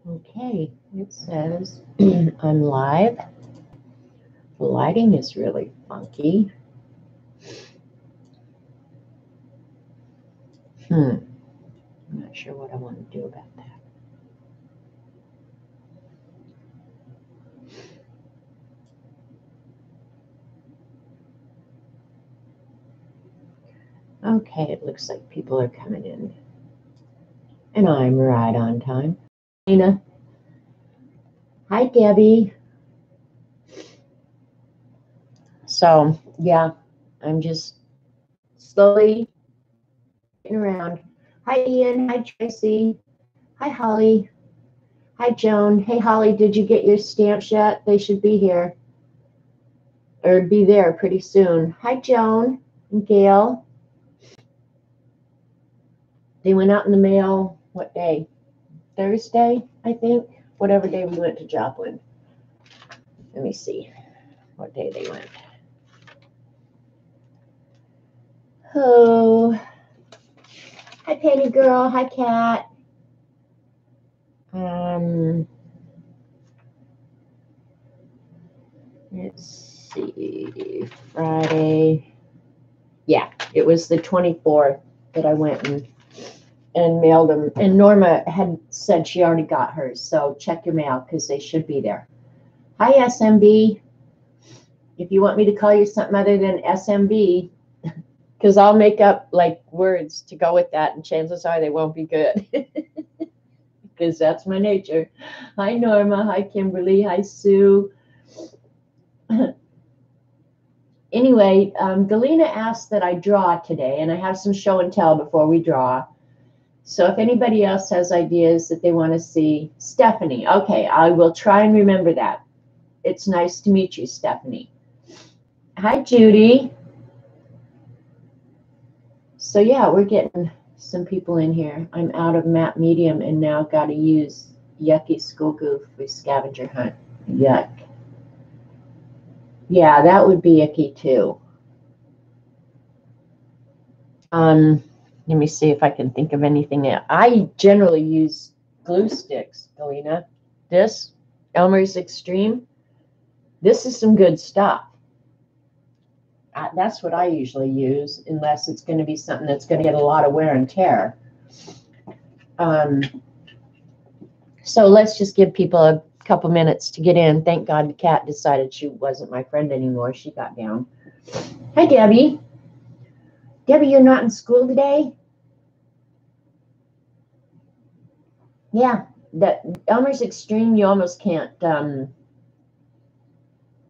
Okay, it says I'm live. The lighting is really funky. I'm not sure what I want to do about that. Okay, it looks like people are coming in. And I'm right on time. Nina. Hi, Debbie. So, yeah, I'm just slowly getting around. Hi, Ian. Hi, Tracy. Hi, Holly. Hi, Joan. Hey, Holly, did you get your stamps yet? They should be here or be there pretty soon. Hi, Joan and Gail. They went out in the mail, what day? Thursday, I think. Whatever day we went to Joplin. Let me see what day they went. Oh, hi, Penny Girl. Hi, Cat. Let's see. Friday. Yeah, it was the 24th that I went and mailed them. And Norma had said she already got hers, so check your mail because they should be there. Hi, SMB. If you want me to call you something other than SMB, because I'll make up like words to go with that, and chances are they won't be good. Because that's my nature. Hi, Norma. Hi, Kimberly. Hi, Sue. Anyway, Galena asked that I draw today, and I have some show and tell before we draw. So if anybody else has ideas that they want to see, Stephanie. Okay, I will try and remember that. It's nice to meet you, Stephanie. Hi, Judy. So yeah, we're getting some people in here. I'm out of Map Medium and now got to use Yucky School Goof for Scavenger Hunt. Yuck. Yeah, that would be icky too. Let me see if I can think of anything else. I generally use glue sticks, Galena. This, Elmer's Extreme, this is some good stuff. That's what I usually use, unless it's going to be something that's going to get a lot of wear and tear. So let's just give people a couple minutes to get in. Thank God the cat decided she wasn't my friend anymore. She got down. Hi, Debbie. Debbie, you're not in school today? Yeah, that Elmer's Extreme, you almost can't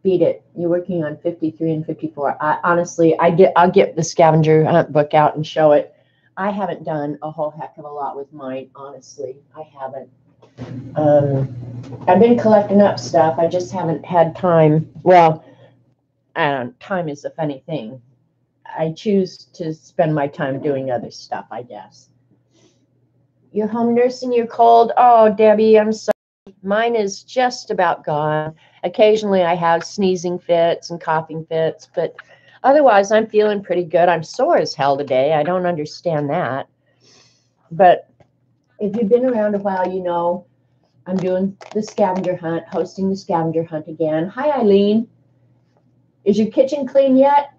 beat it. You're working on 53 and 54. Honestly, I'll get the scavenger hunt book out and show it. I haven't done a whole heck of a lot with mine, honestly. I haven't. I've been collecting up stuff. I just haven't had time. Well, time is a funny thing. I choose to spend my time doing other stuff, I guess. You're home nursing your cold? Oh, Debbie, I'm sorry. Mine is just about gone. Occasionally I have sneezing fits and coughing fits, but otherwise I'm feeling pretty good. I'm sore as hell today. I don't understand that. But if you've been around a while, you know I'm doing the scavenger hunt, hosting the scavenger hunt again. Hi, Eileen. Is your kitchen clean yet?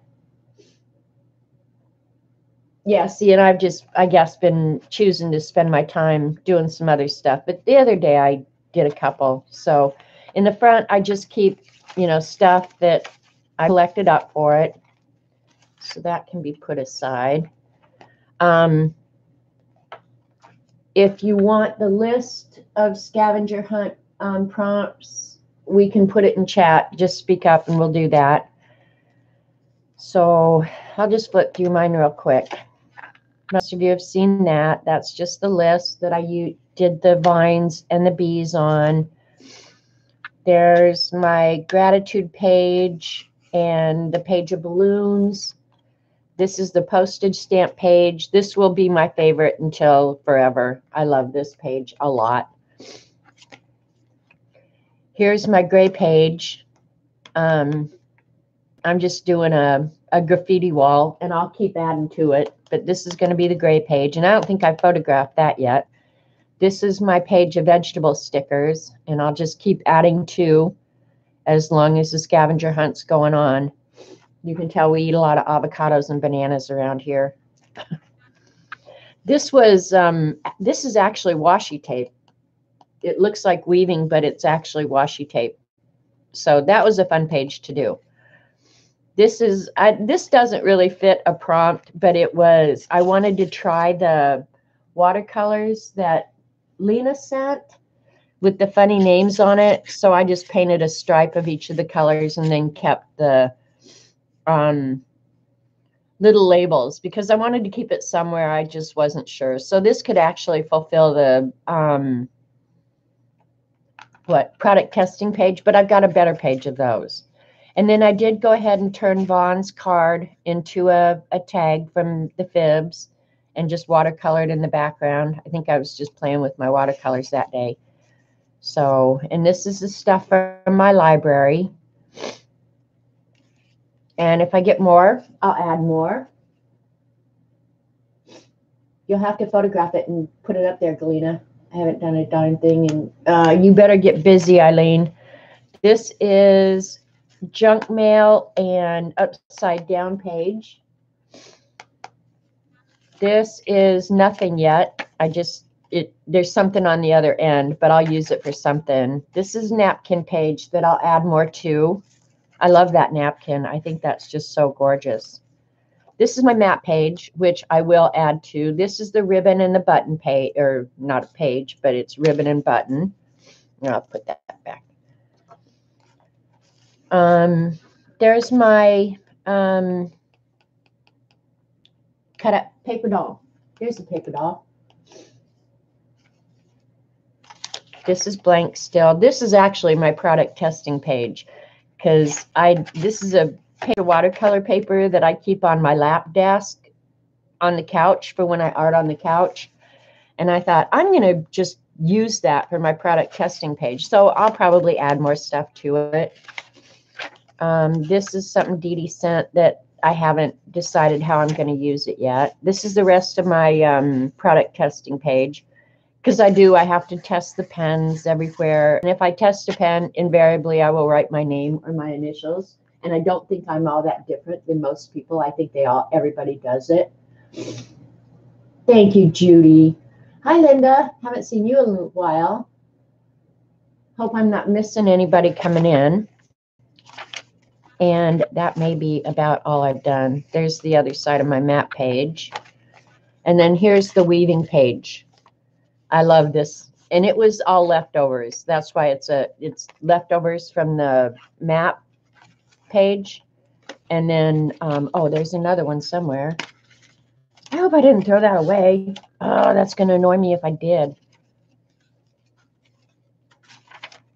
Yeah, see, and I've just, I guess, been choosing to spend my time doing some other stuff. But the other day I did a couple. So in the front, I just keep, stuff that I collected up for it. So that can be put aside. If you want the list of scavenger hunt prompts, we can put it in chat. Just speak up and we'll do that. So I'll just flip through mine real quick. Most of you have seen that. That's just the list that I did the vines and the bees on. There's my gratitude page and the page of balloons. This is the postage stamp page. This will be my favorite until forever. I love this page a lot. Here's my gray page. I'm just doing a graffiti wall, and I'll keep adding to it. But this is going to be the gray page, and I don't think I photographed that yet. This is my page of vegetable stickers, and I'll just keep adding to as long as the scavenger hunt's going on. You can tell we eat a lot of avocados and bananas around here. This is actually washi tape. It looks like weaving, but it's actually washi tape. So that was a fun page to do. This doesn't really fit a prompt, but I wanted to try the watercolors that Lena sent with the funny names on it. So I just painted a stripe of each of the colors and then kept the little labels because I wanted to keep it somewhere. I just wasn't sure. So this could actually fulfill the product testing page, but I've got a better page of those. And then I did go ahead and turn Vaughn's card into a tag from the Fibs and just watercolored in the background. I think I was just playing with my watercolors that day. So, and this is the stuff from my library. And if I get more, I'll add more. You'll have to photograph it and put it up there, Galena. I haven't done a darn thing. And you better get busy, Eileen. This is junk mail and upside down page. This is nothing yet. There's something on the other end, but I'll use it for something. This is napkin page that I'll add more to. I love that napkin. I think that's just so gorgeous. This is my map page, which I will add to. This is the ribbon and the button page, or not a page, but it's ribbon and button. I'll put that back. There's my cut up paper doll. Here's a paper doll. This is blank still. This is actually my product testing page because this is a watercolor paper that I keep on my lap desk on the couch for when I art on the couch. And I thought I'm going to just use that for my product testing page. So I'll probably add more stuff to it. This is something Dee Dee sent that I haven't decided how I'm going to use it yet. This is the rest of my product testing page. Because I have to test the pens everywhere. And if I test a pen, invariably I will write my name or my initials. And I don't think I'm all that different than most people. I think everybody does it. Thank you, Judy. Hi, Linda. Haven't seen you in a while. Hope I'm not missing anybody coming in. And that may be about all I've done. There's the other side of my map page. And then here's the weaving page. I love this. And it was all leftovers. That's why it's leftovers from the map page. And then, there's another one somewhere. I hope I didn't throw that away. Oh, that's going to annoy me if I did.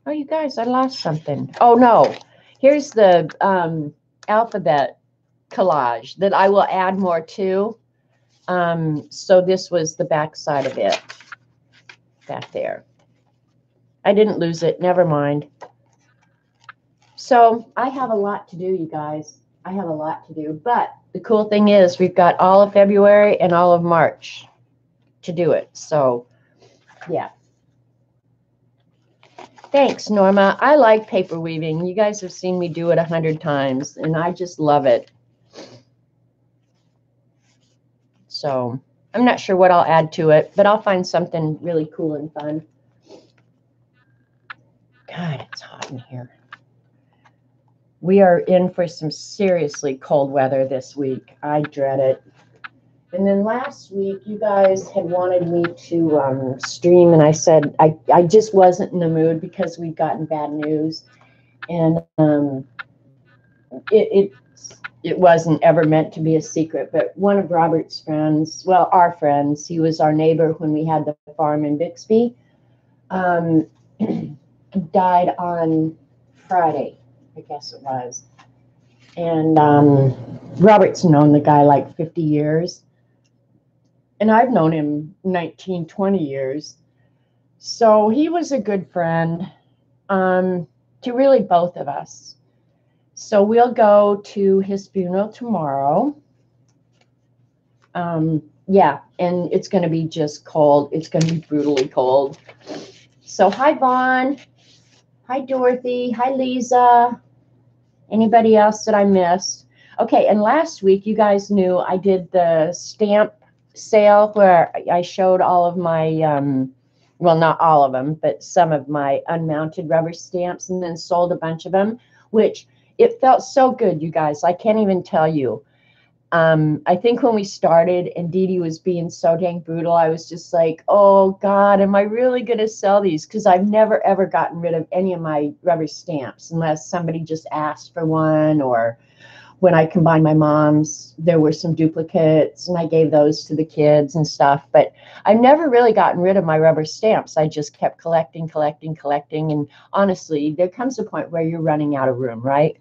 Oh, you guys, I lost something. Oh, no. Here's the alphabet collage that I will add more to. So this was the back side of it. Back there. I didn't lose it. Never mind. So I have a lot to do, you guys. I have a lot to do. But the cool thing is we've got all of February and all of March to do it. So, yeah. Thanks, Norma. I like paper weaving. You guys have seen me do it 100 times, and I just love it. So I'm not sure what I'll add to it, but I'll find something really cool and fun. God, it's hot in here. We are in for some seriously cold weather this week. I dread it. And then last week, you guys had wanted me to stream, and I said I just wasn't in the mood because we'd gotten bad news. And it wasn't ever meant to be a secret, but one of Robert's friends, well, our friends, he was our neighbor when we had the farm in Bixby, died on Friday, I guess it was. And Robert's known the guy like 50 years. And I've known him 19, 20 years. So he was a good friend to really both of us. So we'll go to his funeral tomorrow. yeah, and it's going to be just cold. It's going to be brutally cold. So hi, Vaughn. Hi, Dorothy. Hi, Lisa. Anybody else that I missed? Okay, and last week you guys knew I did the stamp sale where I showed all of my, well, not all of them, but some of my unmounted rubber stamps, and then sold a bunch of them, which it felt so good, you guys. I can't even tell you. I think when we started and Dee Dee was being so dang brutal, I was just like, oh God, am I really going to sell these? Because I've never, ever gotten rid of any of my rubber stamps unless somebody just asked for one, or when I combined my mom's, there were some duplicates and I gave those to the kids and stuff. But I've never really gotten rid of my rubber stamps. I just kept collecting, collecting, collecting. And honestly, there comes a point where you're running out of room, right?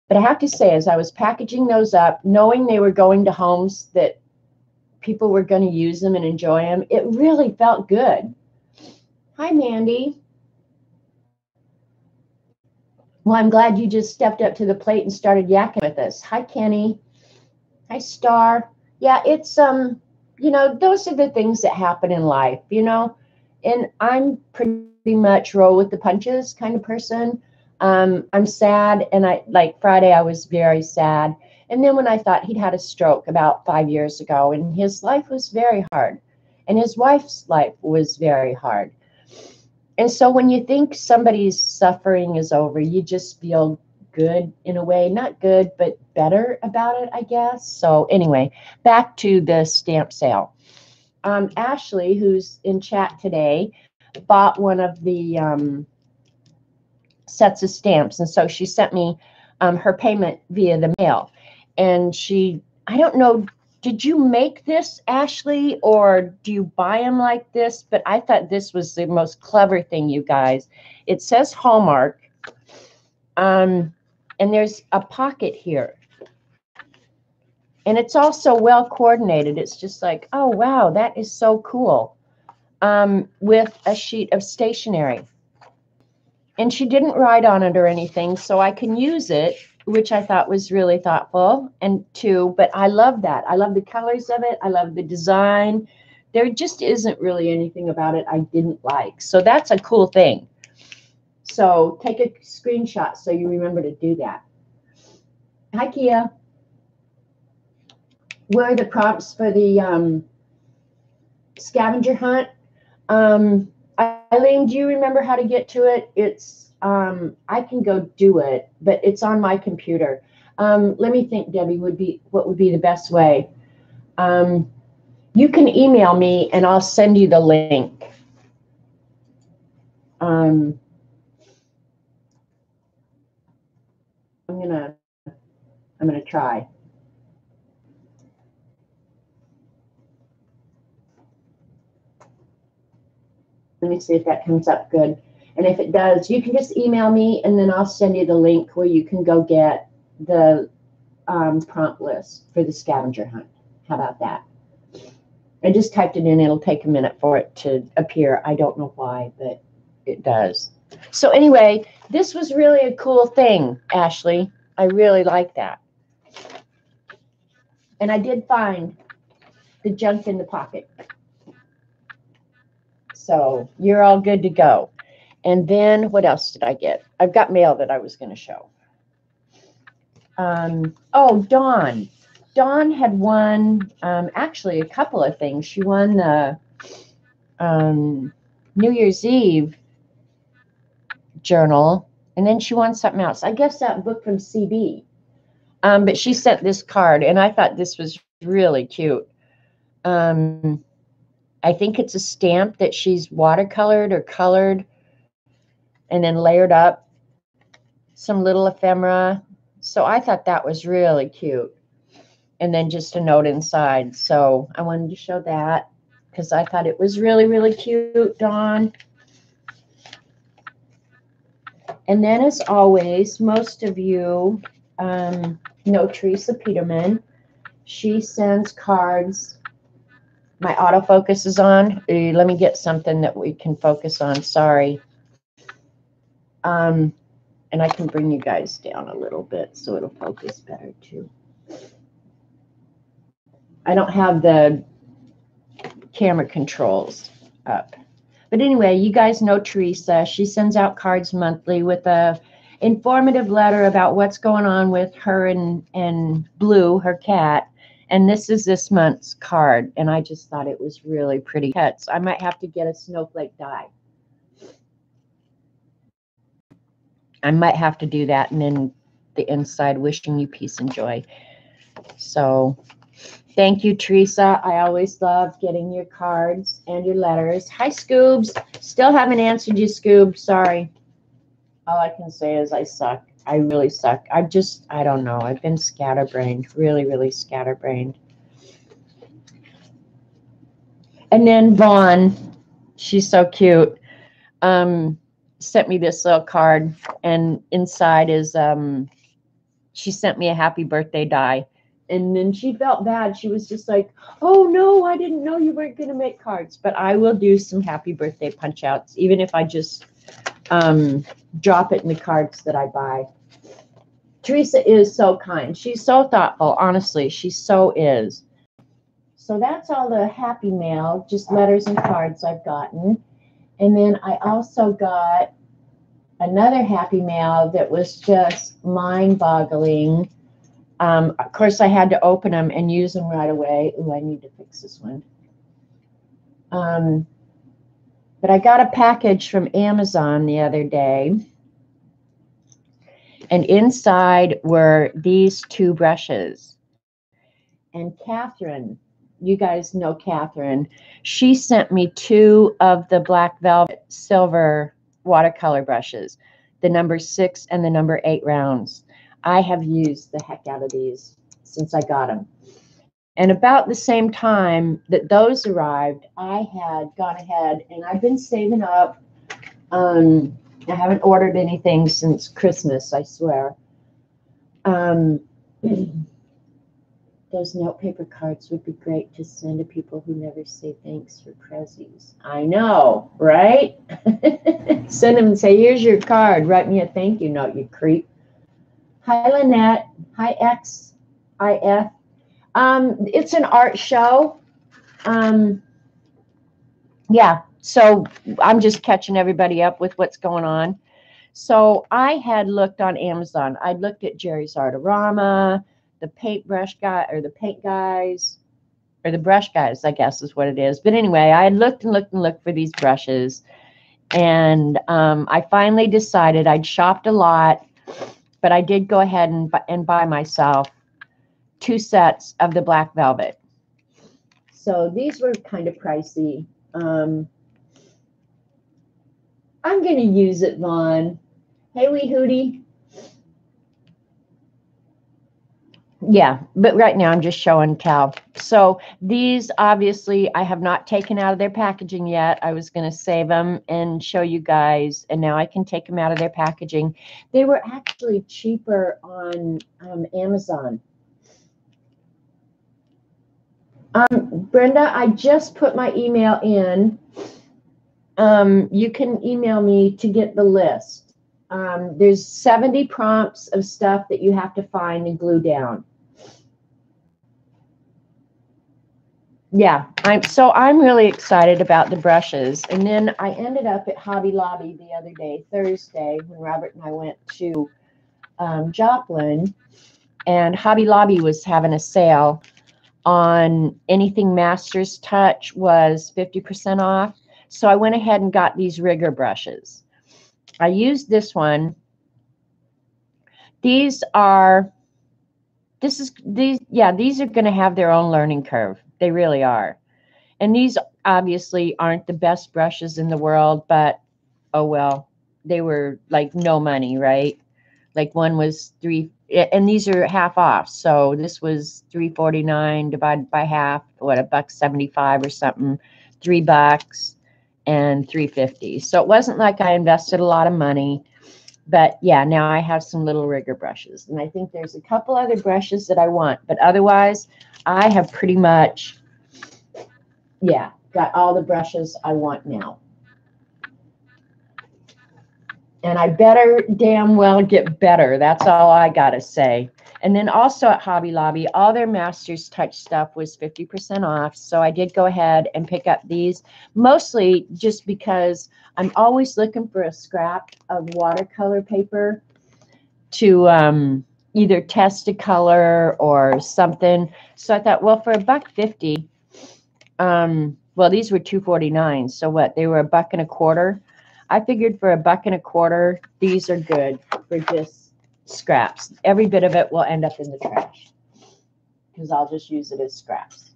But I have to say, as I was packaging those up, knowing they were going to homes that people were going to use them and enjoy them, it really felt good. Hi, Mandy. Well, I'm glad you just stepped up to the plate and started yakking with us. Hi, Kenny. Hi, Star. Yeah, it's, you know, those are the things that happen in life, you know, and I'm pretty much roll with the punches kind of person. I'm sad, and like Friday, I was very sad. And then when I thought he'd had a stroke about 5 years ago, and his life was very hard, and his wife's life was very hard. And so when you think somebody's suffering is over, you just feel good in a way, not good, but better about it, I guess. So anyway, back to the stamp sale. Ashley, who's in chat today, bought one of the sets of stamps, and so she sent me her payment via the mail. And I don't know, did you make this, Ashley, or do you buy them like this? But I thought this was the most clever thing, you guys. It says Hallmark, and there's a pocket here. And it's also well coordinated. It's just like, oh, wow, that is so cool. With a sheet of stationery. And she didn't write on it or anything, so I can use it, which I thought was really thoughtful. And but I love that. I love the colors of it. I love the design. There just isn't really anything about it I didn't like. So that's a cool thing. So take a screenshot so you remember to do that. Hi, Kia. Where are the prompts for the scavenger hunt? Eileen, do you remember how to get to it? It's I can go do it, but it's on my computer. Let me think, Debbie, what would be the best way? You can email me and I'll send you the link. I'm gonna try. Let me see if that comes up good. And if it does, you can just email me and then I'll send you the link where you can go get the prompt list for the scavenger hunt. How about that? I just typed it in. It'll take a minute for it to appear. I don't know why, but it does. So anyway, this was really a cool thing, Ashley. I really like that. And I did find the junk in the pocket. So you're all good to go. And then what else did I get? I've got mail that I was going to show. Oh, Dawn. Dawn had won actually a couple of things. She won the New Year's Eve journal, and then she won something else. I guess that book from CB. But she sent this card, and I thought this was really cute. I think it's a stamp that she's watercolored or colored and then layered up some little ephemera. So I thought that was really cute. And then just a note inside. So I wanted to show that because I thought it was really, really cute, Dawn. And then, as always, most of you know Teresa Peterman. She sends cards. My autofocus is on. Let me get something that we can focus on. Sorry. And I can bring you guys down a little bit so it'll focus better too. I don't have the camera controls up. But anyway, you guys know Teresa. She sends out cards monthly with a informative letter about what's going on with her and Blue, her cat. And this is this month's card. And I just thought it was really pretty. Pets. I might have to get a snowflake die. I might have to do that. And then the inside, wishing you peace and joy. So thank you, Teresa. I always love getting your cards and your letters. Hi, Scoobs. Still haven't answered you, Scoob. Sorry. All I can say is I suck. I really suck. I don't know. I've been scatterbrained, really, really scatterbrained. And then Vaughn, she's so cute, sent me this little card, and inside is, she sent me a happy birthday die. And then she felt bad. She was just like, oh, no, I didn't know you weren't going to make cards. But I will do some happy birthday punch outs, even if I just drop it in the cards that I buy. Teresa is so kind. She's so thoughtful. Honestly, she so is. So that's all the happy mail, just letters and cards I've gotten. And then I also got another happy mail that was just mind-boggling. Of course, I had to open them and use them right away. Ooh, I need to fix this one. But I got a package from Amazon the other day. And inside were these two brushes. And Catherine, you guys know Catherine, she sent me 2 of the Black Velvet Silver watercolor brushes, the number 6 and the number 8 rounds. I have used the heck out of these since I got them. And about the same time that those arrived, I had gone ahead and I've been saving up. I haven't ordered anything since Christmas, I swear. Those notepaper cards would be great to send to people who never say thanks for prezzies. I know, right? Send them and say, here's your card. Write me a thank you note, you creep. Hi, Lynette. Hi, XIF. It's an art show. Yeah, so I'm just catching everybody up with what's going on. So I had looked on Amazon. I looked at Jerry's Artorama, the paintbrush guy, or the paint guys, or the brush guys, I guess is what it is. But anyway, I had looked and looked and looked for these brushes. And I finally decided. I'd shopped a lot, but I did go ahead and buy myself 2 sets of the Black Velvet. So these were kind of pricey. I'm going to use it, Vaughn. Hey, wee hootie. Yeah, but right now I'm just showing Cal. So these, obviously, I have not taken out of their packaging yet. I was going to save them and show you guys, and now I can take them out of their packaging. They were actually cheaper on Amazon. Brenda, I just put my email in. You can email me to get the list. There's 70 prompts of stuff that you have to find and glue down. Yeah, I'm really excited about the brushes. And then I ended up at Hobby Lobby the other day, Thursday, when Robert and I went to Joplin, and Hobby Lobby was having a sale on anything Masters Touch was 50% off. So I went ahead and got these rigger brushes. I used this one. These are going to have their own learning curve. They really are. And these obviously aren't the best brushes in the world, but oh well, they were like no money, right? Like one was $3, and these are half off. So this was $3.49 divided by half, what, $1.75 or something, $3 and $3.50. So it wasn't like I invested a lot of money. But yeah, now I have some little rigger brushes, and I think there's a couple other brushes that I want, but otherwise I have pretty much, yeah, got all the brushes I want now. And I better damn well get better. That's all I got to say. And then also at Hobby Lobby, all their Master's Touch stuff was 50% off. So I did go ahead and pick up these, mostly just because I'm always looking for a scrap of watercolor paper to either test a color or something. So I thought, well, for $1.50, well, these were $2.49. So what? They were $1.25. I figured for $1.25, these are good for just scraps. Every bit of it will end up in the trash because I'll just use it as scraps.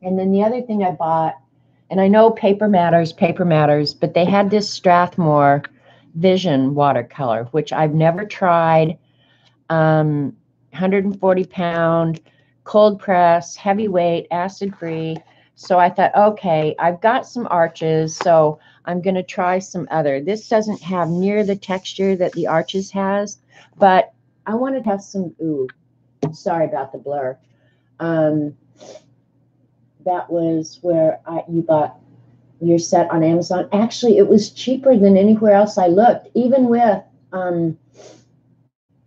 And then the other thing I bought, and I know paper matters, but they had this Strathmore Vision watercolor, which I've never tried. 140 pound, cold press, heavyweight, acid free. So I thought, okay, I've got some Arches, so I'm going to try some other. This doesn't have near the texture that the Arches has, but I want to have some, ooh, sorry about the blur. That was where you bought your set on Amazon. Actually, it was cheaper than anywhere else I looked, even with,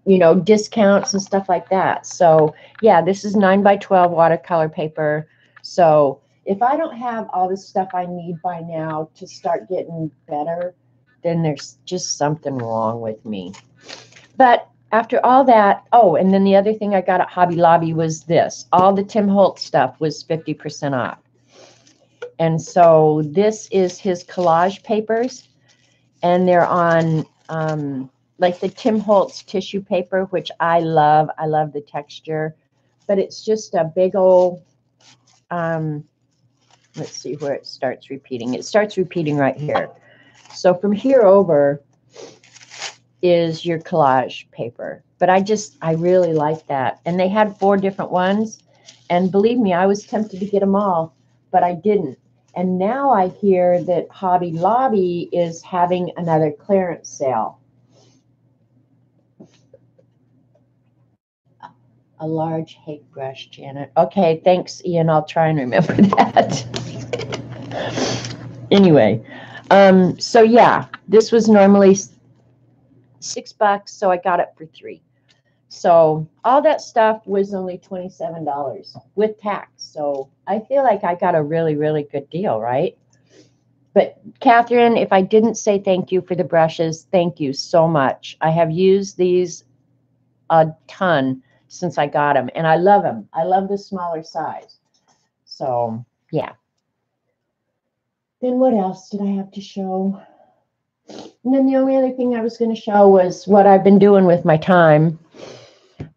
you know, discounts and stuff like that. So yeah, this is 9x12 watercolor paper. So if I don't have all the stuff I need by now to start getting better, then there's just something wrong with me. But after all that, oh, and then the other thing I got at Hobby Lobby was this. All the Tim Holtz stuff was 50% off. And so this is his collage papers, and they're on like the Tim Holtz tissue paper, which I love. I love the texture, but it's just a big old, let's see where it starts repeating. It starts repeating right here. So from here over is your collage paper. But I really like that. And they had 4 different ones. And believe me, I was tempted to get them all, but I didn't. And now I hear that Hobby Lobby is having another clearance sale. A large hake brush, Janet. Okay, thanks, Ian. I'll try and remember that. Anyway, so yeah, this was normally $6, so I got it for $3. So all that stuff was only $27 with tax. So I feel like I got a really, really good deal, right? But Catherine, if I didn't say thank you for the brushes, thank you so much. I have used these a ton since I got them, and I love them. I love the smaller size. So yeah. Then what else did I have to show? And then the only other thing I was going to show was what I've been doing with my time.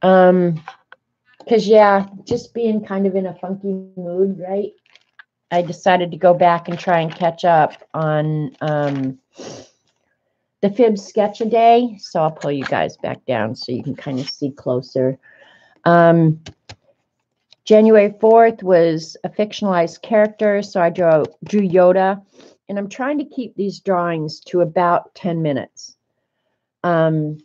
Because yeah, just being kind of in a funky mood, right? I decided to go back and try and catch up on the Fib Sketch-A-Day. So I'll pull you guys back down so you can kind of see closer. January 4th was a fictionalized character, so I drew Yoda, and I'm trying to keep these drawings to about 10 minutes. Yoda,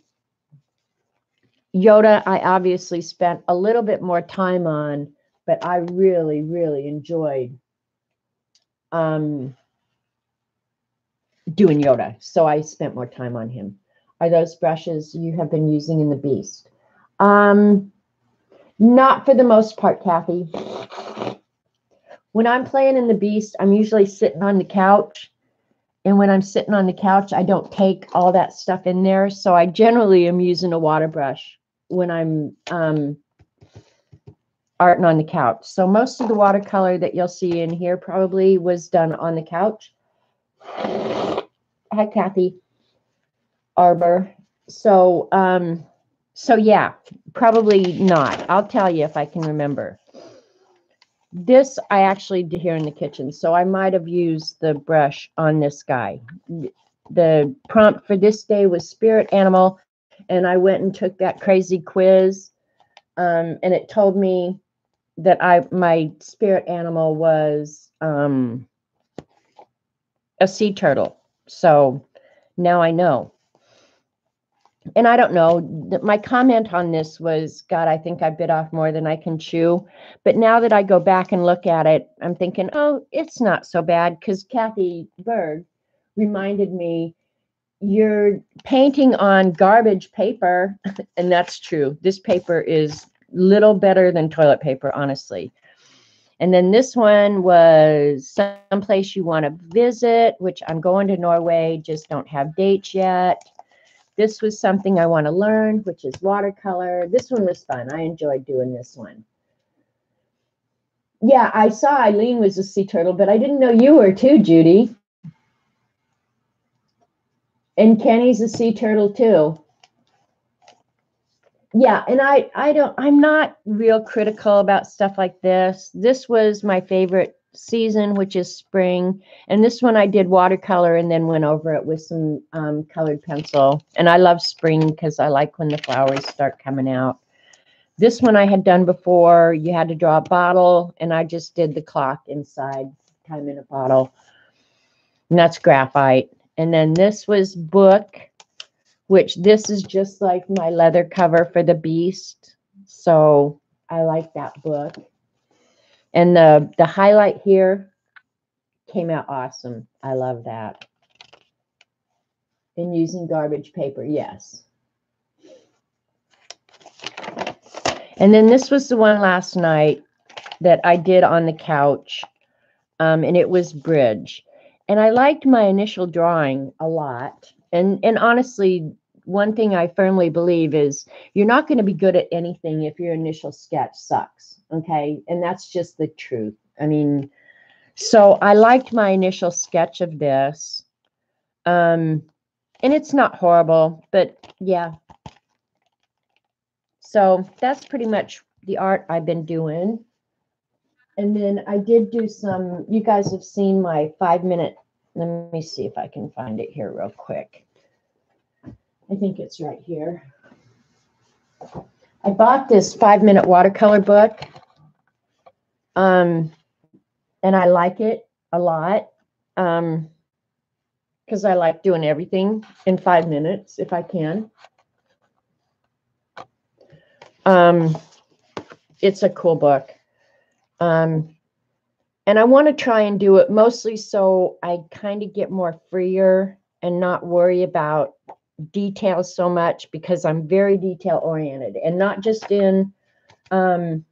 I obviously spent a little bit more time on, but I really, really enjoyed doing Yoda, so I spent more time on him. Are those brushes you have been using in the Beast? Not for the most part, Kathy. When I'm playing in the Beast, I'm usually sitting on the couch. And when I'm sitting on the couch, I don't take all that stuff in there. So I generally am using a water brush when I'm arting on the couch. So most of the watercolor that you'll see in here probably was done on the couch. Hi, Kathy Arbor. So, so yeah, probably not. I'll tell you if I can remember. This I actually did here in the kitchen, so I might have used the brush on this guy. The prompt for this day was spirit animal, and I went and took that crazy quiz, and it told me that my spirit animal was a sea turtle. So now I know. And I don't know, my comment on this was, God, I think I bit off more than I can chew. But now that I go back and look at it, I'm thinking, oh, it's not so bad, because Kathy Berg reminded me, you're painting on garbage paper, and that's true. This paper is little better than toilet paper, honestly. And then this one was someplace you want to visit, which I'm going to Norway, just don't have dates yet. This was something I want to learn, which is watercolor. This one was fun. I enjoyed doing this one. Yeah, I saw Eileen was a sea turtle, but I didn't know you were too, Judy. And Kenny's a sea turtle too. Yeah, and I'm not real critical about stuff like this. This was my favorite season, which is spring. And this one I did watercolor and then went over it with some colored pencil. And I love spring because I like when the flowers start coming out. This one I had done before. You had to draw a bottle, and I just did the clock inside, time in a bottle. And that's graphite. And then this was book, which this is just like my leather cover for the Beast. So I like that book. And the highlight here came out awesome. I love that. And using garbage paper, yes. And then this was the one last night that I did on the couch. And it was bridge. And I liked my initial drawing a lot. And honestly, one thing I firmly believe is you're not going to be good at anything if your initial sketch sucks. Okay. And that's just the truth. I mean, so I liked my initial sketch of this. And it's not horrible, but yeah. So that's pretty much the art I've been doing. And then I did do some, you guys have seen my 5-minute, let me see if I can find it here real quick. I think it's right here. I bought this 5-minute watercolor book. And I like it a lot. Because I like doing everything in 5 minutes if I can. It's a cool book. And I want to try and do it mostly so I kind of get more freer and not worry about details so much, because I'm very detail oriented, and not just in my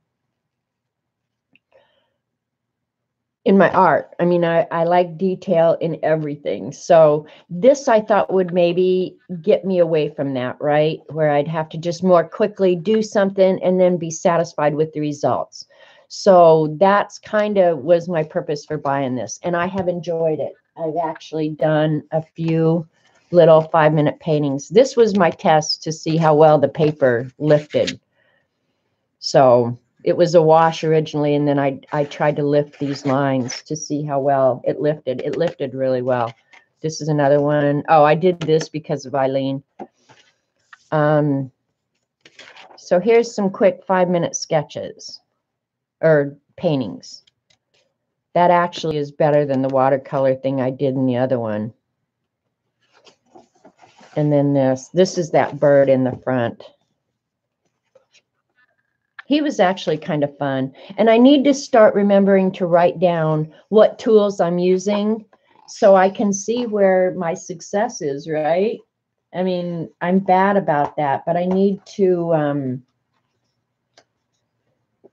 art. I mean, I like detail in everything. So this I thought would maybe get me away from that, right? Where I'd have to just more quickly do something and then be satisfied with the results. So that's kind of was my purpose for buying this. And I have enjoyed it. I've actually done a few little 5-minute paintings. This was my test to see how well the paper lifted. So it was a wash originally, and then I tried to lift these lines to see how well it lifted. It lifted really well. This is another one. Oh, I did this because of Eileen. So here's some quick 5-minute sketches or paintings. That actually is better than the watercolor thing I did in the other one. And then this is that bird in the front. He was actually kind of fun. And I need to start remembering to write down what tools I'm using so I can see where my success is, right? I mean, I'm bad about that, but I need to,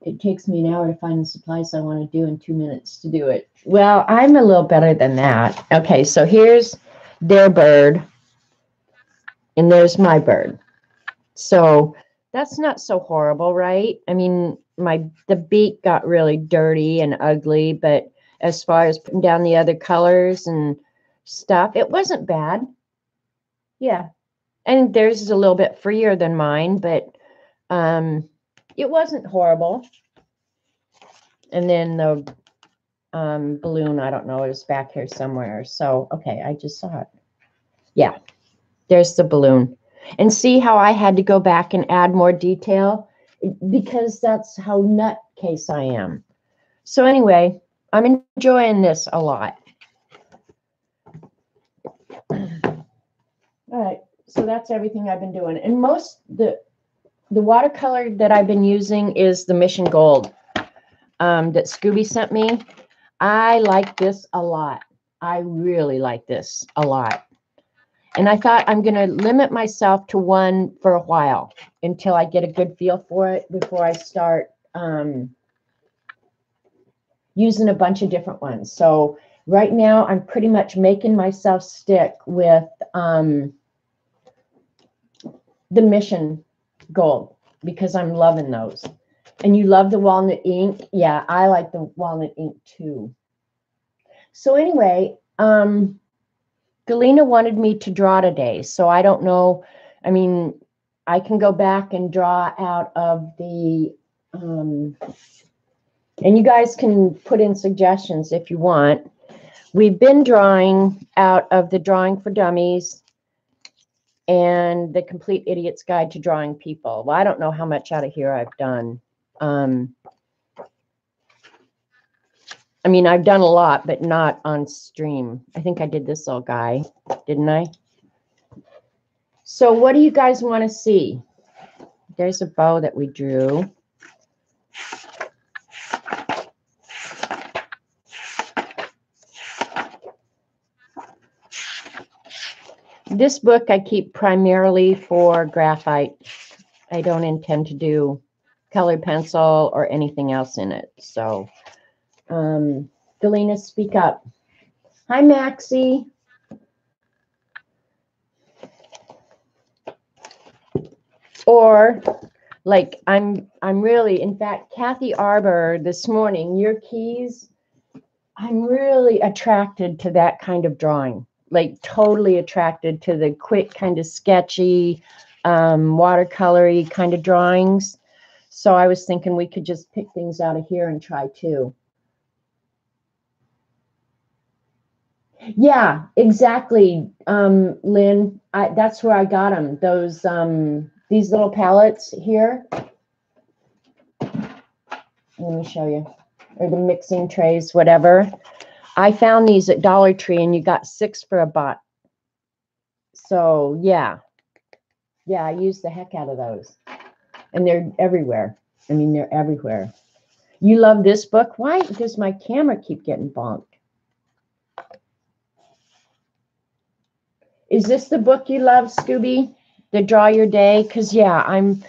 it takes me an hour to find the supplies I want to do and 2 minutes to do it. Well, I'm a little better than that. Okay, so here's their bird, and there's my bird. So that's not so horrible, right? I mean, the beak got really dirty and ugly, but as far as putting down the other colors and stuff, it wasn't bad. Yeah. And theirs is a little bit freer than mine, but it wasn't horrible. And then the balloon, I don't know, it is back here somewhere. So, okay, I just saw it. Yeah, there's the balloon. And see how I had to go back and add more detail? Because that's how nutcase I am. So anyway, I'm enjoying this a lot. All right, so that's everything I've been doing. And the watercolor that I've been using is the Mission Gold that Scooby sent me. I like this a lot. I really like this a lot. And I thought I'm going to limit myself to one for a while until I get a good feel for it before I start using a bunch of different ones. So right now I'm pretty much making myself stick with the Mission Gold because I'm loving those. And you love the walnut ink? Yeah, I like the walnut ink too. So anyway, Galena wanted me to draw today, so I don't know. I mean, I can go back and draw out of the, and you guys can put in suggestions if you want. We've been drawing out of the Drawing for Dummies and the Complete Idiot's Guide to Drawing People. Well, I don't know how much out of here I've done. I mean, I've done a lot, but not on stream. I think I did this little guy, didn't I? So what do you guys want to see? There's a bow that we drew. This book I keep primarily for graphite. I don't intend to do colored pencil or anything else in it. So, Galena, speak up. Hi, Maxie. Or like I'm really, in fact, Kathy Arbor this morning, your keys, I'm really attracted to that kind of drawing. Like totally attracted to the quick kind of sketchy, watercolory kind of drawings. So I was thinking we could just pick things out of here and try too. Yeah, exactly, Lynn. That's where I got them. Those these little palettes here. Let me show you. Or the mixing trays, whatever. I found these at Dollar Tree and you got 6 for $1. So yeah. Yeah, I use the heck out of those. And they're everywhere. I mean, they're everywhere. You love this book? Why does my camera keep getting bonked? Is this the book you love, Scooby? The Draw Your Day? Because yeah, I'm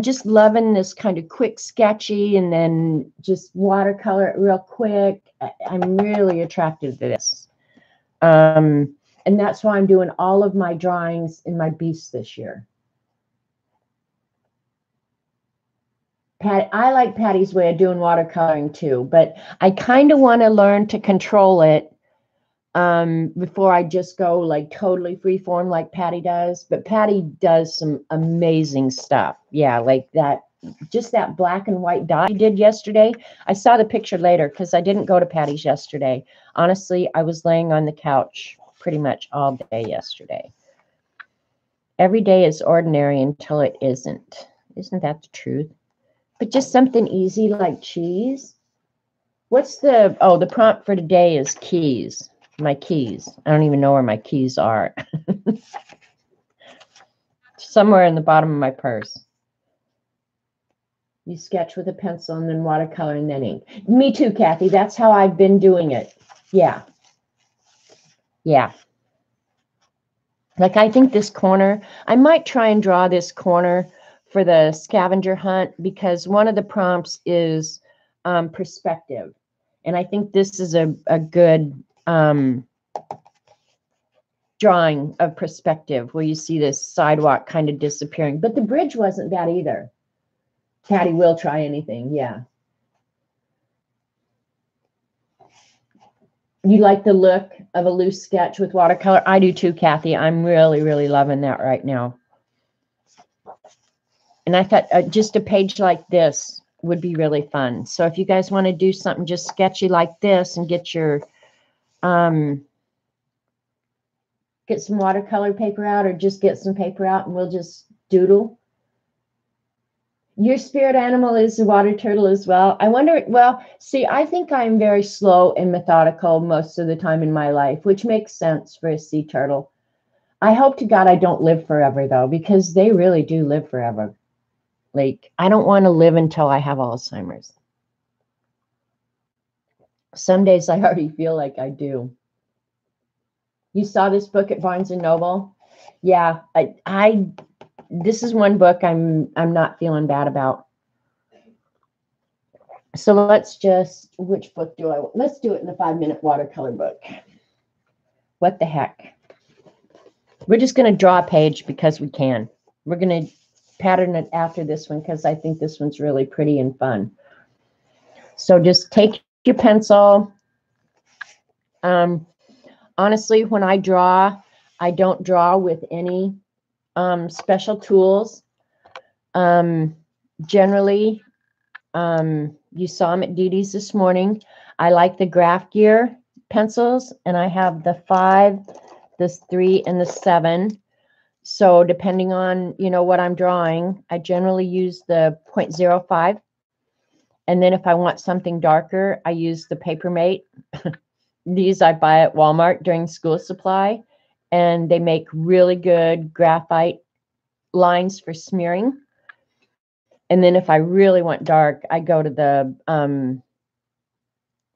just loving this kind of quick sketchy and then just watercolor it real quick. I'm really attracted to this. And that's why I'm doing all of my drawings in my Beast this year. I like Patty's way of doing watercoloring too, but I kind of want to learn to control it before I just go like totally freeform like Patty does. But Patty does some amazing stuff. Yeah, like that, just that black and white dot you did yesterday. I saw the picture later because I didn't go to Patty's yesterday. Honestly, I was laying on the couch pretty much all day yesterday. Every day is ordinary until it isn't. Isn't that the truth? But just something easy like cheese. What's the, oh, the prompt for today is keys. My keys. I don't even know where my keys are. Somewhere in the bottom of my purse. You sketch with a pencil and then watercolor and then ink. Me too, Kathy. That's how I've been doing it. Yeah. Yeah. Like I think this corner, I might try and draw this corner for the scavenger hunt because one of the prompts is perspective. And I think this is a good drawing of perspective where you see this sidewalk kind of disappearing. But the bridge wasn't bad either. Patty will try anything, yeah. You like the look of a loose sketch with watercolor? I do too, Kathy. I'm really, really loving that right now. And I thought just a page like this would be really fun. So if you guys want to do something just sketchy like this and get your get some watercolor paper out or just get some paper out and we'll just doodle. Your spirit animal is a water turtle as well. I wonder, well, see, I think I'm very slow and methodical most of the time in my life, which makes sense for a sea turtle. I hope to God I don't live forever, though, because they really do live forever. Like, I don't want to live until I have Alzheimer's. Some days I already feel like I do. You saw this book at Barnes & Noble? Yeah, this is one book I'm not feeling bad about. So let's just, which book do I want? Let's do it in the 5-minute watercolor book. What the heck? We're just going to draw a page because we can. We're going to pattern it after this one because I think this one's really pretty and fun. So just take your pencil. Honestly, when I draw, I don't draw with any special tools. Generally, you saw them at Dee Dee's this morning. I like the Graph Gear pencils, and I have the 5, this 3, and the 7. So depending on, what I'm drawing, I generally use the 0.05. And then if I want something darker, I use the Papermate. These I buy at Walmart during school supply, and they make really good graphite lines for smearing. And then if I really want dark, I go to the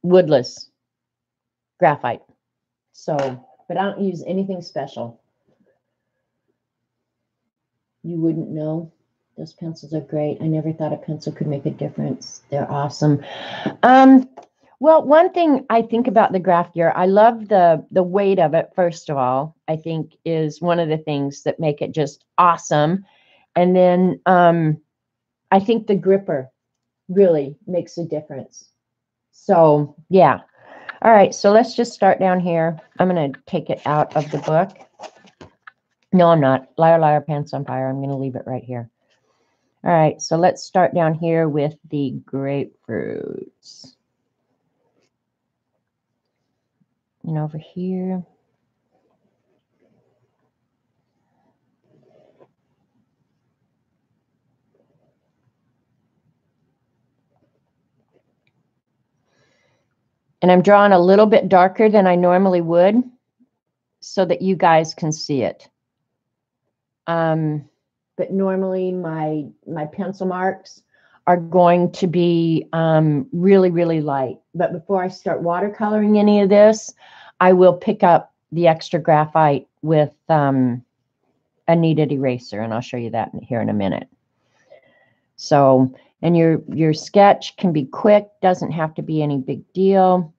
woodless graphite. So, but I don't use anything special. You wouldn't know. Those pencils are great. I never thought a pencil could make a difference. They're awesome. Well, one thing I think about the Graph Gear, I love the weight of it, first of all, I think is one of the things that make it just awesome. And then I think the gripper really makes a difference. So, yeah. All right, so let's just start down here. I'm going to take it out of the book. No, I'm not. Liar, liar, pants on fire. I'm going to leave it right here. All right, so let's start down here with the grapefruits. And over here. And I'm drawing a little bit darker than I normally would so that you guys can see it. But normally my pencil marks are going to be really, really light. But before I start watercoloring any of this, I will pick up the extra graphite with a kneaded eraser, and I'll show you that here in a minute. So, and your sketch can be quick, doesn't have to be any big deal.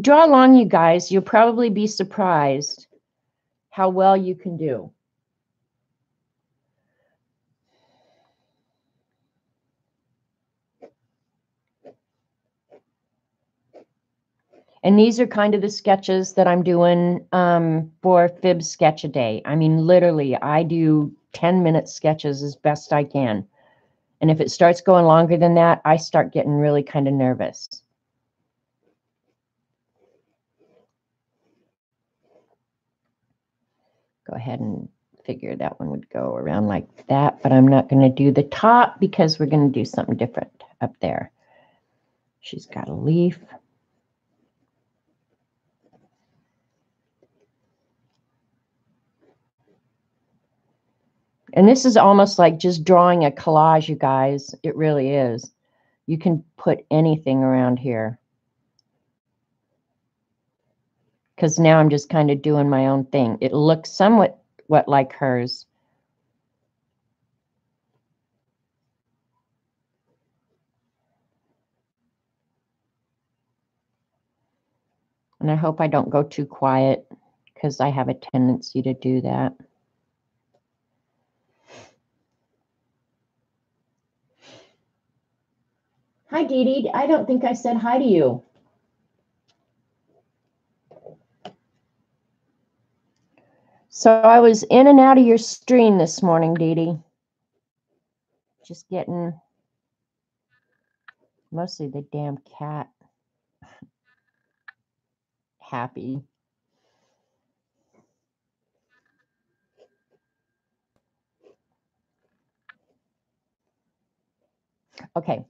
Draw along, you guys. You'll probably be surprised how well you can do. And these are kind of the sketches that I'm doing for Fib Sketch a Day. I mean, literally, I do 10-minute sketches as best I can. And if it starts going longer than that, I start getting really kind of nervous. Go ahead and figure that one would go around like that, but I'm not going to do the top because we're going to do something different up there. She's got a leaf. And this is almost like just drawing a collage, you guys. It really is. You can put anything around here. Because now I'm just kind of doing my own thing. It looks somewhat like hers. And I hope I don't go too quiet because I have a tendency to do that. Hi, Dee Dee. I don't think I said hi to you. So I was in and out of your stream this morning, Dee Dee. Just getting mostly the damn cat happy. Okay,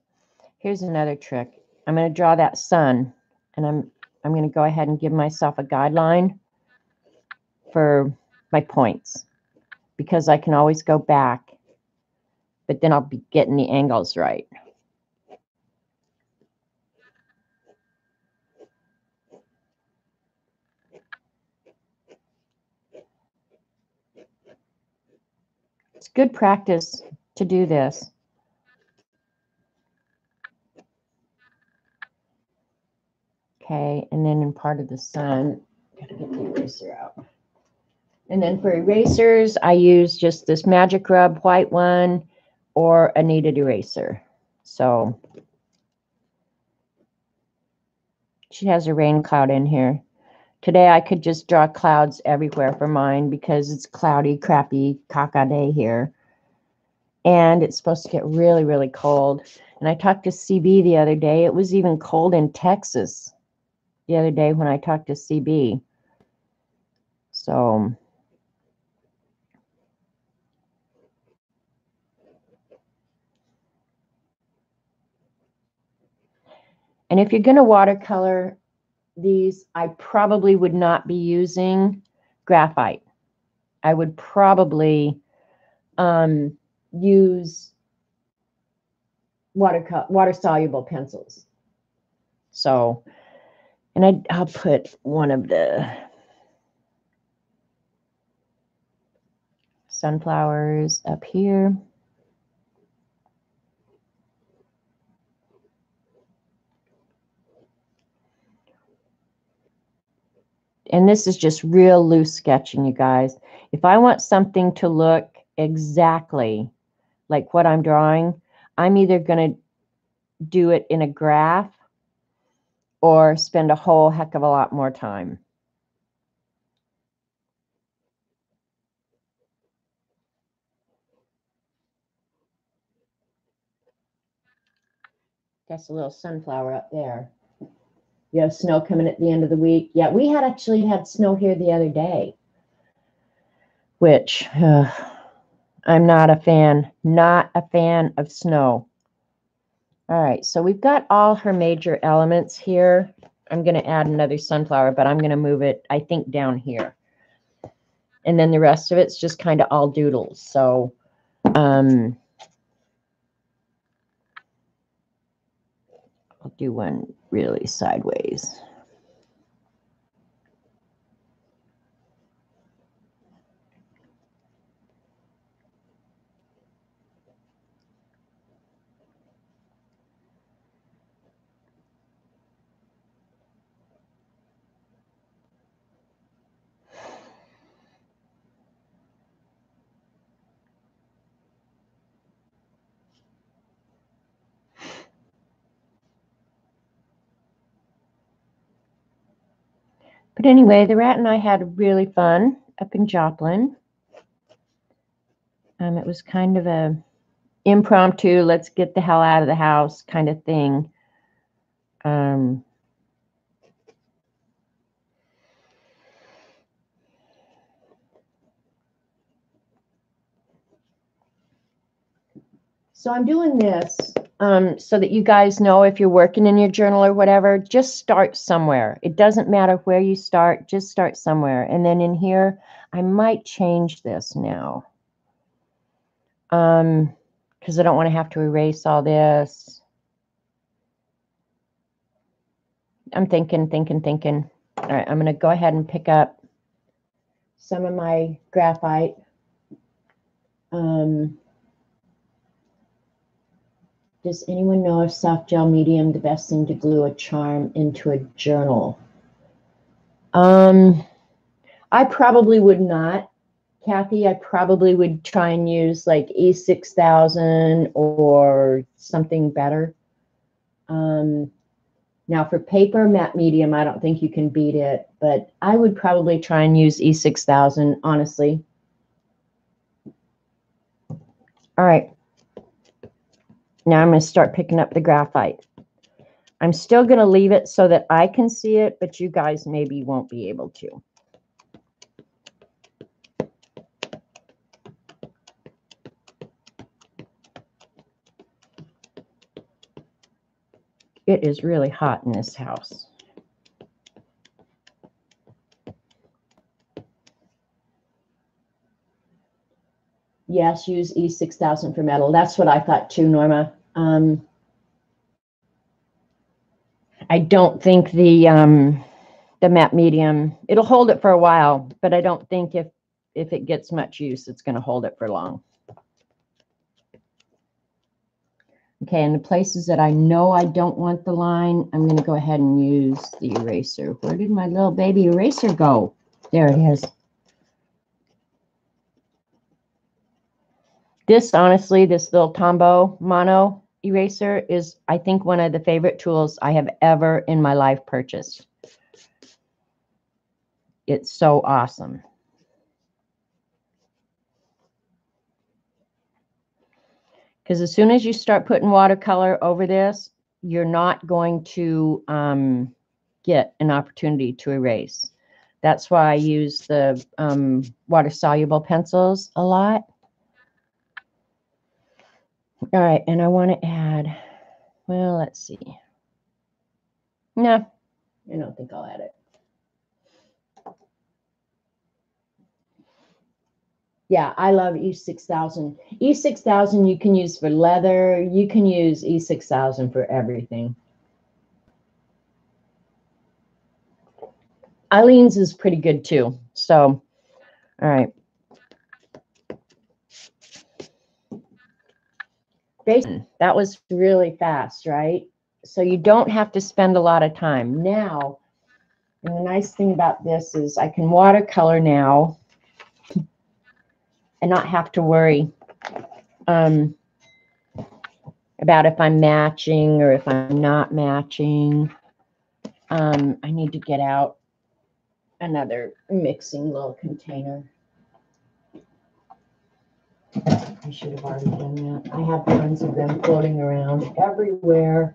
here's another trick. I'm going to draw that sun, and I'm going to go ahead and give myself a guideline for my points because I can always go back, but then I'll be getting the angles right. good practice to do this. Okay, and then in part of the sun, gotta get the eraser out. And then for erasers, I use just this Magic Rub white one or a kneaded eraser. So she has a rain cloud in here. Today I could just draw clouds everywhere for mine because it's cloudy, crappy caca day here. And it's supposed to get really, really cold. And I talked to CB the other day. It was even cold in Texas the other day when I talked to CB. So and if you're going to watercolor these, I probably would not be using graphite. I would probably use water-soluble pencils. So, and I'll put one of the sunflowers up here. And this is just real loose sketching, you guys. If I want something to look exactly like what I'm drawing, I'm either going to do it in a graph or spend a whole heck of a lot more time. That's a little sunflower up there. You have snow coming at the end of the week. Yeah, we had actually had snow here the other day, which I'm not a fan of snow. All right, so we've got all her major elements here. I'm going to add another sunflower, but I'm going to move it, I think, down here. And then the rest of it's just kind of all doodles. So I'll do one really sideways. But anyway, the rat and I had really fun up in Joplin. It was kind of a impromptu, let's get the hell out of the house kind of thing. So I'm doing this so that you guys know if you're working in your journal or whatever, just start somewhere. It doesn't matter where you start, just start somewhere. And then in here, I might change this now because I don't want to have to erase all this. I'm thinking. All right, I'm going to go ahead and pick up some of my graphite. Does anyone know if soft gel medium the best thing to glue a charm into a journal? I probably would not, Kathy. I probably would try and use like E6000 or something better. Now for paper, matte medium, I don't think you can beat it, but I would probably try and use E6000, honestly. All right. Now I'm going to start picking up the graphite. I'm still going to leave it so that I can see it, but you guys maybe won't be able to. It is really hot in this house. Yes, use E6000 for metal. That's what I thought too, Norma. I don't think the matte medium, it'll hold it for a while, but I don't think if it gets much use, it's going to hold it for long. Okay, and the places that I know I don't want the line, I'm going to go ahead and use the eraser. Where did my little baby eraser go? There it is. This, honestly, this little Tombow Mono eraser is, I think, one of the favorite tools I have ever in my life purchased. It's so awesome. Because as soon as you start putting watercolor over this, you're not going to get an opportunity to erase. That's why I use the water-soluble pencils a lot. All right, and I want to add, well, let's see. No, I don't think I'll add it. Yeah, I love E6000. E6000 you can use for leather. You can use E6000 for everything. Aleene's is pretty good too. So, all right. That was really fast, right? So you don't have to spend a lot of time. Now, and the nice thing about this is I can watercolor now and not have to worry about if I'm matching or if I'm not matching. I need to get out another mixing little container. I should have already done that. I have tons of them floating around everywhere.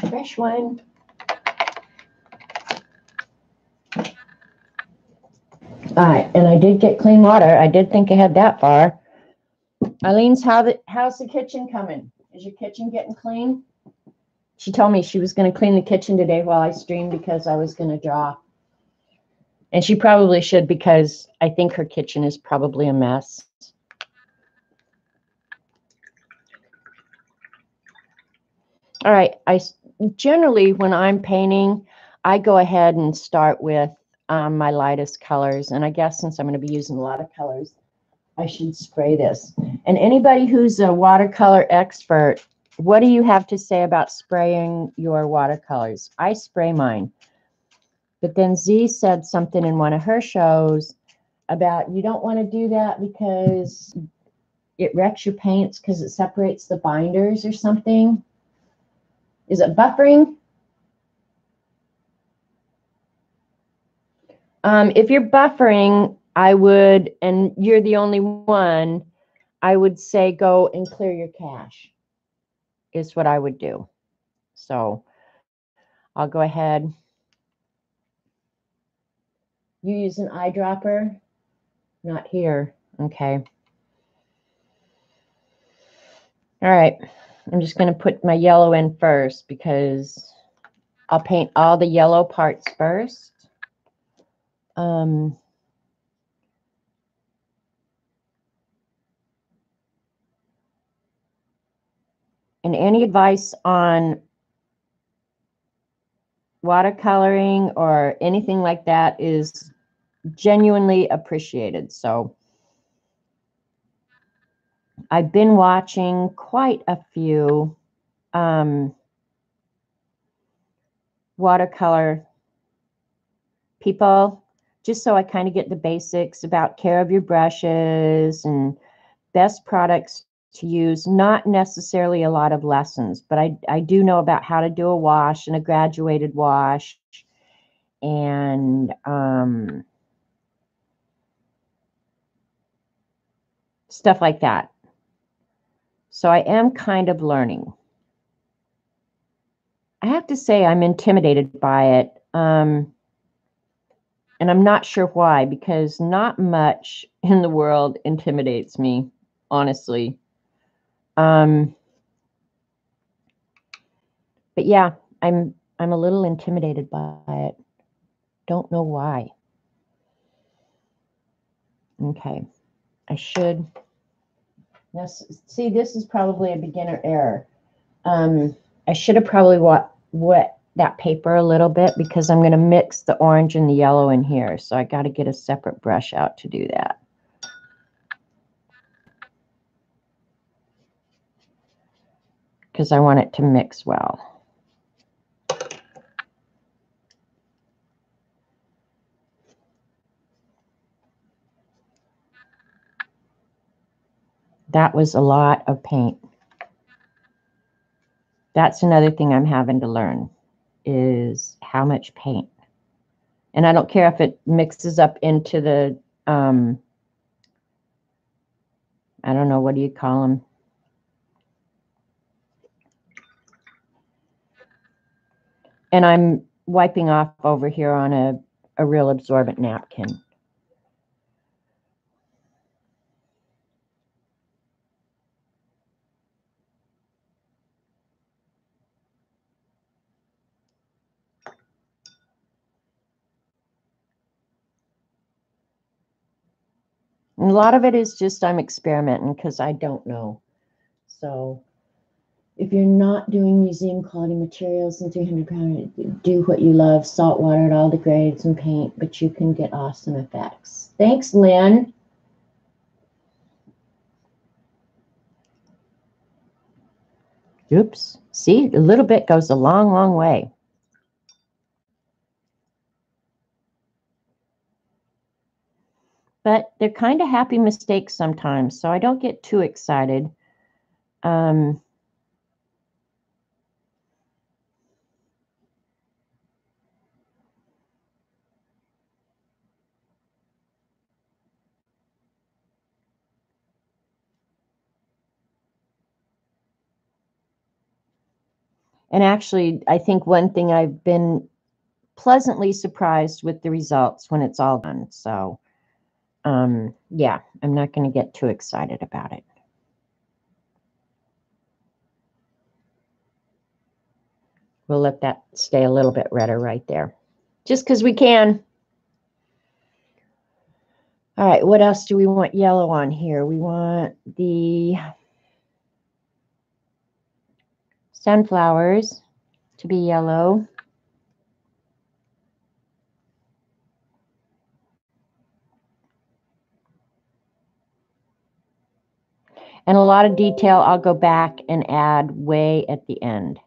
Fresh one. All right, and I did get clean water. I did think I had that far. Aleene's, how's the kitchen coming? Is your kitchen getting clean? She told me she was going to clean the kitchen today while I streamed because I was going to draw. And she probably should because I think her kitchen is probably a mess. All right, I generally, when I'm painting, I go ahead and start with my lightest colors. And I guess since I'm going to be using a lot of colors, I should spray this. And anybody who's a watercolor expert, what do you have to say about spraying your watercolors? I spray mine. But then Z said something in one of her shows about you don't want to do that because it wrecks your paints because it separates the binders or something. Is it buffering? If you're buffering, I would, and you're the only one, I would say go and clear your cache is what I would do. So I'll go ahead. You use an eyedropper? Not here. Okay. All right. I'm just going to put my yellow in first because I'll paint all the yellow parts first. And any advice on watercoloring or anything like that is genuinely appreciated. So I've been watching quite a few watercolor people, just so I kind of get the basics about care of your brushes and best products to use. Not necessarily a lot of lessons, but I do know about how to do a wash and a graduated wash and stuff like that. So I am kind of learning. I have to say I'm intimidated by it. And I'm not sure why, because not much in the world intimidates me, honestly. But yeah, I'm a little intimidated by it. Don't know why. Okay, I should. Now, see, this is probably a beginner error. I should have probably that paper a little bit because I'm going to mix the orange and the yellow in here. So I got to get a separate brush out to do that. Because I want it to mix well. That was a lot of paint. That's another thing I'm having to learn is how much paint. And I don't care if it mixes up into the, I don't know, what do you call them? And I'm wiping off over here on a real absorbent napkin. And a lot of it is just I'm experimenting because I don't know. So if you're not doing museum quality materials and 300 pound, do what you love, salt water at all the grades and paint, but you can get awesome effects. Thanks, Lynn. Oops. See, a little bit goes a long, long way. But they're kind of happy mistakes sometimes, so I don't get too excited. And actually, I think one thing I've been pleasantly surprised with the results when it's all done. So, yeah, I'm not going to get too excited about it. We'll let that stay a little bit redder right there, just because we can. All right, what else do we want yellow on here? We want the sunflowers to be yellow. And a lot of detail I'll go back and add way at the end.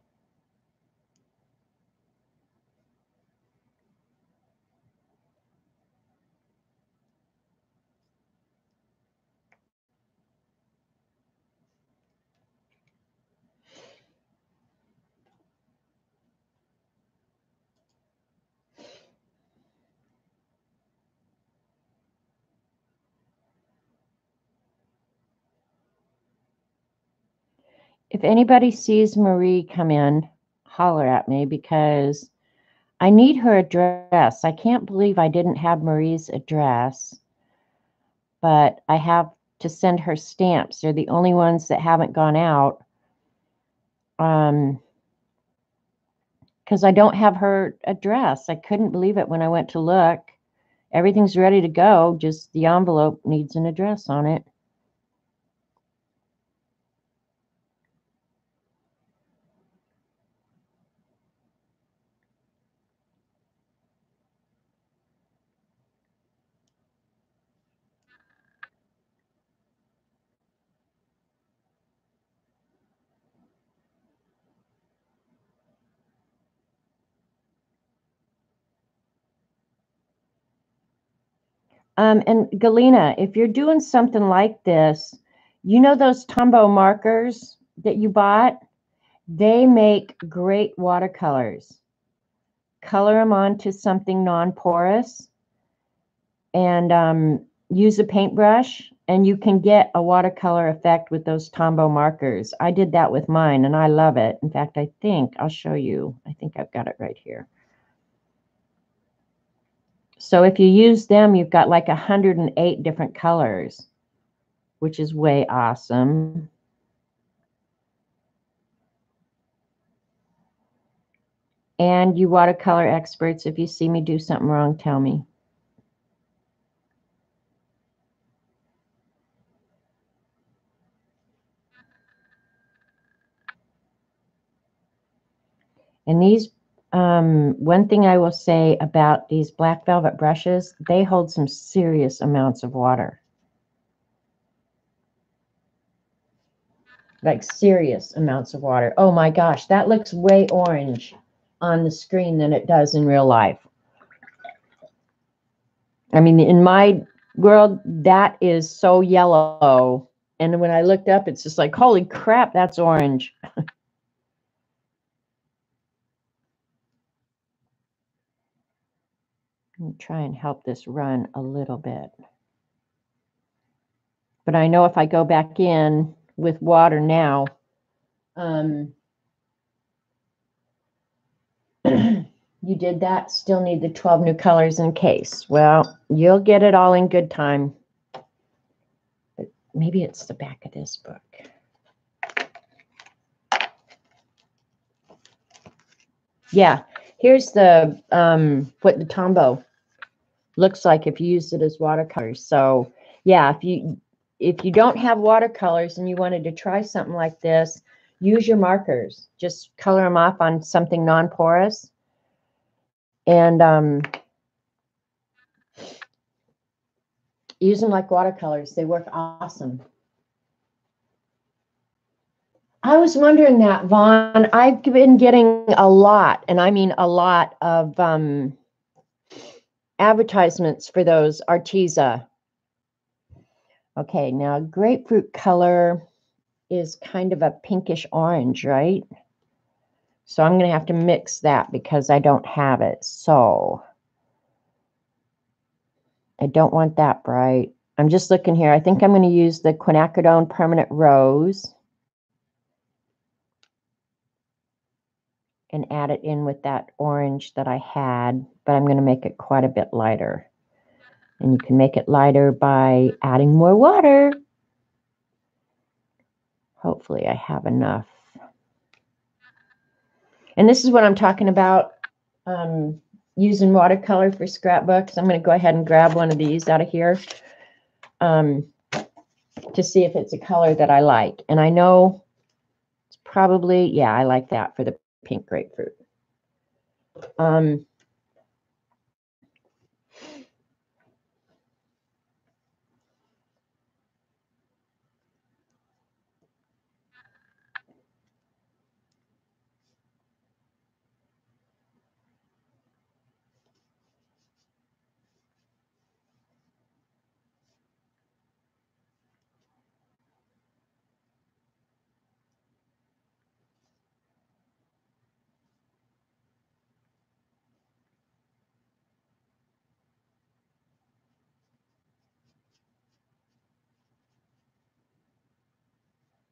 If anybody sees Marie come in, holler at me because I need her address. I can't believe I didn't have Marie's address, but I have to send her stamps. They're the only ones that haven't gone out. Because I don't have her address. I couldn't believe it when I went to look. Everything's ready to go, just the envelope needs an address on it. And Galena, if you're doing something like this, you know those Tombow markers that you bought? They make great watercolors. Color them onto something non-porous and use a paintbrush, and you can get a watercolor effect with those Tombow markers. I did that with mine, and I love it. In fact, I think I'll show you. I think I've got it right here. So if you use them, you've got like 108 different colors, which is way awesome. And you watercolor experts, if you see me do something wrong, tell me. And these One thing I will say about these black velvet brushes, they hold some serious amounts of water. Like serious amounts of water. Oh my gosh, that looks way orange on the screen than it does in real life. I mean, in my world, that is so yellow. And when I looked up, it's just like, holy crap, that's orange. Let me try and help this run a little bit. But I know if I go back in with water now, you did that, still need the 12 new colors in case. Well, you'll get it all in good time. But maybe it's the back of this book. Yeah, here's the what the Tombow looks like if you use it as watercolors. So yeah, if you don't have watercolors and you wanted to try something like this, use your markers. Just color them off on something non-porous. And use them like watercolors. They work awesome. I was wondering that, Vaughn. I've been getting a lot, and I mean a lot of advertisements for those Arteza. Okay, now grapefruit color is kind of a pinkish orange, right? So I'm going to have to mix that because I don't have it. So I don't want that bright. I'm just looking here. I think I'm going to use the quinacridone permanent rose and add it in with that orange that I had, but I'm going to make it quite a bit lighter. And you can make it lighter by adding more water. Hopefully I have enough. And this is what I'm talking about, using watercolor for scrapbooks. I'm going to go ahead and grab one of these out of here to see if it's a color that I like. And I know it's probably, yeah, I like that for the pink grapefruit.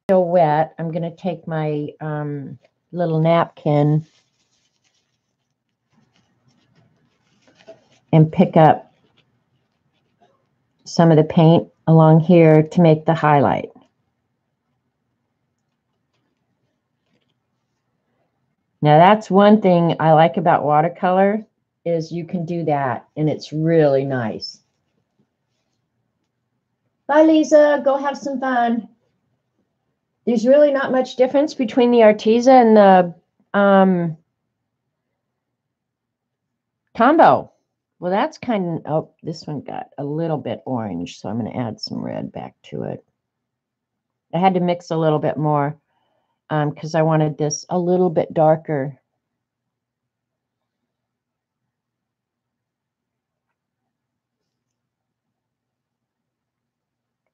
Still wet. I'm going to take my little napkin and pick up some of the paint along here to make the highlight. Now that's one thing I like about watercolor is you can do that and it's really nice. Bye, Lisa. Go have some fun. There's really not much difference between the Arteza and the Tombow. Well, that's kind of, oh, this one got a little bit orange, so I'm going to add some red back to it. I had to mix a little bit more because I wanted this a little bit darker.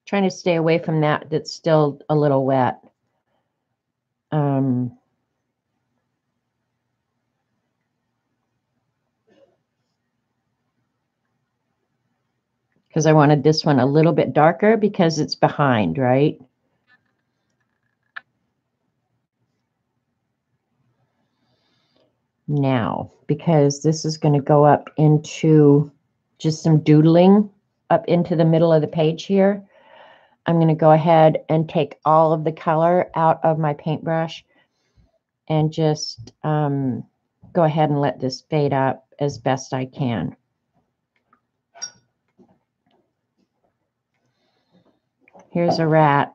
Trying to stay away from that that's still a little wet. Because I wanted this one a little bit darker because it's behind, right? Now, because this is going to go up into just some doodling up into the middle of the page here, I'm going to go ahead and take all of the color out of my paintbrush and just go ahead and let this fade up as best I can. Here's a rat.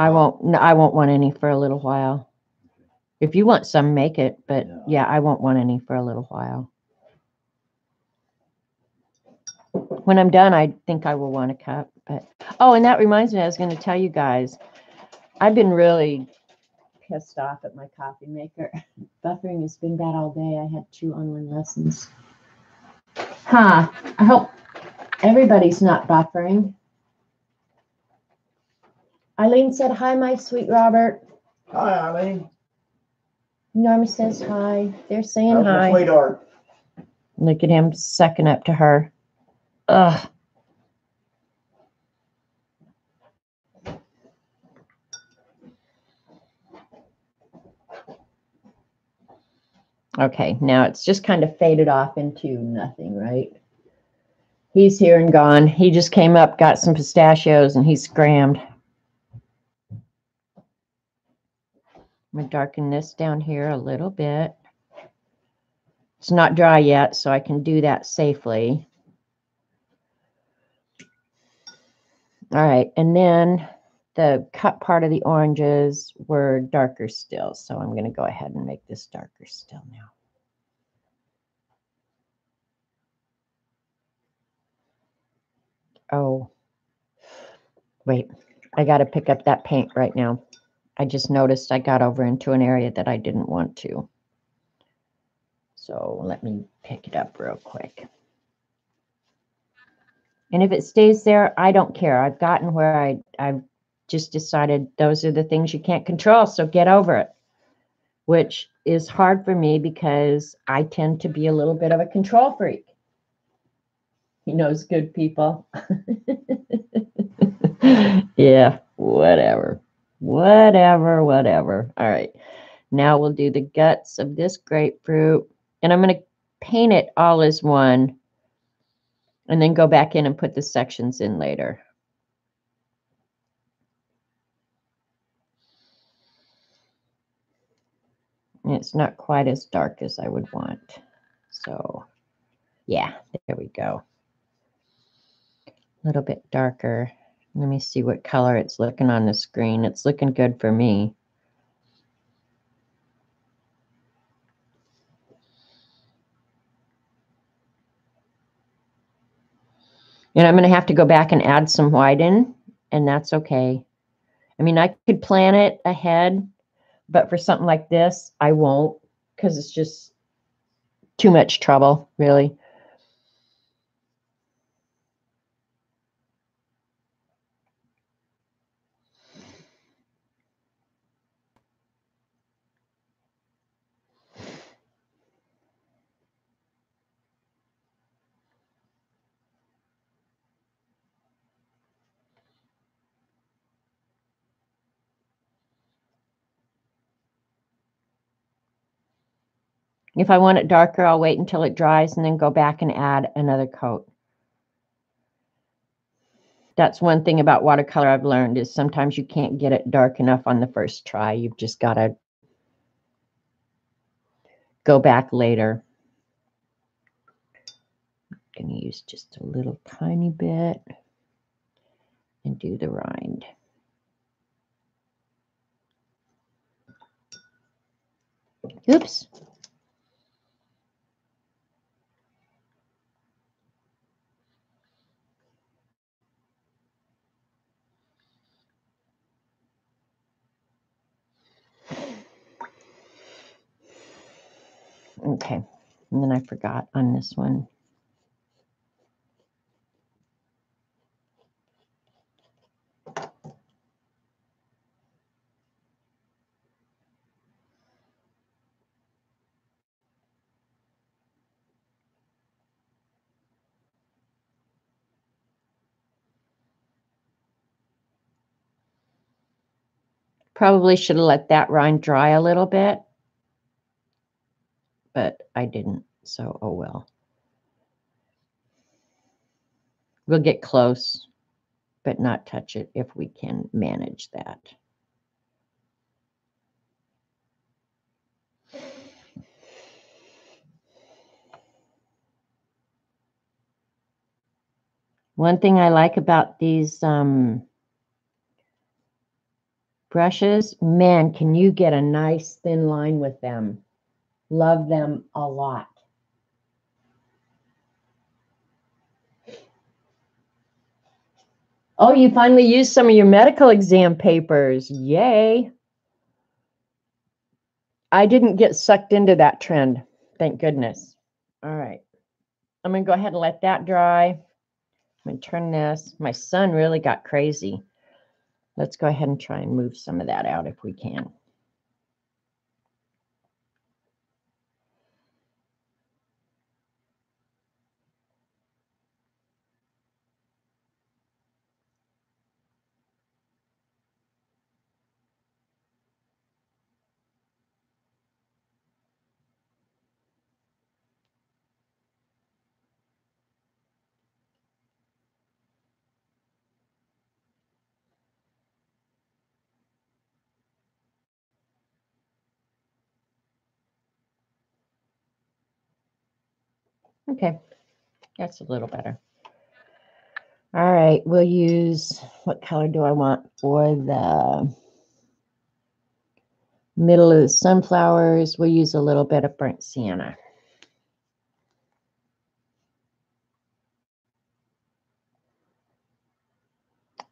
I won't. No, I won't want any for a little while. If you want some, make it. But yeah, I won't want any for a little while. When I'm done, I think I will want a cup. But oh, and that reminds me, I was going to tell you guys, I've been really pissed off at my coffee maker. Buffering has been bad all day. I had 2 online lessons. I hope everybody's not buffering. Eileen said hi, my sweet Robert. Hi, Eileen. Norma says hi. They're saying How's hi. my sweetheart? Look at him sucking up to her. Ugh. Okay, now it's just kind of faded off into nothing, right? He's here and gone. He just came up, got some pistachios, and he scrammed. I'm going to darken this down here a little bit. It's not dry yet, so I can do that safely. All right, and then the cut part of the oranges were darker still, so I'm going to go ahead and make this darker still now. Oh, wait, I got to pick up that paint right now. I just noticed I got over into an area that I didn't want to. So let me pick it up real quick. And if it stays there, I don't care. I've gotten where I've just decided those are the things you can't control, so get over it. Which is hard for me because I tend to be a little bit of a control freak. He knows good people. Yeah, whatever. Whatever. All right. Now we'll do the guts of this grapefruit. And I'm going to paint it all as one. And then go back in and put the sections in later. And it's not quite as dark as I would want. So, yeah, there we go. A little bit darker. Let me see what color it's looking on the screen. It's looking good for me. And I'm going to have to go back and add some white in, and that's okay. I mean, I could plan it ahead, but for something like this, I won't because it's just too much trouble, really. If I want it darker, I'll wait until it dries and then go back and add another coat. That's one thing about watercolor I've learned is sometimes you can't get it dark enough on the first try. You've just got to go back later. I'm going to use just a little tiny bit and do the rind. Oops. Okay, and then I forgot on this one. Probably should have let that rind dry a little bit, but I didn't, so oh well. We'll get close, but not touch it if we can manage that. One thing I like about these Brushes, man, can you get a nice thin line with them? Love them a lot. Oh, you finally used some of your medical exam papers. Yay. I didn't get sucked into that trend. Thank goodness. All right. I'm going to go ahead and let that dry. I'm going to turn this. My son really got crazy. Let's go ahead and try and move some of that out if we can. Okay, that's a little better. All right, we'll use, what color do I want for the middle of the sunflowers? We'll use a little bit of burnt sienna.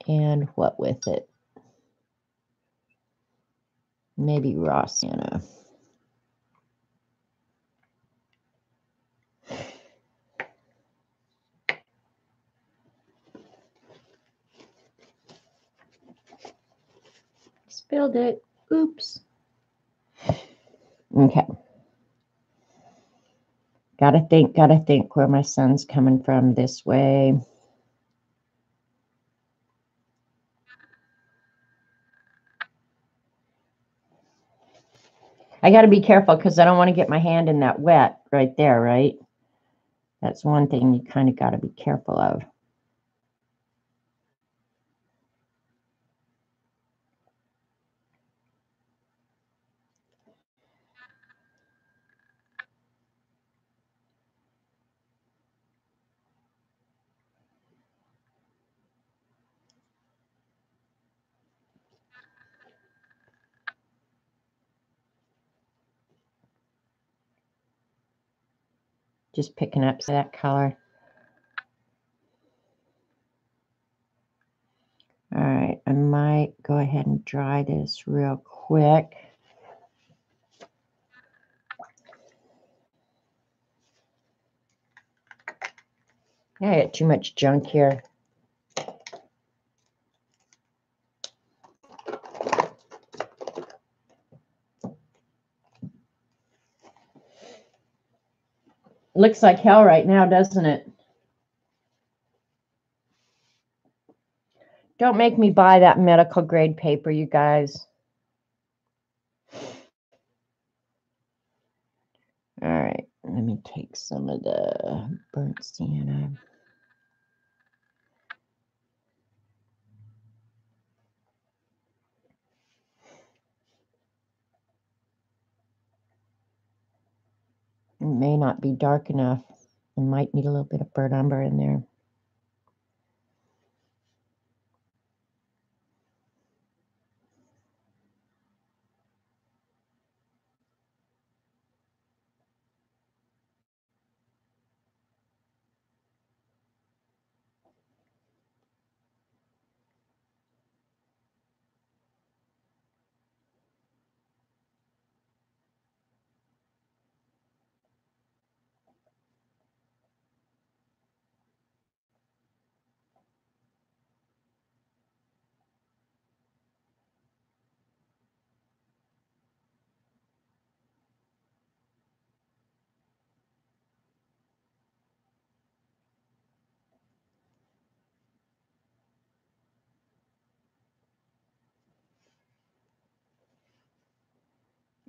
And what with it? Maybe raw sienna. Spilled it. Oops. Okay. Gotta think where my son's coming from this way. I got to be careful because I don't want to get my hand in that wet right there, right? That's one thing you kind of got to be careful of. Just picking up that color. All right, I might go ahead and dry this real quick. I got too much junk here. Looks like hell right now, doesn't it? Don't make me buy that medical grade paper, you guys. All right, let me take some of the burnt sienna. It may not be dark enough. It might need a little bit of burnt umber in there.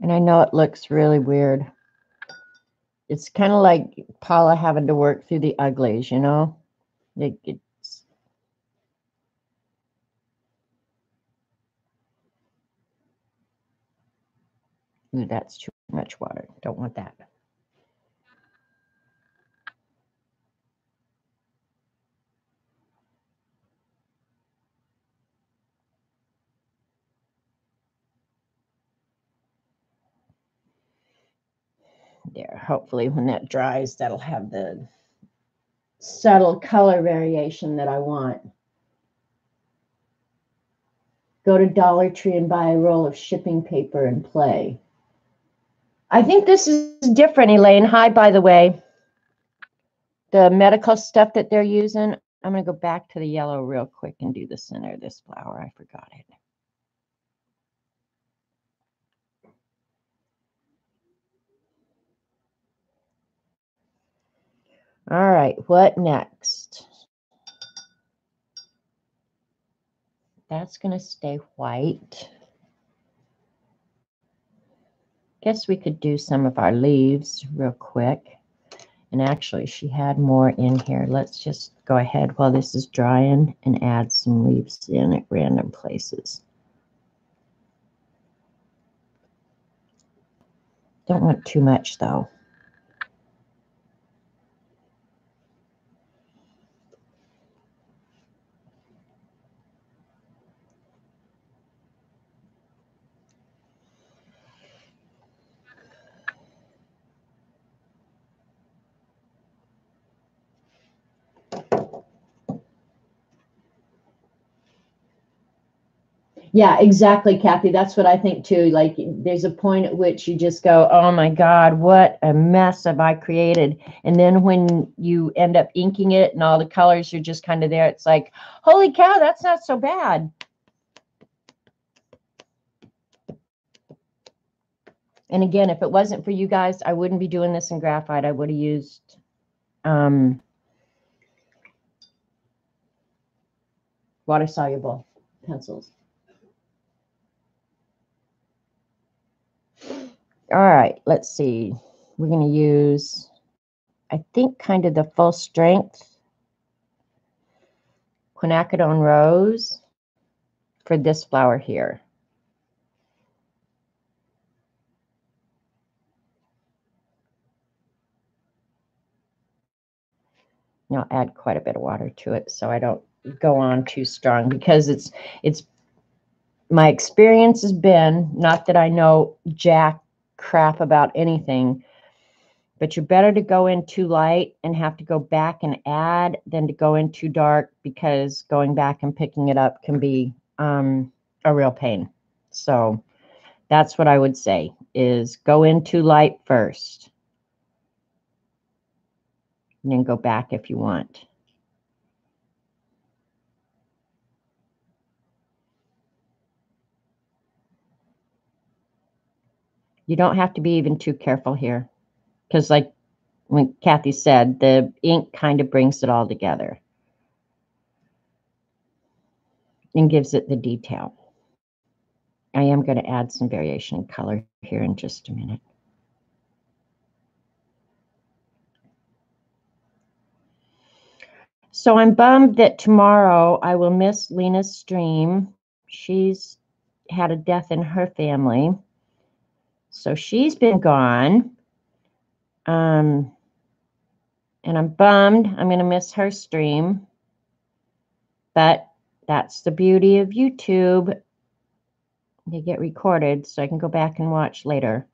And I know it looks really weird. It's kind of like Paula having to work through the uglies, you know? It's ooh, that's too much water. Don't want that. There, hopefully when that dries, that'll have the subtle color variation that I want. Go to Dollar Tree and buy a roll of shipping paper and play. I think this is different, Elaine. Hi, by the way. The medical stuff that they're using, I'm going to go back to the yellow real quick and do the center of this flower. I forgot it. All right, what next? That's going to stay white. Guess we could do some of our leaves real quick. And actually, she had more in here. Let's just go ahead while this is drying and add some leaves in at random places. Don't want too much, though. Yeah, exactly, Kathy. That's what I think too. Like, there's a point at which you just go, oh my God, what a mess have I created? And then when you end up inking it and all the colors are just kind of there, it's like, holy cow, that's not so bad. And again, if it wasn't for you guys, I wouldn't be doing this in graphite. I would have used water-soluble pencils. All right, let's see. We're going to use, I think, kind of the full strength quinacridone rose for this flower here. And I'll add quite a bit of water to it so I don't go on too strong, because it's my experience has been, not that I know jack crap about anything, but you're better to go in too light and have to go back and add than to go in too dark, because going back and picking it up can be a real pain. So that's what I would say, is go in too light first and then go back if you want. You don't have to be even too careful here, because like when Kathy said, the ink kind of brings it all together and gives it the detail. I am going to add some variation in color here in just a minute. So I'm bummed that tomorrow I will miss Lena's stream. She's had a death in her family, so she's been gone. And I'm bummed. I'm going to miss her stream. But that's the beauty of YouTube. They get recorded, so I can go back and watch later.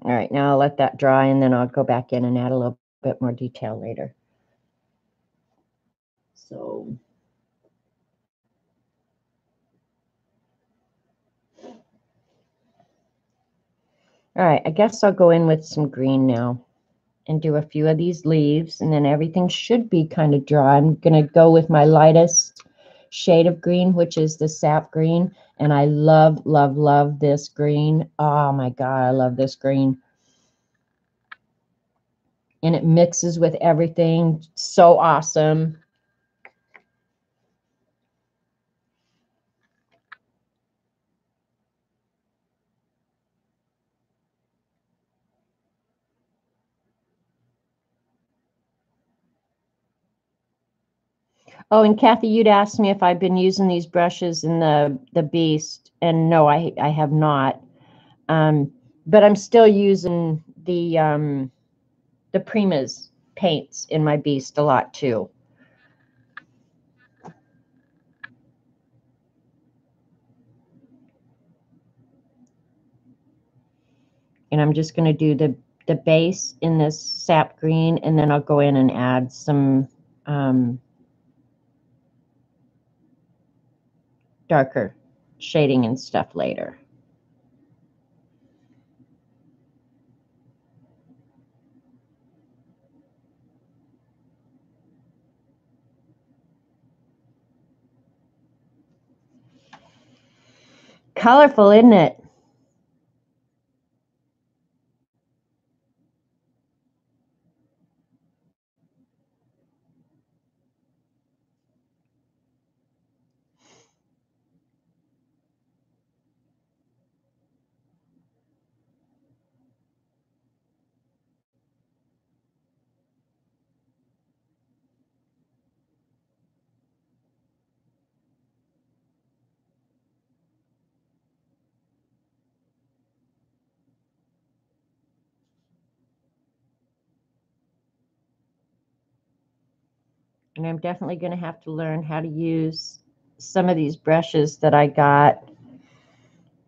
All right, now I'll let that dry, and then I'll go back in and add a little bit more detail later. So all right, I guess I'll go in with some green now and do a few of these leaves, and then everything should be kind of dry. I'm going to go with my lightest shade of green, which is the sap green, and I love, love, love this green. Oh my God, I love this green. And it mixes with everything. So awesome. Oh, and Kathy, you'd asked me if I've been using these brushes in the Beast, and no, I have not. But I'm still using the Prima's paints in my Beast a lot too. And I'm just going to do the base in this sap green, and then I'll go in and add some darker shading and stuff later. Colorful, isn't it? And I'm definitely going to have to learn how to use some of these brushes that I got.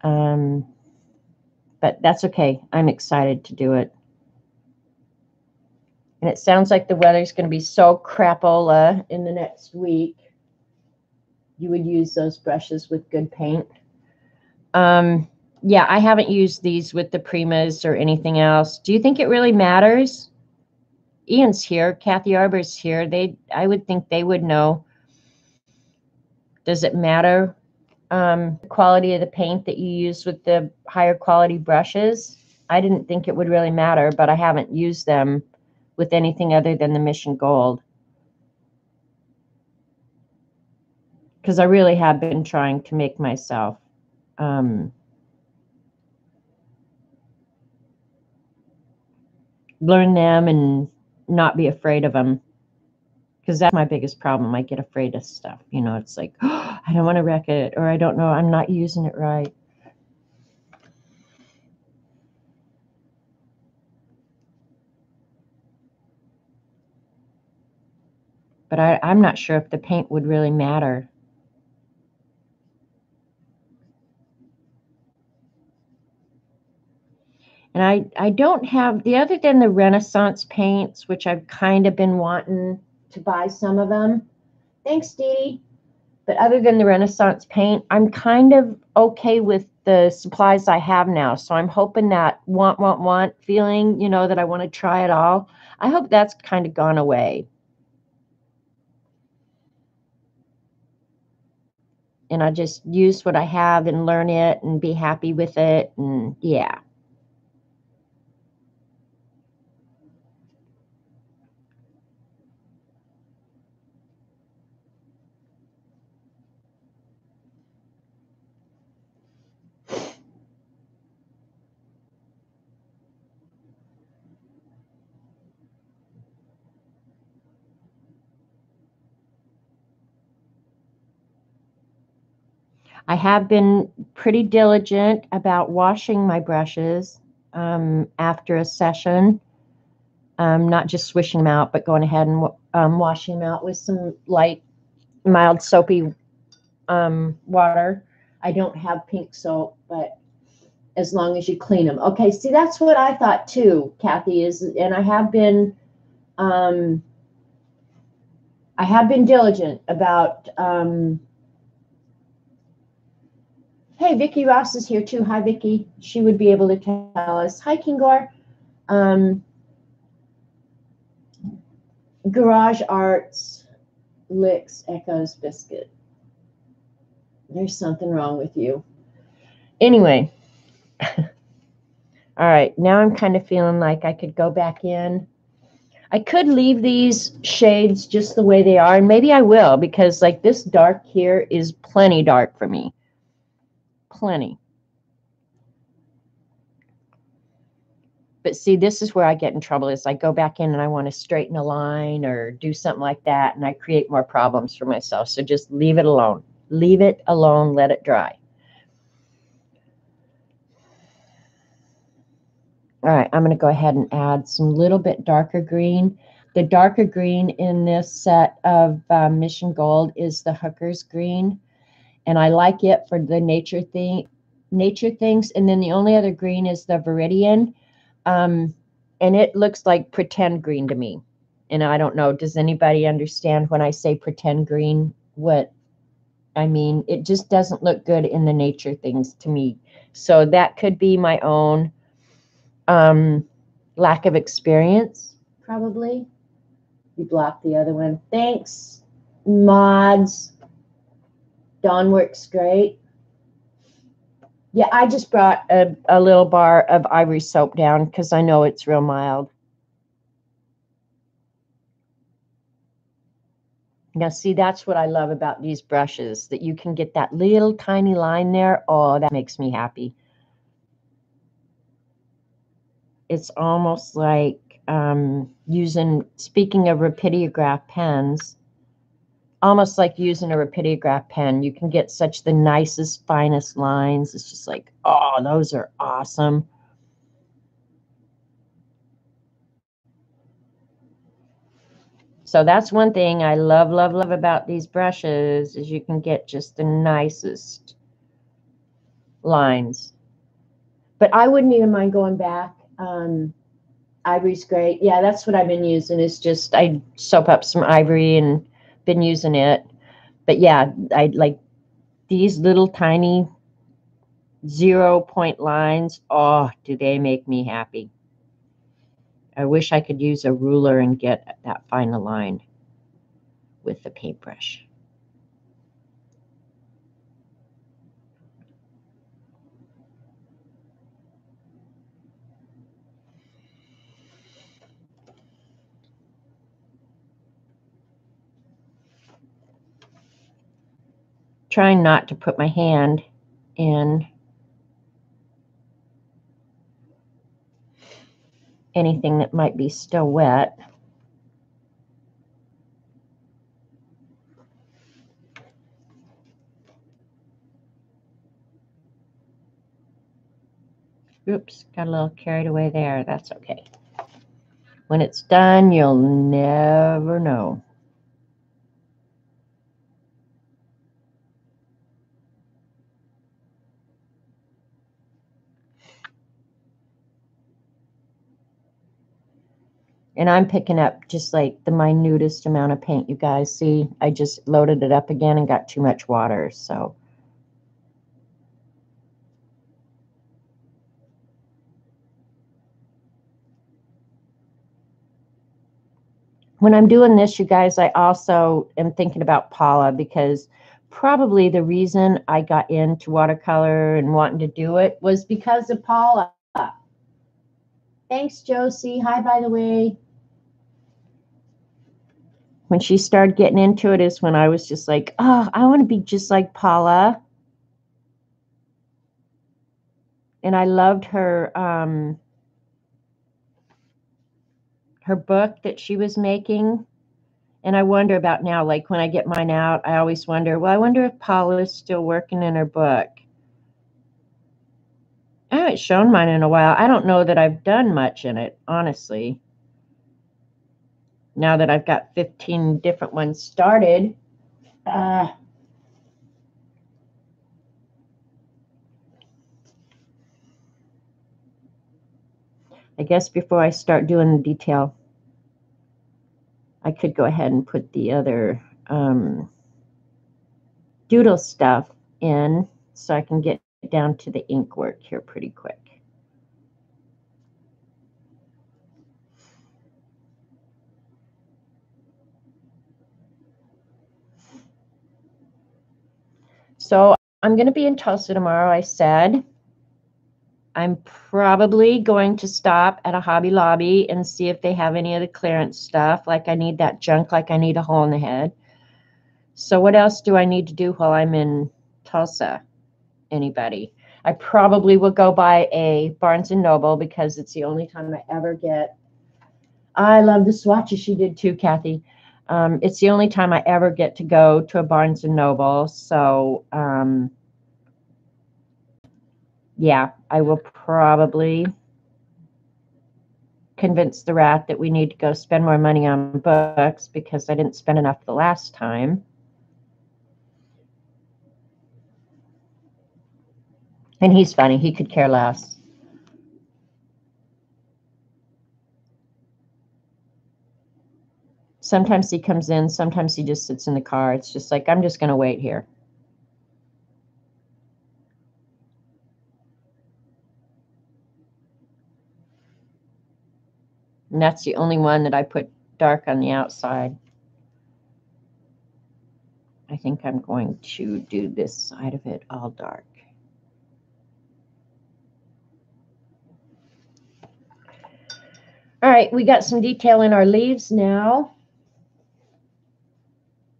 But that's okay. I'm excited to do it. And it sounds like the weather's going to be so crapola in the next week. You would use those brushes with good paint. Yeah, I haven't used these with the Primas or anything else. Do you think it really matters? Ian's here. Kathy Arbor's here. I would think they would know. Does it matter the quality of the paint that you use with the higher quality brushes? I didn't think it would really matter, but I haven't used them with anything other than the Mission Gold. Because I really have been trying to make myself learn them and not be afraid of them. Because that's my biggest problem. I get afraid of stuff. You know, it's like, oh, I don't want to wreck it, or I don't know, I'm not using it right. But I'm not sure if the paint would really matter. And I don't have, the other than the Renaissance paints, which I've kind of been wanting to buy some of them. Thanks, Dee Dee. But other than the Renaissance paint, I'm kind of okay with the supplies I have now. So I'm hoping that want feeling, you know, that I want to try it all. I hope that's kind of gone away. And I just use what I have and learn it and be happy with it. And yeah. I have been pretty diligent about washing my brushes after a session, not just swishing them out, but going ahead and washing them out with some light, mild soapy water. I don't have pink soap, but as long as you clean them. Okay, see, that's what I thought too, Kathy, and I have been diligent about hey, Vicki Ross is here too. Hi, Vicki. She would be able to tell us. Hi, Kingor. Garage Arts, Licks, Echoes, Biscuit. There's something wrong with you. Anyway. All right. Now I'm kind of feeling like I could go back in. I could leave these shades just the way they are, and maybe I will, because like this dark here is plenty dark for me. Plenty. But see, this is where I get in trouble, is I go back in and I want to straighten a line or do something like that, and I create more problems for myself. So just leave it alone. Leave it alone. Let it dry. All right, I'm going to go ahead and add some little bit darker green. The darker green in this set of Mission Gold is the Hooker's Green, and I like it for the nature things. And then the only other green is the Viridian, and it looks like pretend green to me. And I don't know, does anybody understand when I say pretend green what I mean? It just doesn't look good in the nature things to me. So that could be my own lack of experience, probably. You blocked the other one. Thanks, mods. Dawn works great. Yeah, I just brought a little bar of Ivory soap down because I know it's real mild. Now, see, that's what I love about these brushes, that you can get that little tiny line there. Oh, that makes me happy. It's almost like speaking of Rapidograph pens, almost like using a Rapidograph pen. You can get such the nicest, finest lines. It's just like, oh, those are awesome. So that's one thing I love, love, love about these brushes is you can get just the nicest lines. But I wouldn't even mind going back. Ivory's great. Yeah, that's what I've been using. Is just I soap up some Ivory and been using it. But yeah, I like these little tiny 0-point lines. Oh, do they make me happy. I wish I could use a ruler and get that final line with the paintbrush. Trying not to put my hand in anything that might be still wet. Oops, got a little carried away there. That's okay. When it's done, you'll never know. And I'm picking up just like the minutest amount of paint, you guys. See, I just loaded it up again and got too much water, so. When I'm doing this, you guys, I also am thinking about Paula, because probably the reason I got into watercolor and wanting to do it was because of Paula. Thanks, Josie. Hi, by the way. When she started getting into it is when I was just like, oh, I want to be just like Paula. And I loved her book that she was making. And I wonder about now, like when I get mine out, I always wonder, well, I wonder if Paula is still working in her book. I haven't shown mine in a while. I don't know that I've done much in it, honestly. Now that I've got 15 different ones started. I guess before I start doing the detail, I could go ahead and put the other doodle stuff in so I can get down to the ink work here pretty quick. So I'm going to be in Tulsa tomorrow, I said. I'm probably going to stop at a Hobby Lobby and see if they have any of the clearance stuff. Like I need that junk, like I need a hole in the head. So what else do I need to do while I'm in Tulsa? Anybody? I probably will go by a Barnes & Noble because it's the only time I ever get. I love the swatches she did too, Kathy. It's the only time I ever get to go to a Barnes & Noble. So, yeah, I will probably convince the rat that we need to go spend more money on books because I didn't spend enough the last time. And he's funny. He could care less. Sometimes he comes in. Sometimes he just sits in the car. It's just like, I'm just going to wait here. And that's the only one that I put dark on the outside. I think I'm going to do this side of it all dark. All right, we got some detail in our leaves now.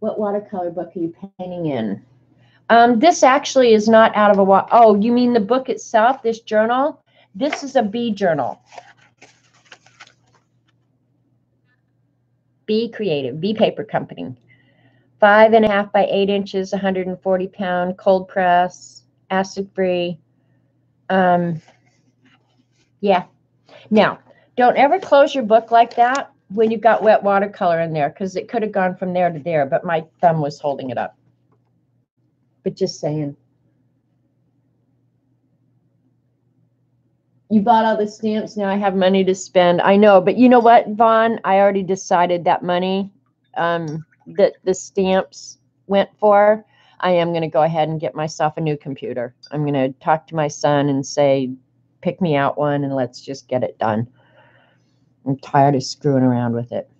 What watercolor book are you painting in? This actually is not out of a oh, you mean the book itself, this journal? This is a bee journal. Bee Creative, Bee Paper Company. 5.5 by 8 inches, 140 pound, cold press, acid free. Yeah. Now, don't ever close your book like that when you've got wet watercolor in there, because it could have gone from there to there, but my thumb was holding it up. But just saying. You bought all the stamps. Now I have money to spend. I know, but you know what, Vaughn? I already decided that money that the stamps went for, I am going to go ahead and get myself a new computer. I'm going to talk to my son and say, pick me out one and let's just get it done. I'm tired of screwing around with it.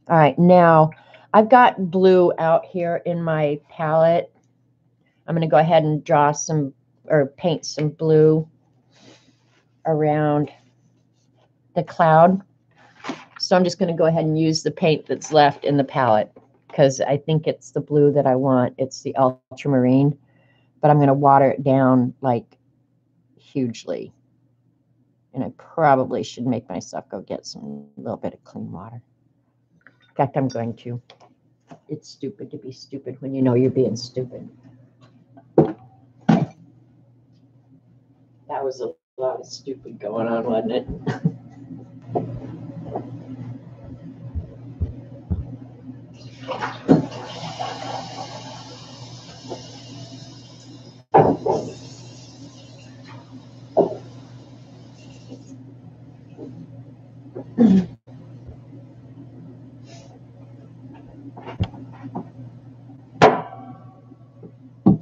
All right, now I've got blue out here in my palette. I'm going to go ahead and draw some or paint some blue around the cloud. So I'm just going to go ahead and use the paint that's left in the palette because I think it's the blue that I want. It's the ultramarine, but I'm going to water it down like hugely. And I probably should make myself go get some little bit of clean water. In fact, I'm going to. It's stupid to be stupid when you know you're being stupid. That was a lot of stupid going on, wasn't it?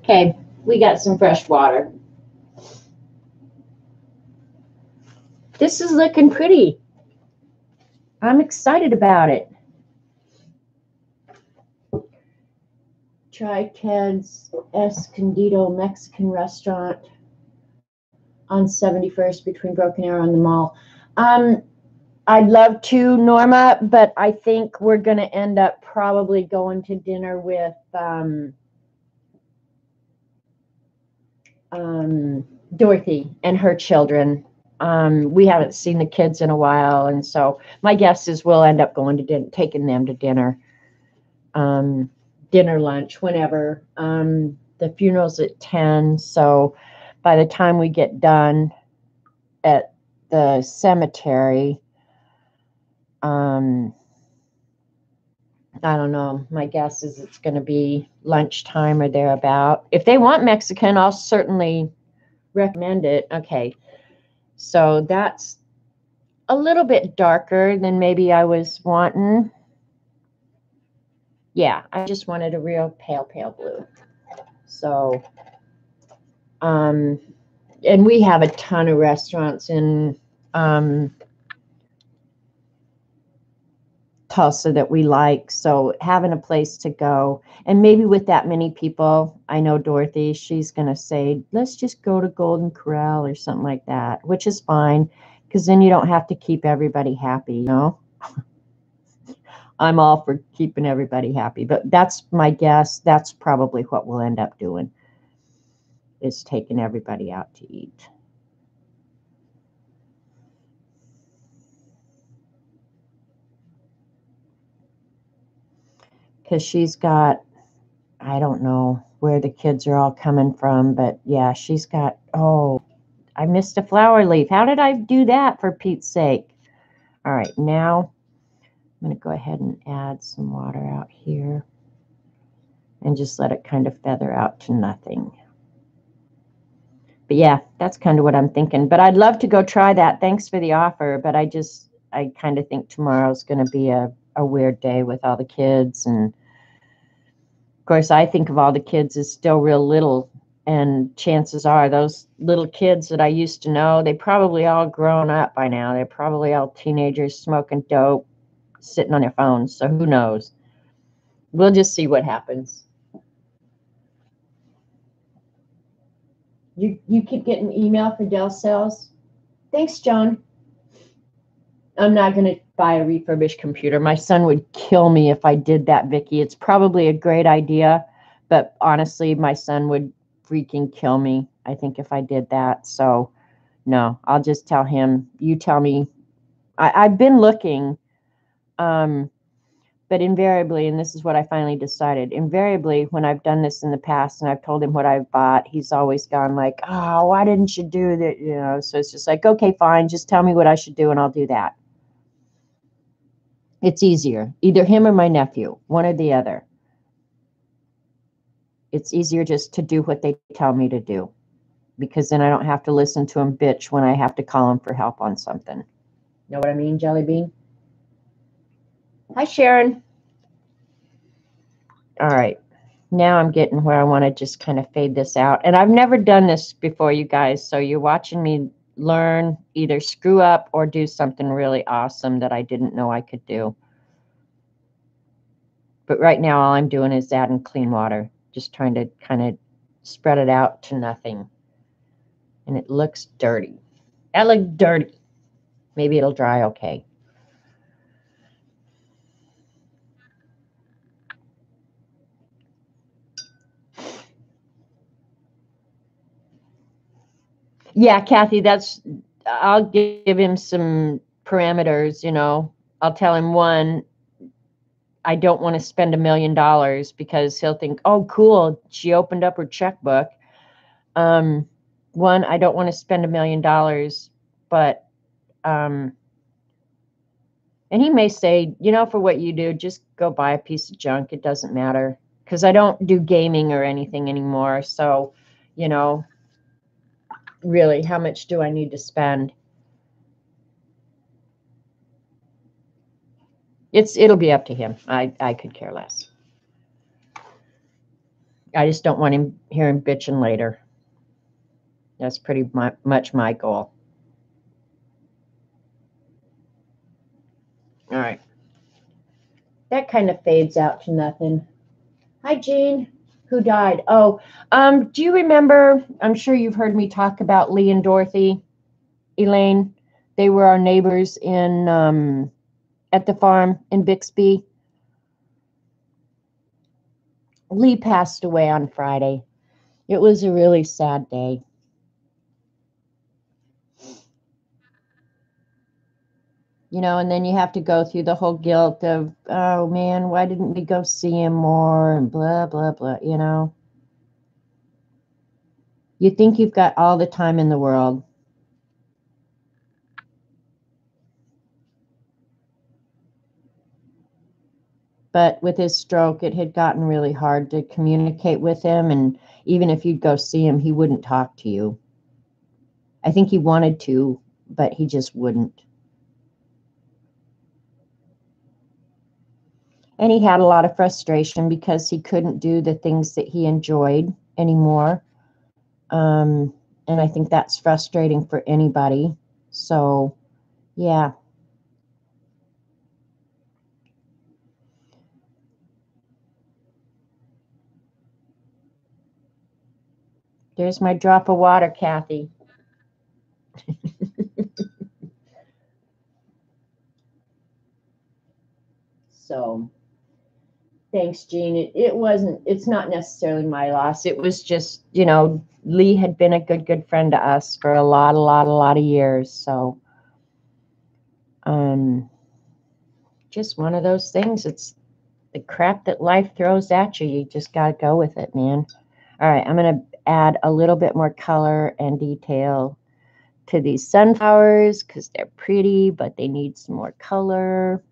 Okay, we got some fresh water. This is looking pretty. I'm excited about it. Try Ted's Escondido Mexican restaurant on 71st between Broken Arrow and the mall. I'd love to, Norma, but I think we're going to end up probably going to dinner with Dorothy and her children. We haven't seen the kids in a while, and so my guess is we'll end up going to taking them to dinner, lunch, whenever. The funeral's at 10, so by the time we get done at the cemetery, I don't know. My guess is it's going to be lunchtime or thereabout. If they want Mexican, I'll certainly recommend it. Okay. So that's a little bit darker than maybe I was wanting. Yeah, I just wanted a real pale, pale blue. So, and we have a ton of restaurants in Tulsa that we like, so having a place to go, and maybe with that many people, I know Dorothy, she's going to say, let's just go to Golden Corral or something like that, which is fine, because then you don't have to keep everybody happy, you know? I'm all for keeping everybody happy, but that's my guess. That's probably what we'll end up doing, is taking everybody out to eat. Because she's got, I don't know where the kids are all coming from, but yeah, she's got, oh, I missed a flower leaf. How did I do that, for Pete's sake? All right, now I'm going to go ahead and add some water out here and just let it kind of feather out to nothing. But yeah, that's kind of what I'm thinking. But I'd love to go try that. Thanks for the offer. But I kind of think tomorrow's going to be a weird day with all the kids. And of course, I think of all the kids as still real little. And chances are those little kids that I used to know, they probably all grown up by now. They're probably all teenagers smoking dope, sitting on their phones. So who knows? We'll just see what happens. You keep getting email for Dell cells? Thanks, John. I'm not going to buy a refurbished computer. My son would kill me if I did that, Vicki. It's probably a great idea, but honestly, my son would freaking kill me, I think, if I did that. So, no, I'll just tell him, you tell me. I've been looking, but invariably, and this is what I finally decided, invariably, when I've done this in the past and I've told him what I've bought, he's always gone like, oh, why didn't you do that? You know, so it's just like, okay, fine, just tell me what I should do and I'll do that. It's easier, either him or my nephew, one or the other. It's easier just to do what they tell me to do, because then I don't have to listen to him bitch when I have to call him for help on something. Know what I mean, Jelly Bean? Hi, Sharon. All right. Now I'm getting where I want to just kind of fade this out. And I've never done this before, you guys, so you're watching me learn, either screw up or do something really awesome that I didn't know I could do. But right now, all I'm doing is adding clean water, just trying to kind of spread it out to nothing. And it looks dirty. That looks dirty. Maybe it'll dry okay. Yeah, Kathy, I'll give him some parameters, you know. I'll tell him, one, I don't want to spend $1 million, because he'll think, oh, cool, she opened up her checkbook. One, I don't want to spend $1 million, but, and he may say, you know, for what you do, just go buy a piece of junk. It doesn't matter, because I don't do gaming or anything anymore. So, you know, really, how much do I need to spend? It'll be up to him. I could care less. I just don't want him hearing bitching later. That's pretty much my goal. All right. That kind of fades out to nothing. Hi, Jean. Who died? Oh, do you remember? I'm sure you've heard me talk about Lee and Dorothy, Elaine. They were our neighbors in at the farm in Bixby. Lee passed away on Friday. It was a really sad day. You know, and then you have to go through the whole guilt of, oh man, why didn't we go see him more, and blah, blah, blah, you know. You think you've got all the time in the world. But with his stroke, it had gotten really hard to communicate with him. And even if you'd go see him, he wouldn't talk to you. I think he wanted to, but he just wouldn't. And he had a lot of frustration because he couldn't do the things that he enjoyed anymore. And I think that's frustrating for anybody. So, yeah. There's my drop of water, Kathy. So, thanks, Jean. It's not necessarily my loss. It was just, you know, Lee had been a good friend to us for a lot of years. So, just one of those things. It's the crap that life throws at you. You just got to go with it, man. All right, I'm going to add a little bit more color and detail to these sunflowers because they're pretty, but they need some more color.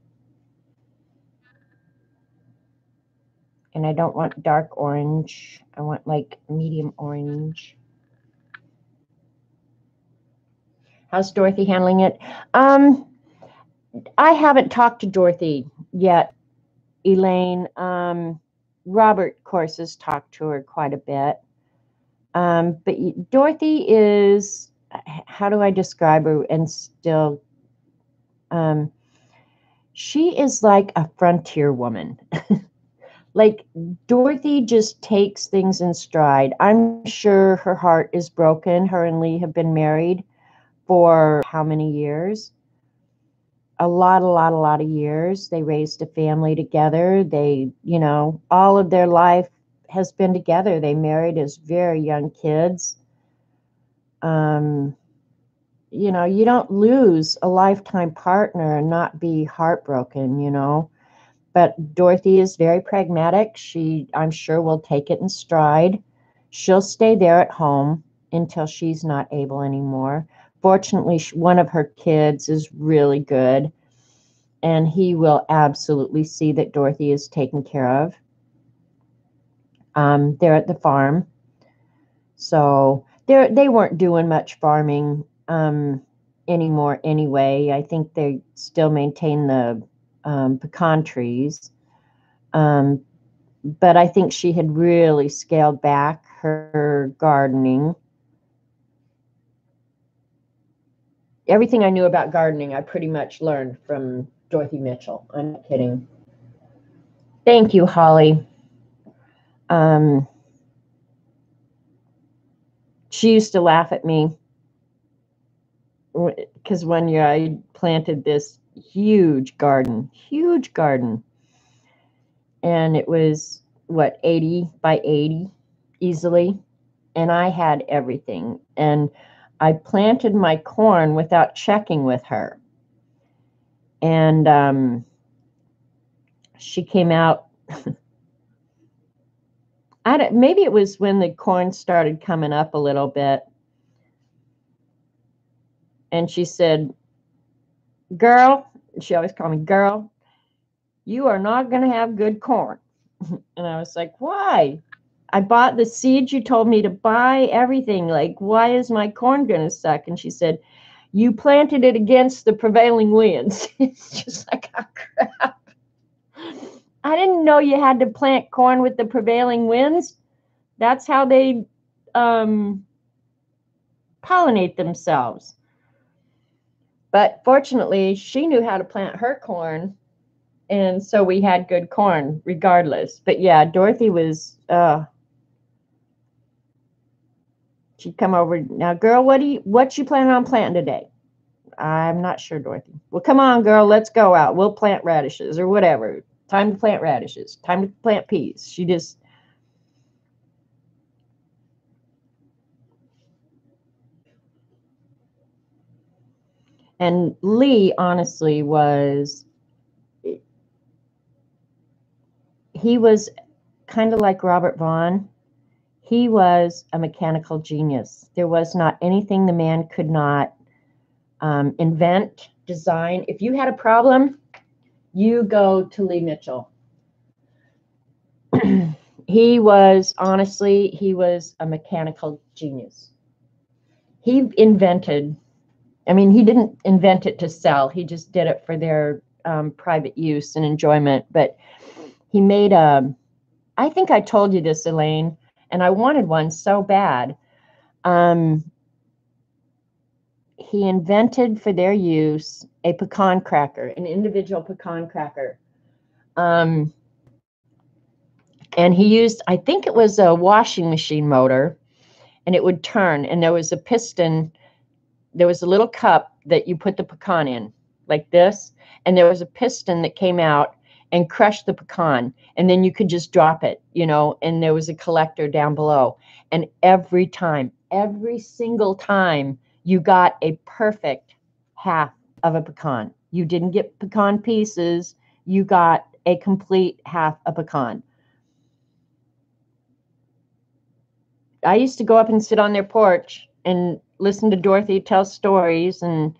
And I don't want dark orange. I want like medium orange. How's Dorothy handling it? I haven't talked to Dorothy yet, Elaine. Robert, of course, has talked to her quite a bit. But Dorothy is, how do I describe her and still, she is like a frontier woman. Like Dorothy just takes things in stride. I'm sure her heart is broken. Her and Lee have been married for how many years? A lot of years. They raised a family together. They, all of their life has been together. They married as very young kids. You don't lose a lifetime partner and not be heartbroken. But Dorothy is very pragmatic. I'm sure, will take it in stride. She'll stay there at home until she's not able anymore. Fortunately, one of her kids is really good, and he will absolutely see that Dorothy is taken care of. They're at the farm. So they weren't doing much farming anymore anyway. I think they still maintain the pecan trees. But I think she had really scaled back her gardening. Everything I knew about gardening, I pretty much learned from Dorothy Mitchell. I'm not kidding. Thank you, Holly. She used to laugh at me because one year I planted this huge garden, and it was 80 by 80 easily, and I had everything, and I planted my corn without checking with her, and she came out. Maybe it was when the corn started coming up a little bit, and she said, "Girl," she always called me girl, "you are not going to have good corn." And I was like, "Why? I bought the seeds you told me to buy, everything. Like, why is my corn going to suck?" And she said, "You planted it against the prevailing winds." It's just like, oh, crap. I didn't know you had to plant corn with the prevailing winds. That's how they pollinate themselves. But fortunately, she knew how to plant her corn, and so we had good corn regardless. But yeah, Dorothy was, she'd come over. "Now, girl, what you planning on planting today?" "I'm not sure, Dorothy." "Well, come on, girl, let's go out. We'll plant radishes or whatever. Time to plant radishes. Time to plant peas." She just, and Lee, honestly, he was kind of like Robert Vaughn. He was a mechanical genius. There was not anything the man could not invent, design. If you had a problem, you go to Lee Mitchell. He was a mechanical genius. He invented, he didn't invent it to sell. He just did it for their private use and enjoyment. But he made I think I told you this, Elaine, and I wanted one so bad. He invented for their use a pecan cracker, an individual pecan cracker. And he used, I think it was a washing machine motor, and it would turn, and there was a piston. There was a little cup that you put the pecan in, like this, and there was a piston that came out and crushed the pecan, and then you could just drop it, and there was a collector down below. And every single time, you got a perfect half of a pecan. You didn't get pecan pieces, you got a complete half a pecan. I used to go up and sit on their porch and listen to Dorothy tell stories and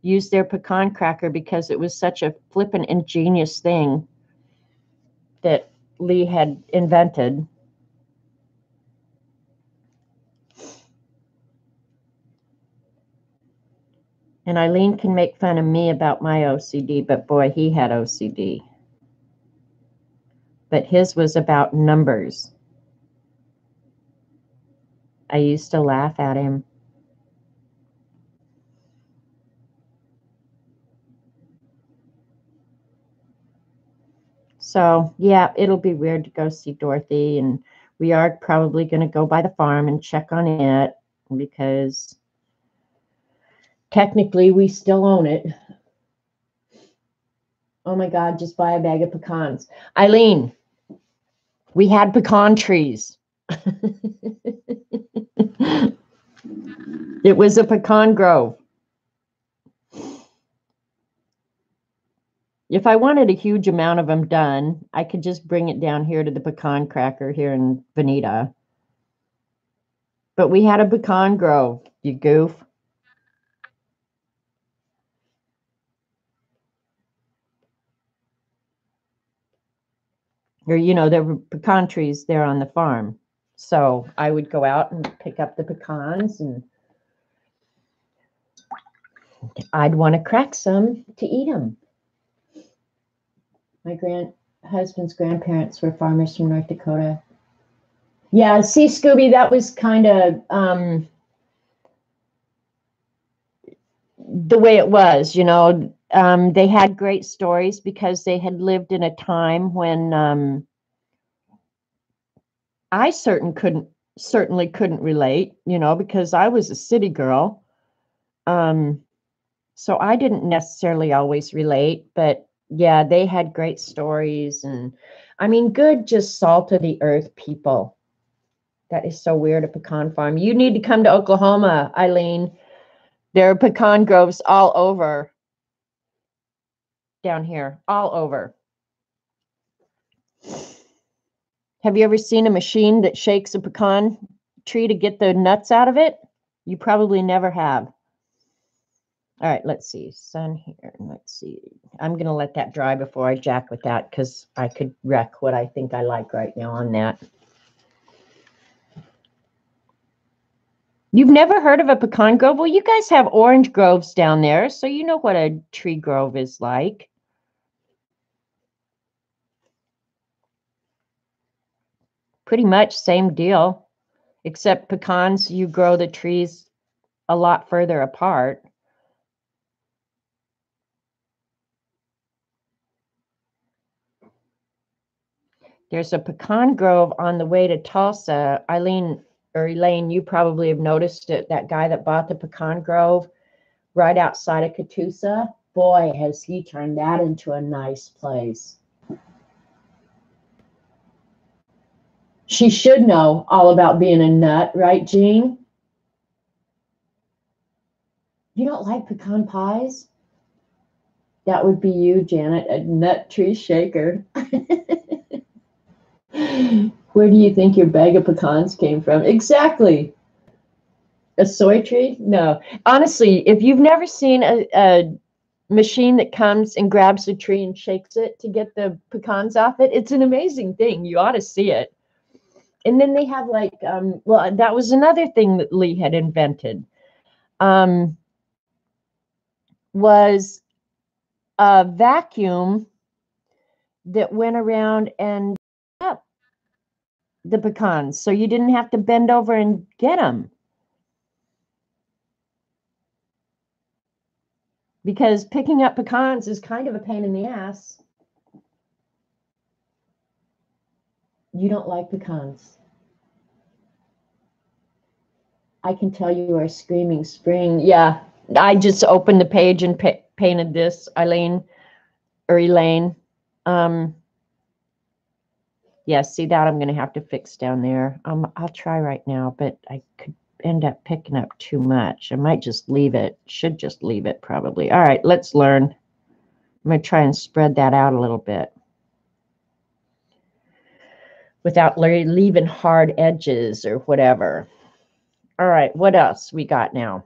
use their pecan cracker because it was such a flippin' ingenious thing that Lee had invented. And Eileen can make fun of me about my OCD, but boy, he had OCD. But his was about numbers. I used to laugh at him. So, yeah, it'll be weird to go see Dorothy, and we are probably going to go by the farm and check on it because technically we still own it. Oh my God, just buy a bag of pecans. Eileen, we had pecan trees. It was a pecan grove. If I wanted a huge amount of them done, I could just bring it down here to the pecan cracker here in Veneta. But we had a pecan grove, you goof. Or, you know, there were pecan trees there on the farm. So I would go out and pick up the pecans, and I'd want to crack some to eat them. My husband's grandparents were farmers from North Dakota. Yeah, see, Scooby, that was kind of the way it was, you know. They had great stories because they had lived in a time when I certainly couldn't relate, you know, because I was a city girl. So I didn't necessarily always relate, but yeah, they had great stories, and I mean, good, just salt of the earth people. That is so weird, a pecan farm. You need to come to Oklahoma, Eileen. There are pecan groves all over down here, all over. Have you ever seen a machine that shakes a pecan tree to get the nuts out of it? You probably never have. All right, let's see. Sun here. Let's see. I'm going to let that dry before I jack with that because I could wreck what I think I like right now on that. You've never heard of a pecan grove? Well, you guys have orange groves down there, so you know what a tree grove is like. Pretty much same deal, except pecans, you grow the trees a lot further apart. There's a pecan grove on the way to Tulsa. Eileen or Elaine, you probably have noticed it. That guy that bought the pecan grove right outside of Catoosa, boy, has he turned that into a nice place. She should know all about being a nut, right, Jean? You don't like pecan pies? That would be you, Janet, a nut tree shaker. Where do you think your bag of pecans came from? Exactly. A soy tree? No. Honestly, if you've never seen a machine that comes and grabs the tree and shakes it to get the pecans off it, it's an amazing thing. You ought to see it. And then they have like, well, that was another thing that Lee had invented, was a vacuum that went around and up the pecans, so you didn't have to bend over and get them. Because picking up pecans is kind of a pain in the ass. You don't like pecans. I can tell you are screaming spring. Yeah, I just opened the page and painted this, Eileen or Elaine. Yeah, see that I'm going to have to fix down there. I'll try right now, but I could end up picking up too much. I might just leave it. Should just leave it probably. All right, let's learn. I'm going to try and spread that out a little bit without leaving hard edges or whatever. All right, what else we got now?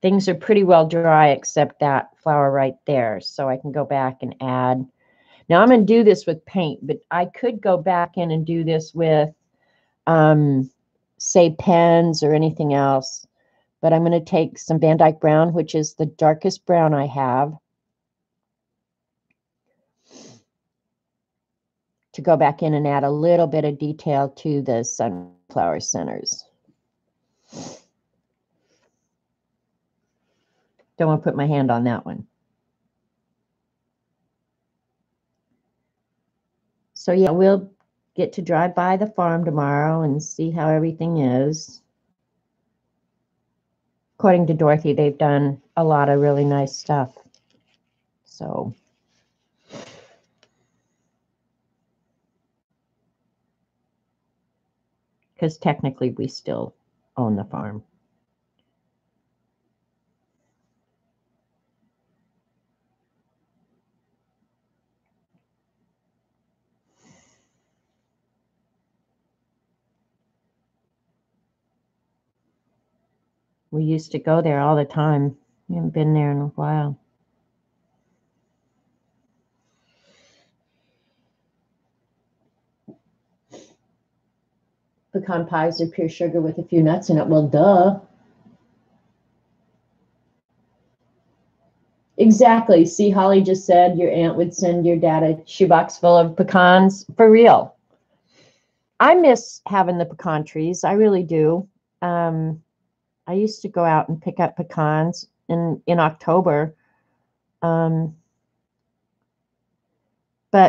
Things are pretty well dry except that flower right there. So I can go back and add. Now I'm going to do this with paint, but I could go back in and do this with, say, pens or anything else. But I'm going to take some Van Dyke Brown, which is the darkest brown I have, to go back in and add a little bit of detail to the sunflower centers. Don't want to put my hand on that one. So yeah, we'll get to drive by the farm tomorrow and see how everything is. According to Dorothy, they've done a lot of really nice stuff. So because technically we still own the farm. We used to go there all the time. We haven't been there in a while. Pecan pies are pure sugar with a few nuts in it. Well, duh. Exactly. See, Holly just said your aunt would send your dad a shoebox full of pecans. For real. I miss having the pecan trees. I really do. I used to go out and pick up pecans in October. But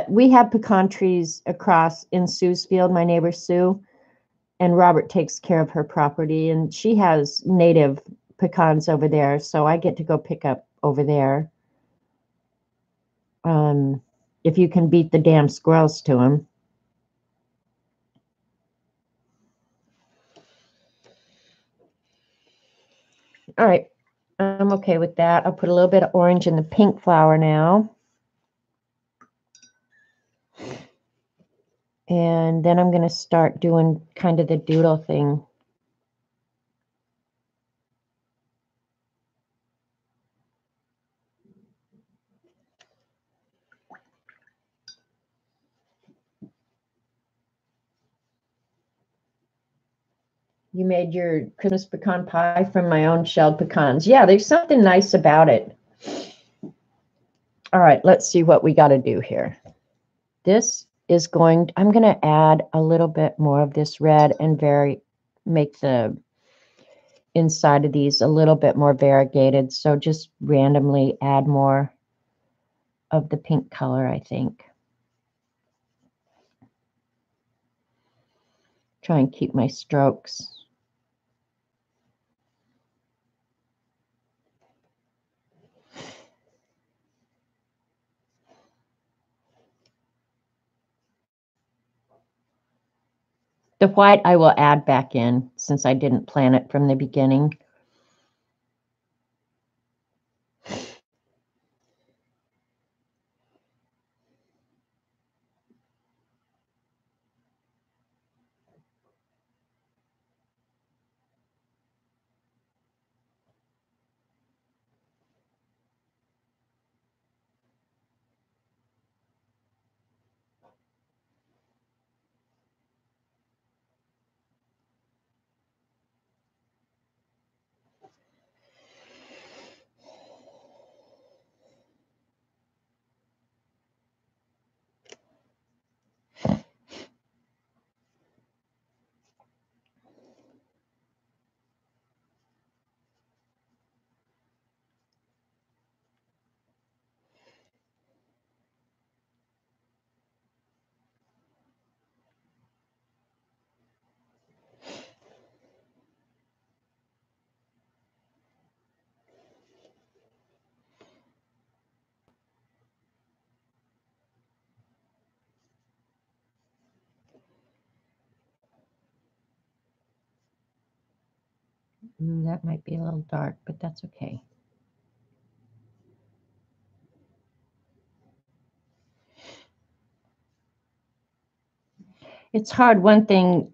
we have pecan trees across in Sue's field, my neighbor Sue, and Robert takes care of her property, and she has native pecans over there, so I get to go pick up over there. If you can beat the damn squirrels to them. All right, I'm okay with that. I'll put a little bit of orange in the pink flower now. And then I'm going to start doing kind of the doodle thing. You made your Christmas pecan pie from my own shelled pecans. Yeah, there's something nice about it. All right, let's see what we got to do here. This is going, I'm going to add a little bit more of this red and make the inside of these a little bit more variegated. So just randomly add more of the pink color, I think. Try and keep my strokes. The white I will add back in since I didn't plan it from the beginning. That might be a little dark, but that's okay. It's hard. One thing,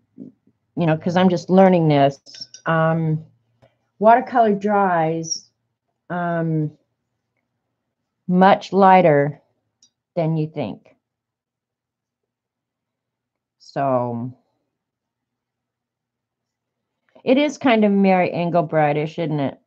because I'm just learning this. Watercolor dries much lighter than you think. So it is kind of Mary Engelbreit-ish, isn't it?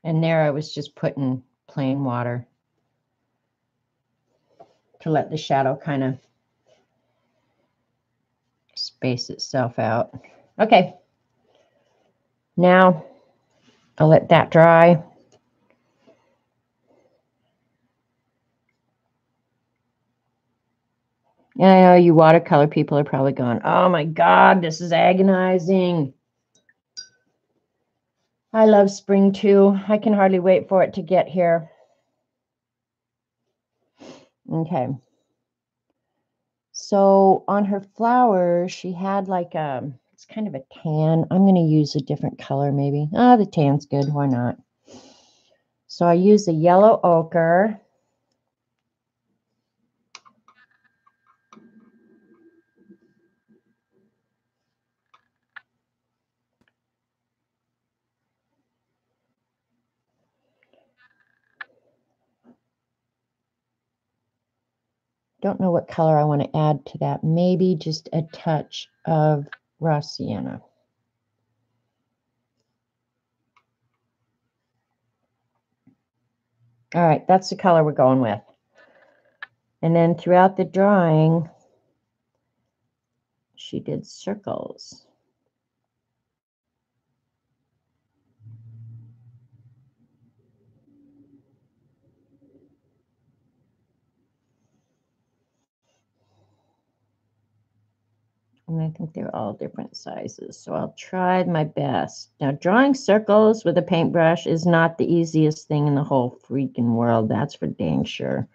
And there I was just putting plain water to let the shadow kind of space itself out. Okay. Now I'll let that dry. And I know you watercolor people are probably going, oh my God, this is agonizing. I love spring too. I can hardly wait for it to get here. Okay. So on her flower, she had like it's kind of a tan. I'm going to use a different color maybe. Ah, the tan's good. Why not? So I use a yellow ochre. Don't know what color I want to add to that. Maybe just a touch of raw sienna. All right, that's the color we're going with. And then throughout the drawing, she did circles. And I think they're all different sizes, so I'll try my best. Now, drawing circles with a paintbrush is not the easiest thing in the whole freaking world. That's for dang sure.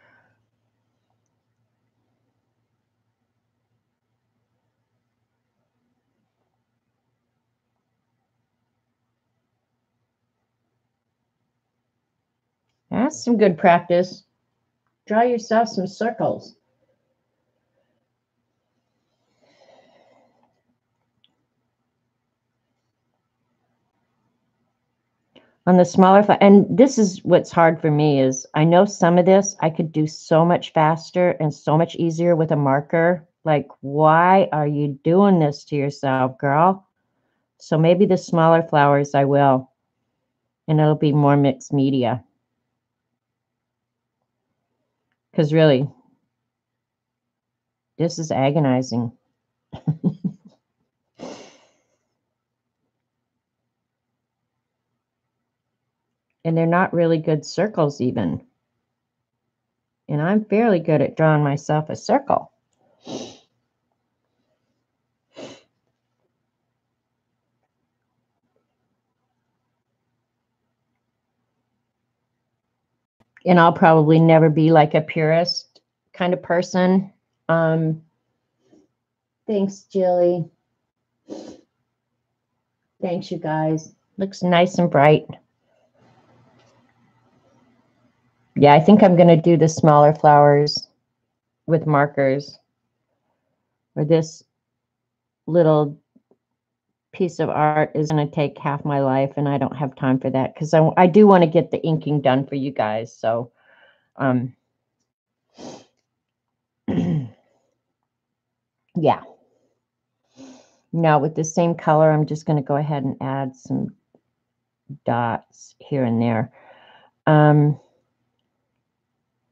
That's some good practice. Draw yourself some circles. On the smaller, and this is what's hard for me is I know some of this I could do so much faster and so much easier with a marker. Like, why are you doing this to yourself, girl? So maybe the smaller flowers I will, and it'll be more mixed media. Because really, this is agonizing. And they're not really good circles even. And I'm fairly good at drawing myself a circle. And I'll probably never be like a purist kind of person. Thanks, Jilly. Thanks, you guys. Looks nice and bright. Yeah, I think I'm going to do the smaller flowers with markers. Or this little piece of art is going to take half my life, and I don't have time for that because I do want to get the inking done for you guys. So, yeah. Now with the same color, I'm just going to go ahead and add some dots here and there.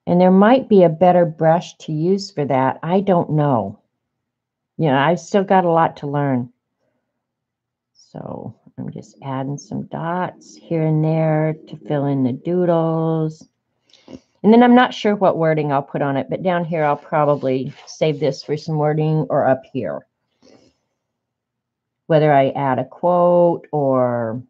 And there might be a better brush to use for that. I don't know. You know, I've still got a lot to learn. So I'm just adding some dots here and there to fill in the doodles. And then I'm not sure what wording I'll put on it, but down here I'll probably save this for some wording, or up here. Whether I add a quote or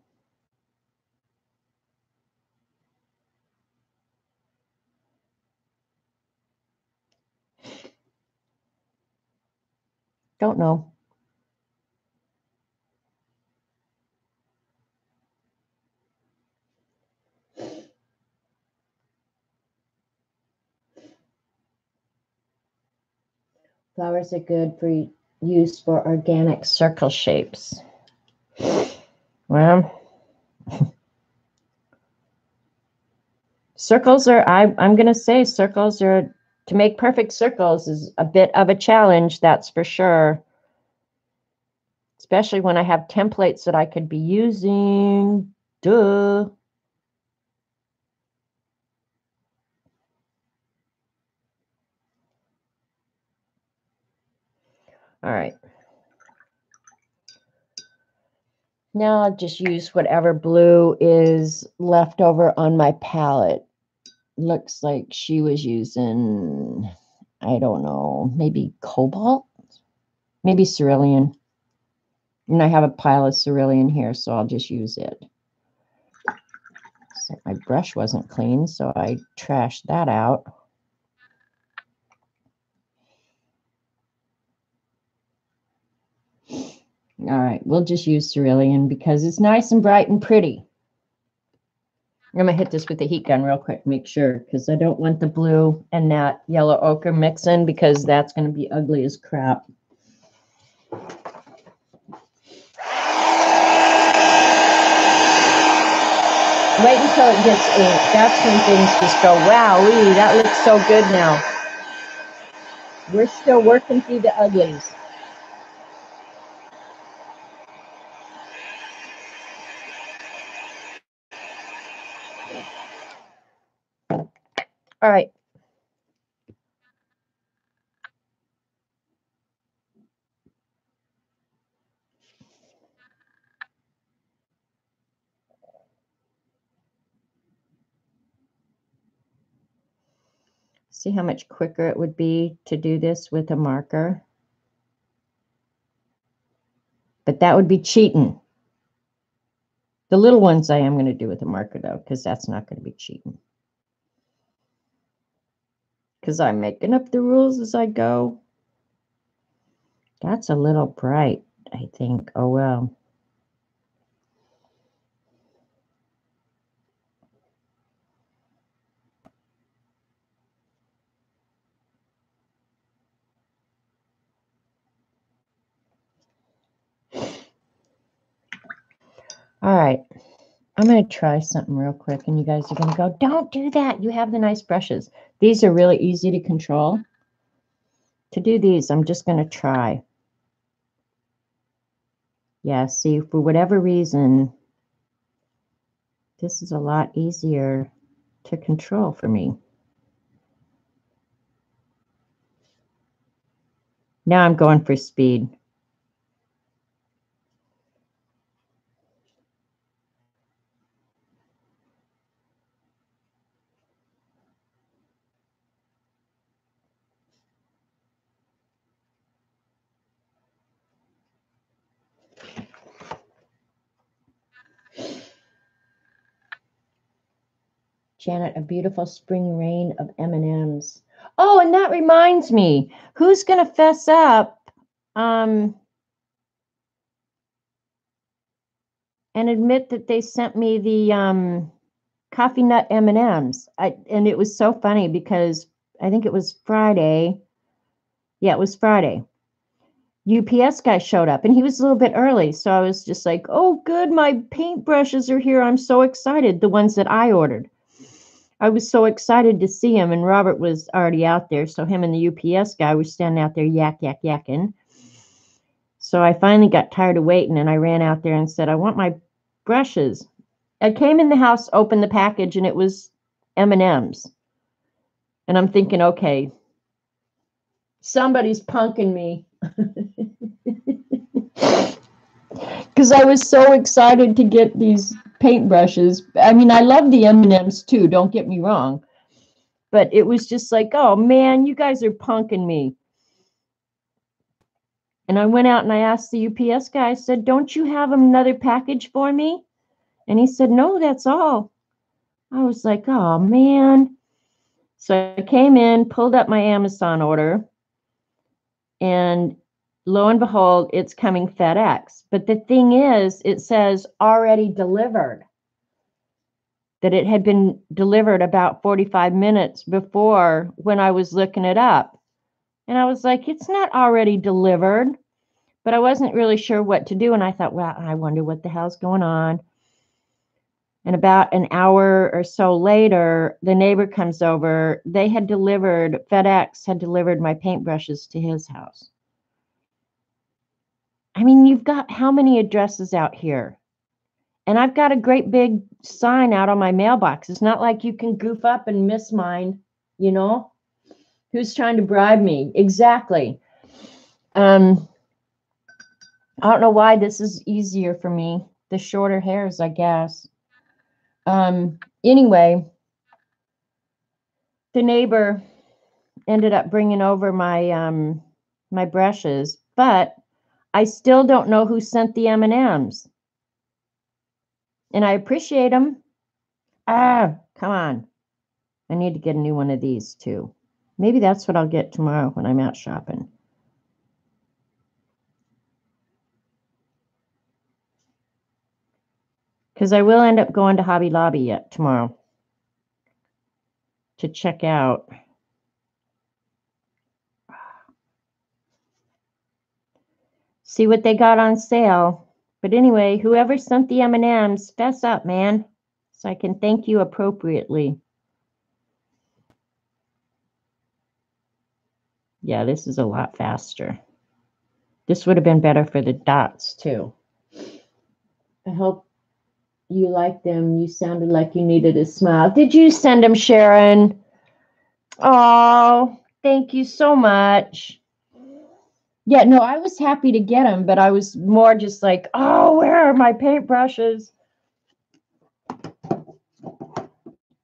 don't know. Flowers are good for use for organic circle shapes. Well, circles are, I'm going to say circles are, to make perfect circles is a bit of a challenge, that's for sure. Especially when I have templates that I could be using. Duh. All right. Now I'll just use whatever blue is left over on my palette. Looks like she was using, I don't know, maybe cobalt? Maybe cerulean. And I have a pile of cerulean here, so I'll just use it. So my brush wasn't clean, so I trashed that out. All right, we'll just use cerulean because it's nice and bright and pretty. I'm going to hit this with the heat gun real quick, make sure, because I don't want the blue and that yellow ochre mixing because that's going to be ugly as crap. Wait until it gets ink. That's when things just go, wow-wee, that looks so good now. We're still working through the uglies. All right. See how much quicker it would be to do this with a marker? But that would be cheating. The little ones I am going to do with a marker, though, because that's not going to be cheating. Because I'm making up the rules as I go. That's a little bright, I think. Oh, well. All right. I'm going to try something real quick, and you guys are going to go, don't do that. You have the nice brushes. These are really easy to control. To do these, I'm just going to try. Yeah, see, for whatever reason, this is a lot easier to control for me. Now I'm going for speed. Janet, a beautiful spring rain of M&Ms. Oh, and that reminds me, who's going to fess up and admit that they sent me the coffee nut M&Ms? And it was so funny because I think it was Friday. Yeah, it was Friday. UPS guy showed up and he was a little bit early. So I was just like, oh, good. My paintbrushes are here. I'm so excited. The ones that I ordered. I was so excited to see him, and Robert was already out there. So him and the UPS guy were standing out there yakking. So I finally got tired of waiting, and I ran out there and said, I want my brushes. I came in the house, opened the package, and it was M&Ms. And I'm thinking, okay, somebody's punking me. Because I was so excited to get these paintbrushes. I mean, I love the M&Ms too, don't get me wrong. But it was just like, oh man, you guys are punking me. And I went out and I asked the UPS guy, I said, don't you have another package for me? And he said, no, that's all. I was like, oh man. So I came in, pulled up my Amazon order, and lo and behold, it's coming FedEx. But the thing is, it says already delivered. That it had been delivered about 45 minutes before when I was looking it up. And I was like, it's not already delivered, but I wasn't really sure what to do. And I thought, well, I wonder what the hell's going on. And about an hour or so later, the neighbor comes over. FedEx had delivered my paintbrushes to his house. I mean, you've got how many addresses out here? And I've got a great big sign out on my mailbox. It's not like you can goof up and miss mine, you know? Who's trying to bribe me? Exactly. I don't know why this is easier for me. The shorter hairs, I guess. Anyway, the neighbor ended up bringing over my my brushes, but I still don't know who sent the M&Ms. And I appreciate them. Come on. I need to get a new one of these too. Maybe that's what I'll get tomorrow when I'm out shopping. Because I will end up going to Hobby Lobby tomorrow to check out. See what they got on sale. But anyway, whoever sent the M&Ms, fess up, man, so I can thank you appropriately. Yeah, this is a lot faster. This would have been better for the dots, too. I hope you like them. You sounded like you needed a smile. Did you send them, Sharon? Oh, thank you so much. Yeah, no, I was happy to get them, but I was more just like, oh, where are my paintbrushes?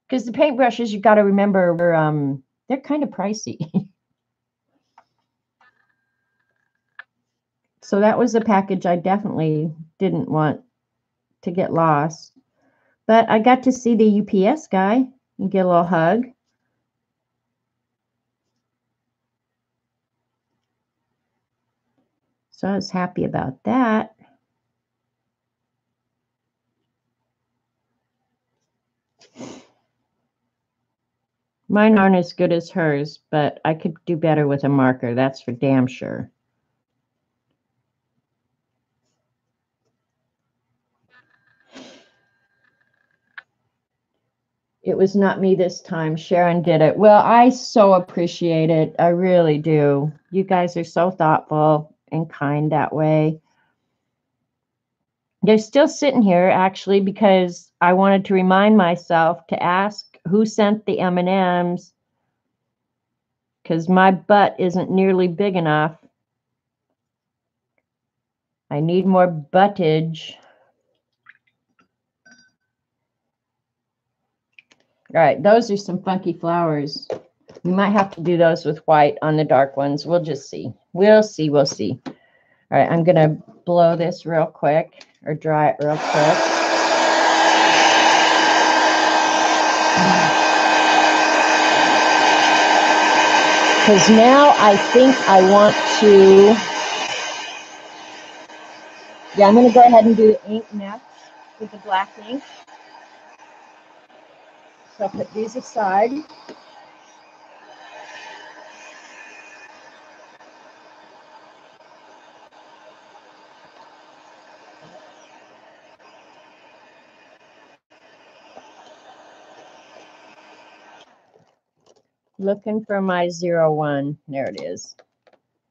Because the paintbrushes, you got to remember, they're kind of pricey. So that was a package I definitely didn't want to get lost. But I got to see the UPS guy and get a little hug. So I was happy about that. Mine aren't as good as hers, but I could do better with a marker. That's for damn sure. It was not me this time. Sharon did it. Well, I so appreciate it. I really do. You guys are so thoughtful and kind that way. They're still sitting here, actually, because I wanted to remind myself to ask who sent the M&Ms, because my butt isn't nearly big enough. I need more buttage. All right, those are some funky flowers. We might have to do those with white on the dark ones. We'll just see. We'll see. We'll see. All right, I'm going to blow this real quick, or dry it real quick. Because now I think I want to, yeah, I'm going to go ahead and do the ink next with the black ink. So I'll put these aside. Looking for my 01. There it is.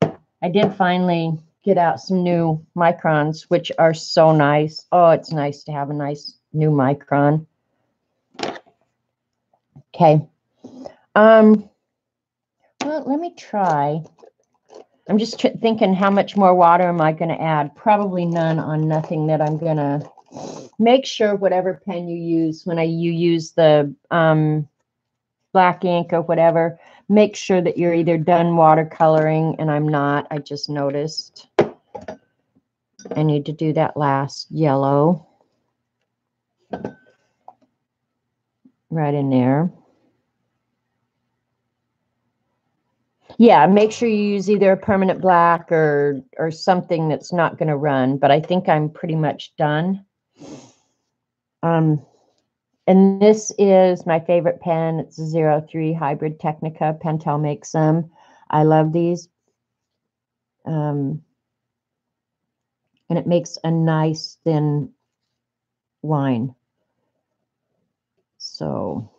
I did finally get out some new microns, which are so nice. Oh, it's nice to have a nice new micron. Okay. Well, let me try. I'm just thinking, how much more water am I going to add? Probably none on nothing that I'm going to make sure whatever pen you use, when you use the black ink or whatever, make sure that you're either done watercoloring, and I'm not. I just noticed I need to do that last yellow right in there. Yeah, make sure you use either a permanent black or something that's not going to run, but I think I'm pretty much done. And this is my favorite pen. It's a 03 Hybrid Technica. Pentel makes them. I love these. And it makes a nice thin line. So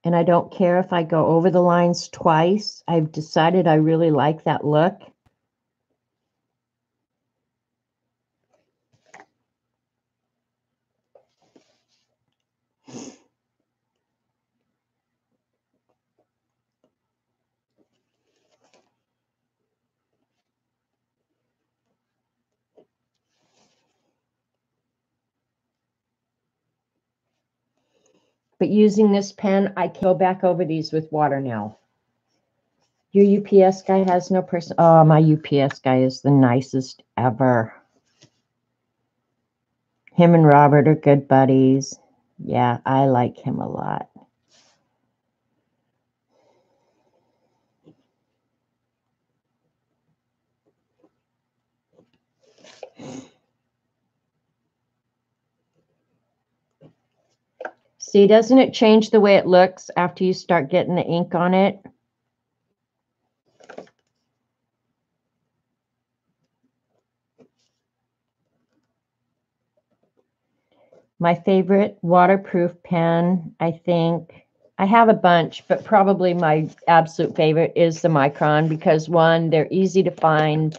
and I don't care if I go over the lines twice. I've decided I really like that look. But using this pen, I can go back over these with water now. Your UPS guy has no person. Oh, my UPS guy is the nicest ever. Him and Robert are good buddies. Yeah, I like him a lot. See, doesn't it change the way it looks after you start getting the ink on it? My favorite waterproof pen, I think, I have a bunch, but probably my absolute favorite is the Micron because one, they're easy to find.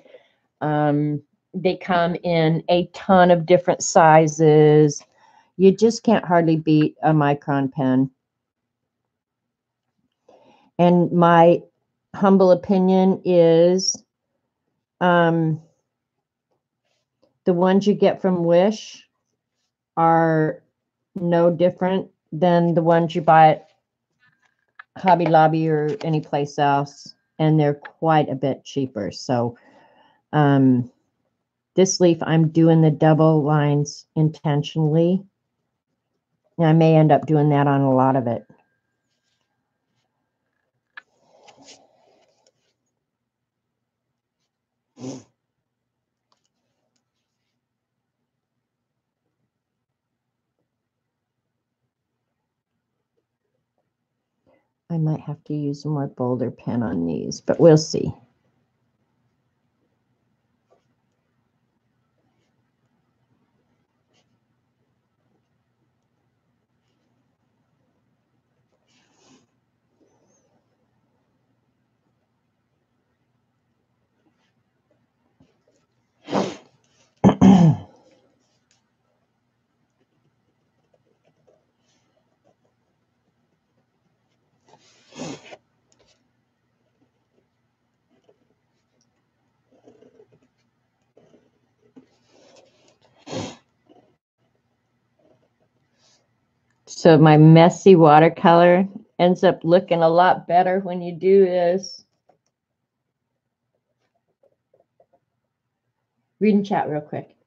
They come in a ton of different sizes. You just can't hardly beat a Micron pen. And my humble opinion is the ones you get from Wish are no different than the ones you buy at Hobby Lobby or any place else, and they're quite a bit cheaper. So this leaf, I'm doing the double lines intentionally. And I may end up doing that on a lot of it. I might have to use a more bolder pen on these, but we'll see. So my messy watercolor ends up looking a lot better when you do this. Read and chat real quick.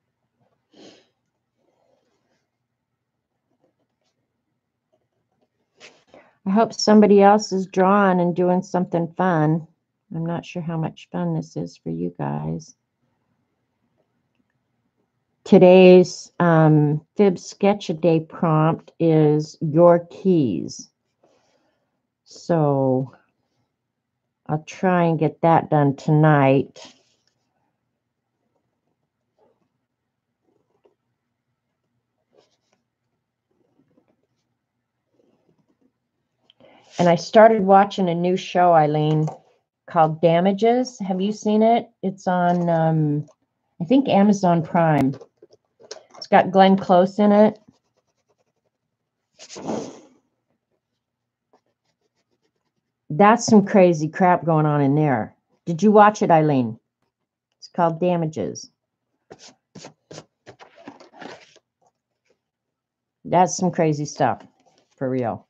I hope somebody else is drawing and doing something fun. I'm not sure how much fun this is for you guys. Today's Fib Sketch a Day prompt is your keys. So I'll try and get that done tonight. And I started watching a new show, Eileen, called Damages. Have you seen it? It's on, I think, Amazon Prime. It's got Glenn Close in it. That's some crazy crap going on in there. Did you watch it, Eileen? It's called Damages. That's some crazy stuff, for real.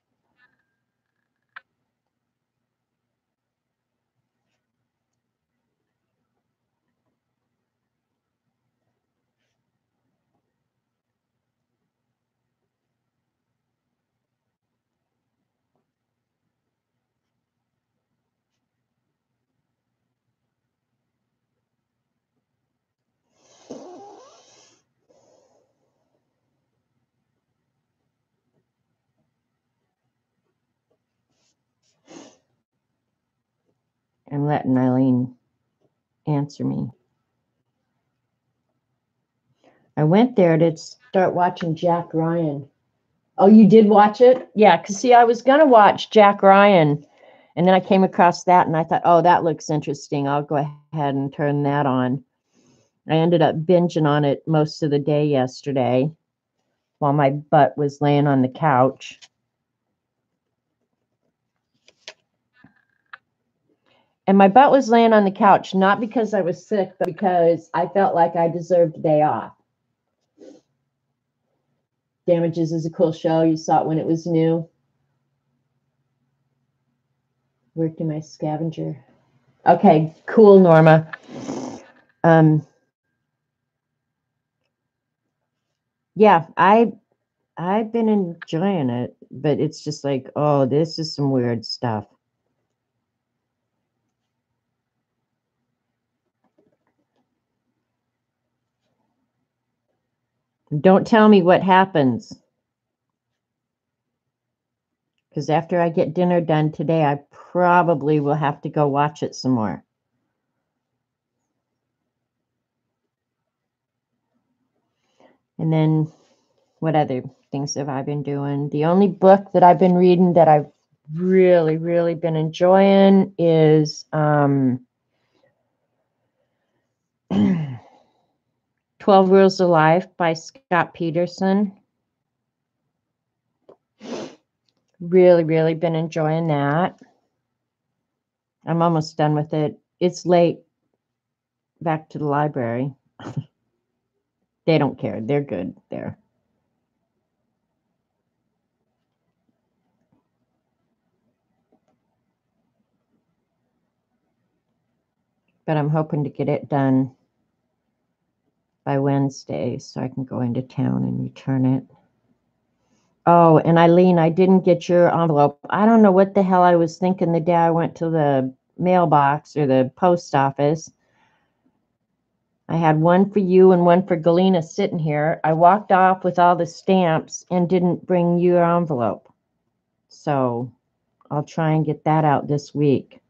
I'm letting Eileen answer me. I went there to start watching Jack Ryan. Oh, you did watch it? Yeah, because see, I was going to watch Jack Ryan, and then I came across that, and I thought, oh, that looks interesting. I'll go ahead and turn that on. I ended up binging on it most of the day yesterday while my butt was laying on the couch. And my butt was laying on the couch, not because I was sick, but because I felt like I deserved a day off. Damages is a cool show. You saw it when it was new. Worked in my scavenger. Okay, cool, Norma. Yeah, I've been enjoying it, but it's just like, oh, this is some weird stuff. Don't tell me what happens. Because after I get dinner done today, I probably will have to go watch it some more. And then what other things have I been doing? The only book that I've been reading that I've really, really been enjoying is 12 Rules of Life by Scott Peterson. Really, really been enjoying that. I'm almost done with it. It's late. Back to the library. They don't care. They're good there. But I'm hoping to get it done by Wednesday so I can go into town and return it. Oh, and Eileen, I didn't get your envelope. I don't know what the hell I was thinking the day I went to the mailbox or the post office. I had one for you and one for Galena sitting here. I walked off with all the stamps and didn't bring your envelope. So I'll try and get that out this week.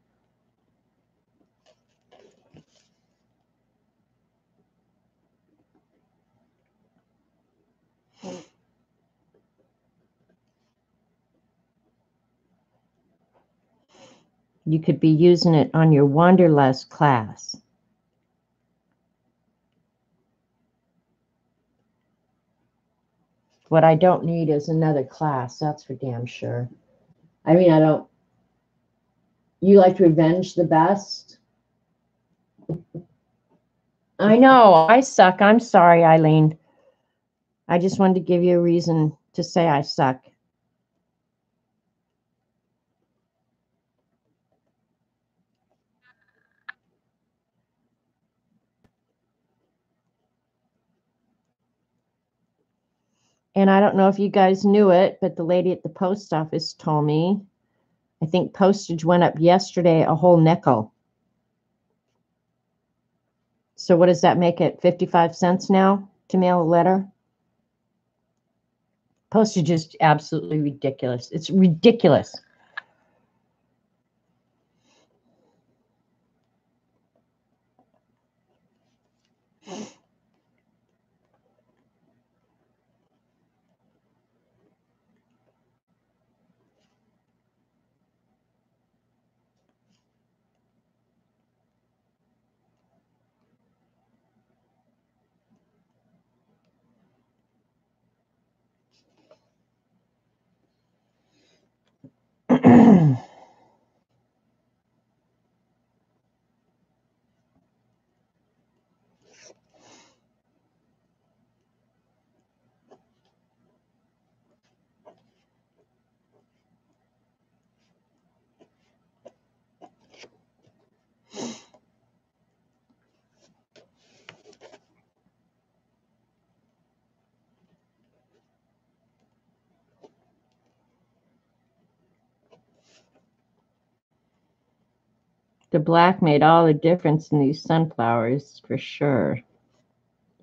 You could be using it on your Wanderlust class. What I don't need is another class, that's for damn sure. I mean, I don't. You like Revenge the best? I know, I suck. I'm sorry, Eileen. I just wanted to give you a reason to say I suck. And I don't know if you guys knew it, but the lady at the post office told me, I think postage went up yesterday a whole nickel. So what does that make it? 55 cents now to mail a letter? Postage is absolutely ridiculous. It's ridiculous. The black made all the difference in these sunflowers, for sure.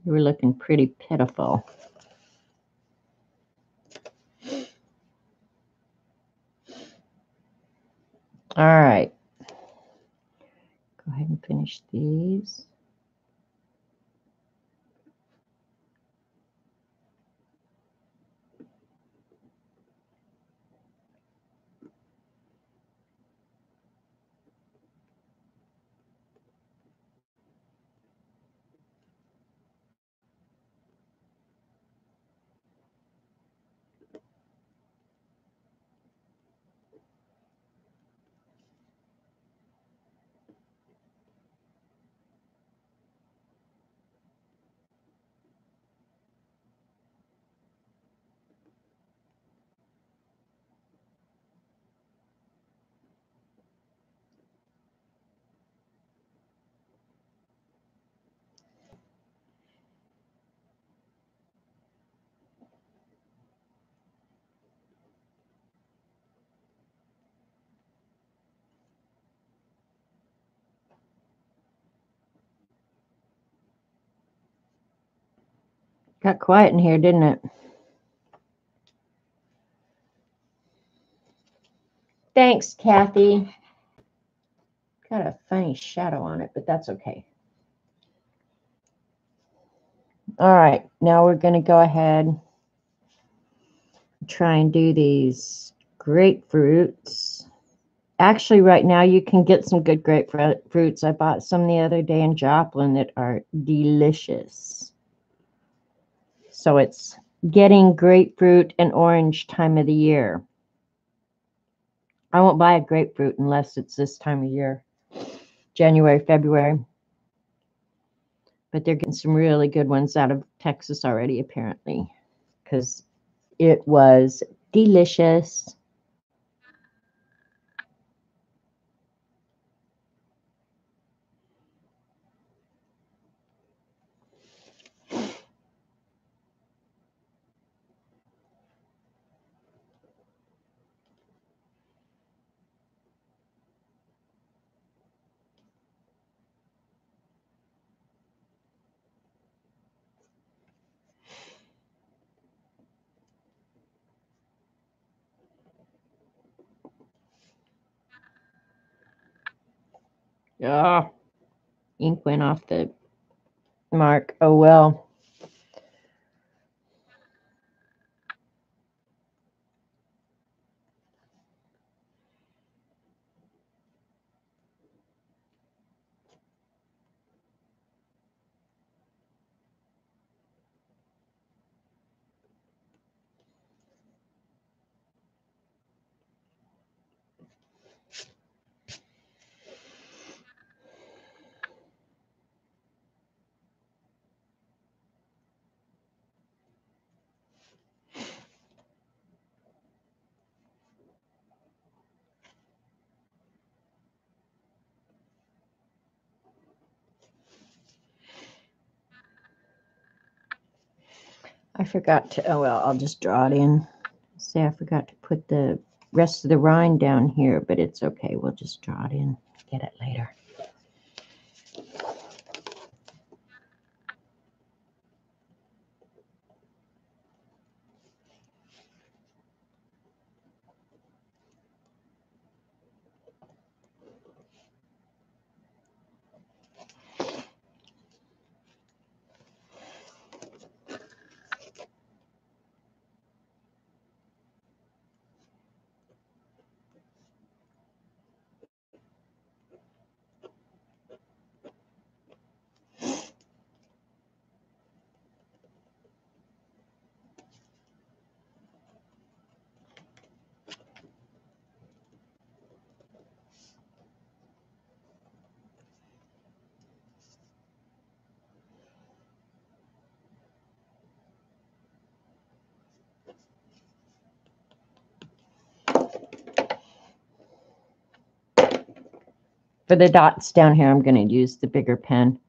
They were looking pretty pitiful. All right. ahead and finish these. Got quiet in here, didn't it? Thanks, Kathy. Got a funny shadow on it, but that's okay. All right, now we're going to go ahead and try and do these grapefruits. Actually, right now you can get some good grapefruits. I bought some the other day in Joplin that are delicious. So it's getting grapefruit and orange time of the year. I won't buy a grapefruit unless it's this time of year, January, February. But they're getting some really good ones out of Texas already, apparently, because it was delicious. Oh, ink went off the mark. Oh, well. I forgot to, oh, well, I'll just draw it in. Say I forgot to put the rest of the rind down here, but it's okay. We'll just draw it in, get it later. For the dots down here, I'm going to use the bigger pen.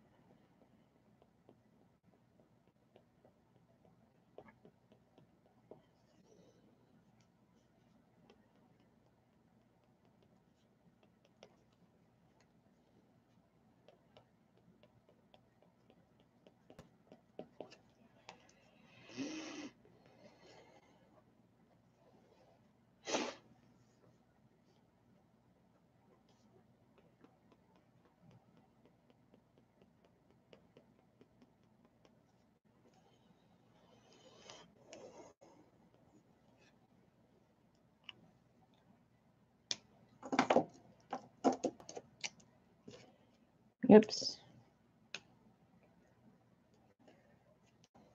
Oops.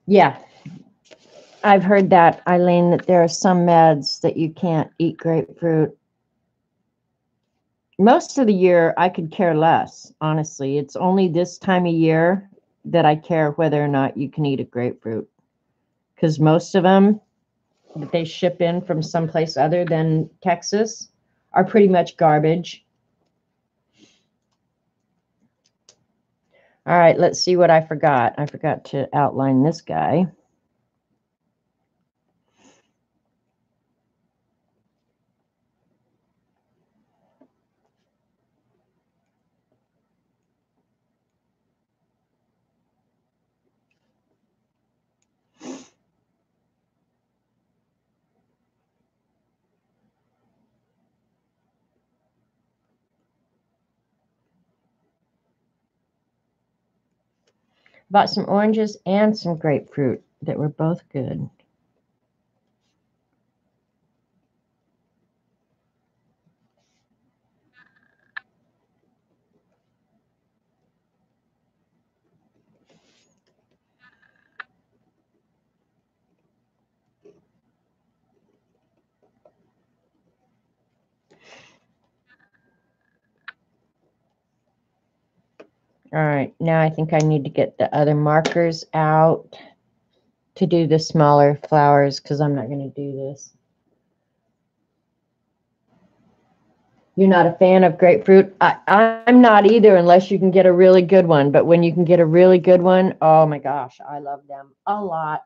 Yeah, I've heard that, Eileen, that there are some meds that you can't eat grapefruit. Most of the year, I could care less, honestly. It's only this time of year that I care whether or not you can eat a grapefruit. Because most of them that they ship in from someplace other than Texas are pretty much garbage. All right, let's see what I forgot. I forgot to outline this guy. Bought some oranges and some grapefruit that were both good. All right, now I think I need to get the other markers out to do the smaller flowers because I'm not going to do this. You're not a fan of grapefruit? I'm not either unless you can get a really good one. But when you can get a really good one, oh my gosh, I love them a lot.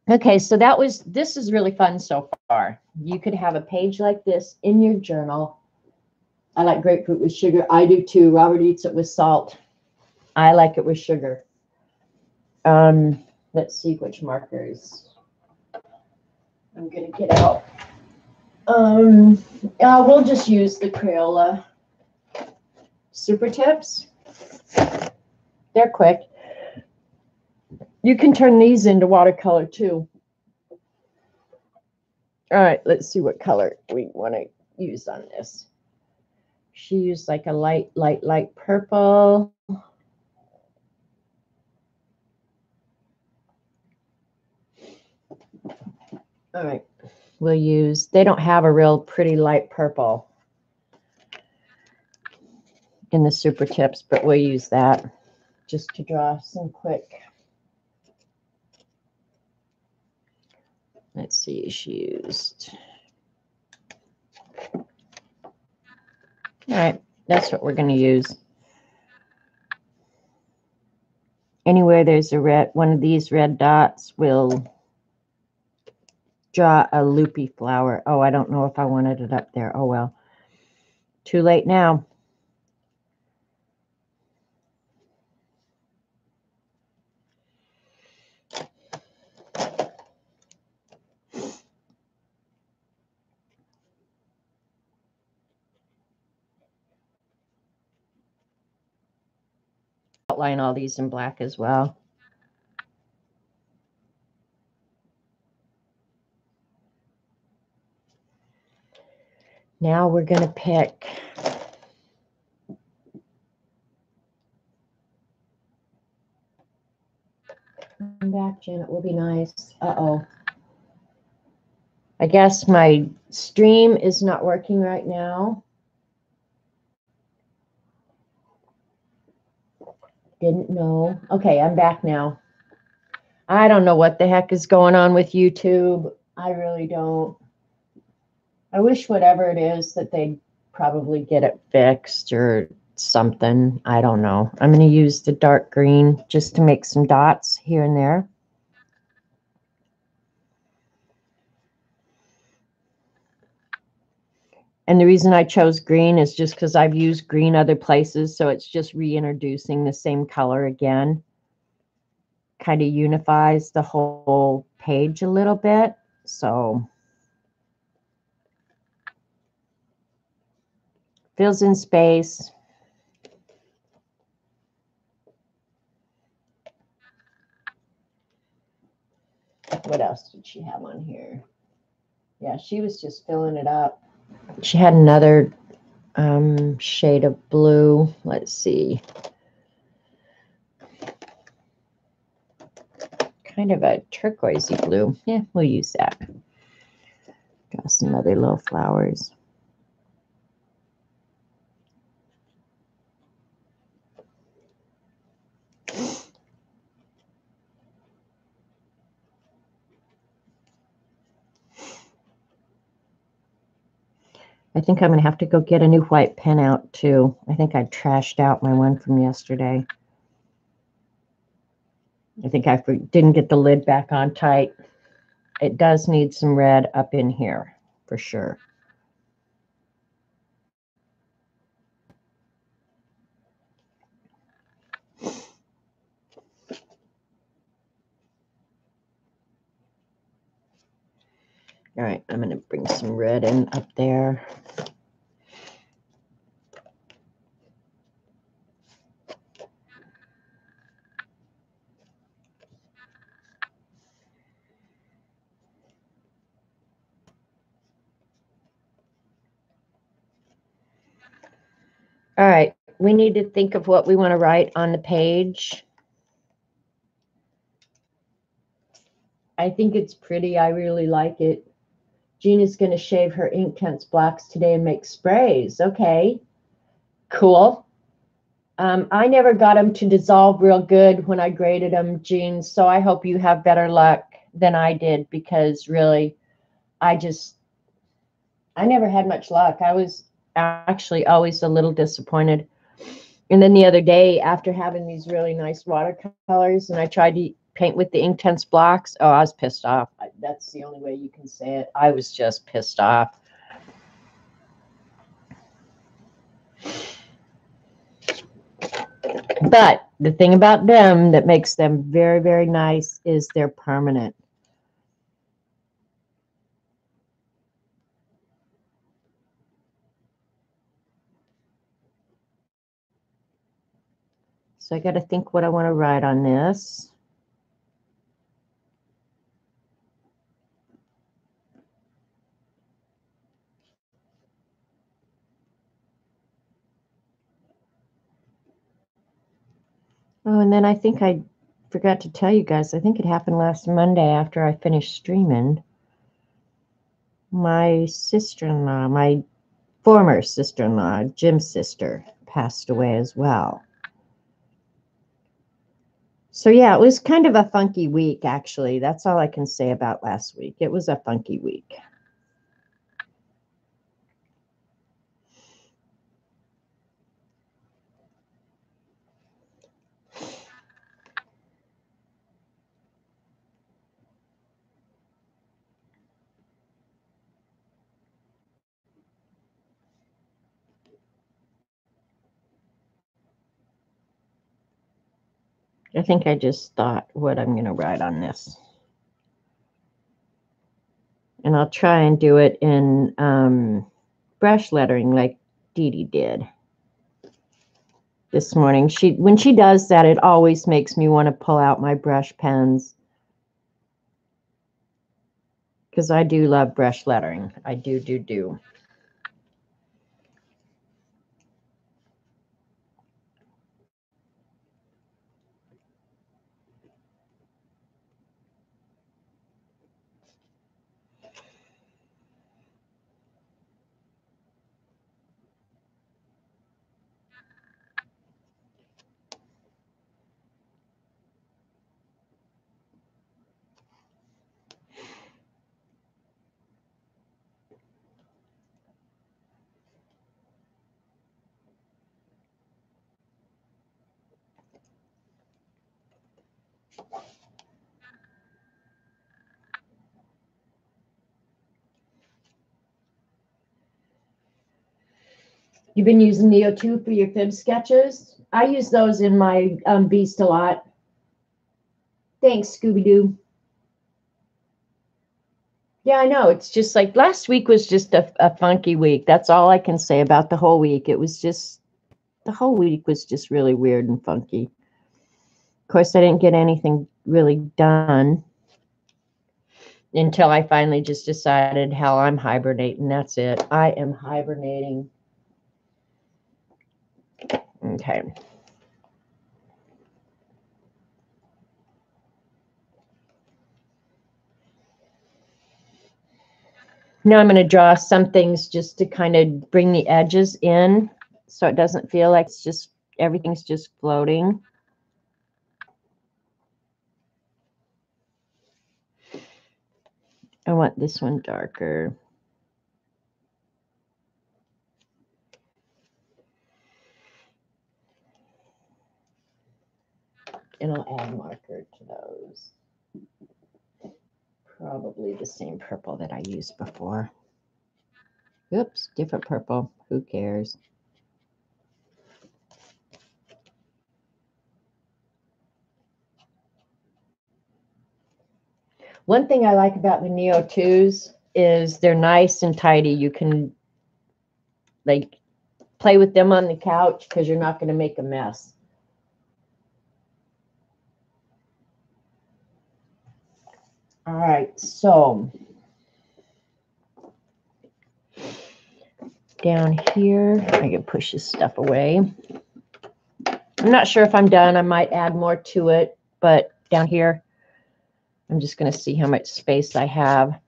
Okay, so this is really fun so far. You could have a page like this in your journal. I like grapefruit with sugar. I do too. Robert eats it with salt. I like it with sugar. Let's see which markers I'm going to get out. We'll just use the Crayola Super Tips. They're quick. You can turn these into watercolor too. All right, let's see what color we want to use on this. She used like a light purple. All right, we'll use, they don't have a real pretty light purple in the Super Tips, but we'll use that just to draw some quick. Let's see, she used. All right, that's what we're going to use. Anywhere there's a red, one of these red dots will draw a loopy flower. Oh, I don't know if I wanted it up there. Oh, well. Too late now. Outline all these in black as well. Now we're going to pick come back, Janet, will be nice. Uh-oh. I guess my stream is not working right now. Didn't know. Okay, I'm back now. I don't know what the heck is going on with YouTube. I really don't. I wish whatever it is that they'd probably get it fixed or something. I don't know. I'm going to use the dark green just to make some dots here and there. And the reason I chose green is just because I've used green other places, so it's just reintroducing the same color again. Kind of unifies the whole page a little bit. So fills in space. What else did she have on here? Yeah, she was just filling it up. She had another shade of blue. Let's see. Kind of a turquoisey blue. Yeah, we'll use that. Draw some other little flowers. I think I'm going to have to go get a new white pen out too. I think I trashed out my one from yesterday. I think I didn't get the lid back on tight. It does need some red up in here for sure. All right, I'm going to bring some red in up there. All right, we need to think of what we want to write on the page. I think it's pretty. I really like it. Gina's going to shave her Inktense blocks today and make sprays. Okay, cool. I never got them to dissolve real good when I graded them, Jean, so I hope you have better luck than I did, because really, I never had much luck. I was actually always a little disappointed. And then the other day, after having these really nice watercolors, and I tried to paint with the Inktense blocks, oh, I was pissed off. That's the only way you can say it. I was just pissed off. But the thing about them that makes them very, very nice is they're permanent. So I got to think what I want to write on this. Oh, and then I think I forgot to tell you guys, I think it happened last Monday after I finished streaming. My sister-in-law, my former sister-in-law, Jim's sister, passed away as well. So yeah, it was kind of a funky week, actually. That's all I can say about last week. It was a funky week. I think I just thought what I'm going to write on this. And I'll try and do it in brush lettering like Dee Dee did this morning. When she does that, it always makes me want to pull out my brush pens, because I do love brush lettering. I do. You've been using Neo 2 for your fib sketches? I use those in my Beast a lot. Thanks, Scooby-Doo. Yeah, I know. It's just like last week was just a funky week. That's all I can say about the whole week. It was just, the whole week was just really weird and funky. Of course, I didn't get anything really done until I finally just decided, hell, I'm hibernating. That's it. I am hibernating. Okay. Now I'm going to draw some things just to kind of bring the edges in so it doesn't feel like it's just everything's just floating. I want this one darker. And I'll add marker to those. Probably the same purple that I used before. Oops, different purple. Who cares? One thing I like about the Neo 2s is they're nice and tidy. You can like play with them on the couch because you're not going to make a mess. All right, so down here, I can push this stuff away. I'm not sure if I'm done. I might add more to it, but down here, I'm just going to see how much space I have.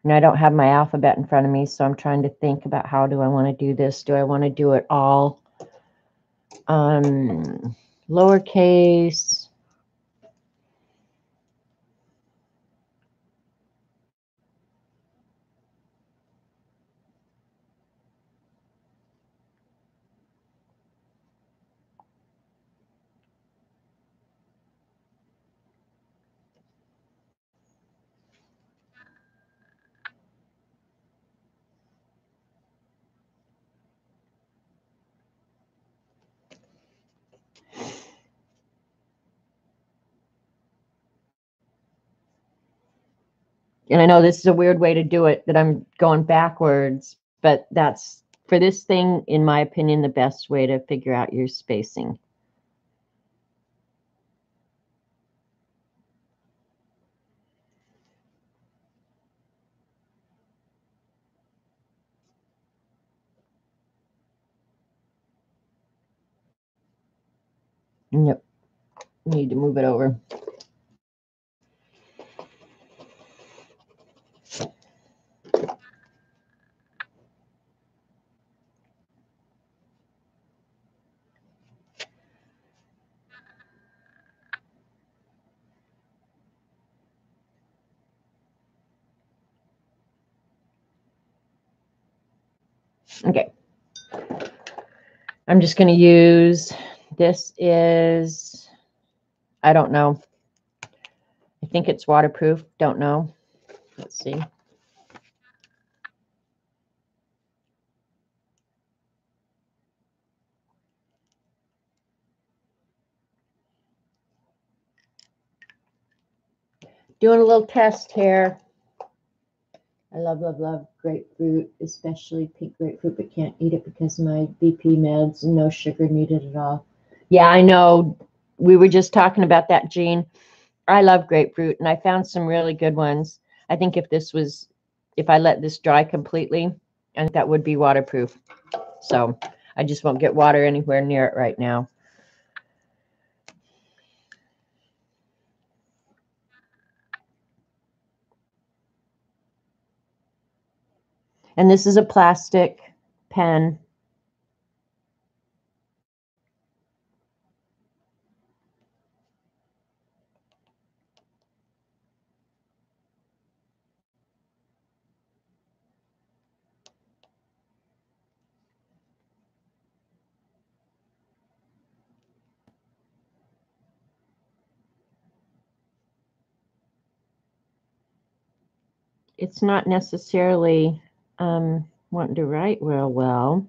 And I don't have my alphabet in front of me, so I'm trying to think about how do I want to do this. Do I want to do it all lowercase? And I know this is a weird way to do it, that I'm going backwards, but that's, for this thing, in my opinion, the best way to figure out your spacing. Yep, need to move it over. Okay. I'm just going to use, this is, I don't know. I think it's waterproof. Don't know. Let's see. Doing a little test here. I love, love, love grapefruit, especially pink grapefruit, but can't eat it because of my BP meds and no sugar needed at all. Yeah, I know. We were just talking about that, Jean. I love grapefruit, and I found some really good ones. I think if I let this dry completely, I think that would be waterproof. So I just won't get water anywhere near it right now. And this is a plastic pen. It's not necessarily wanting to write real well.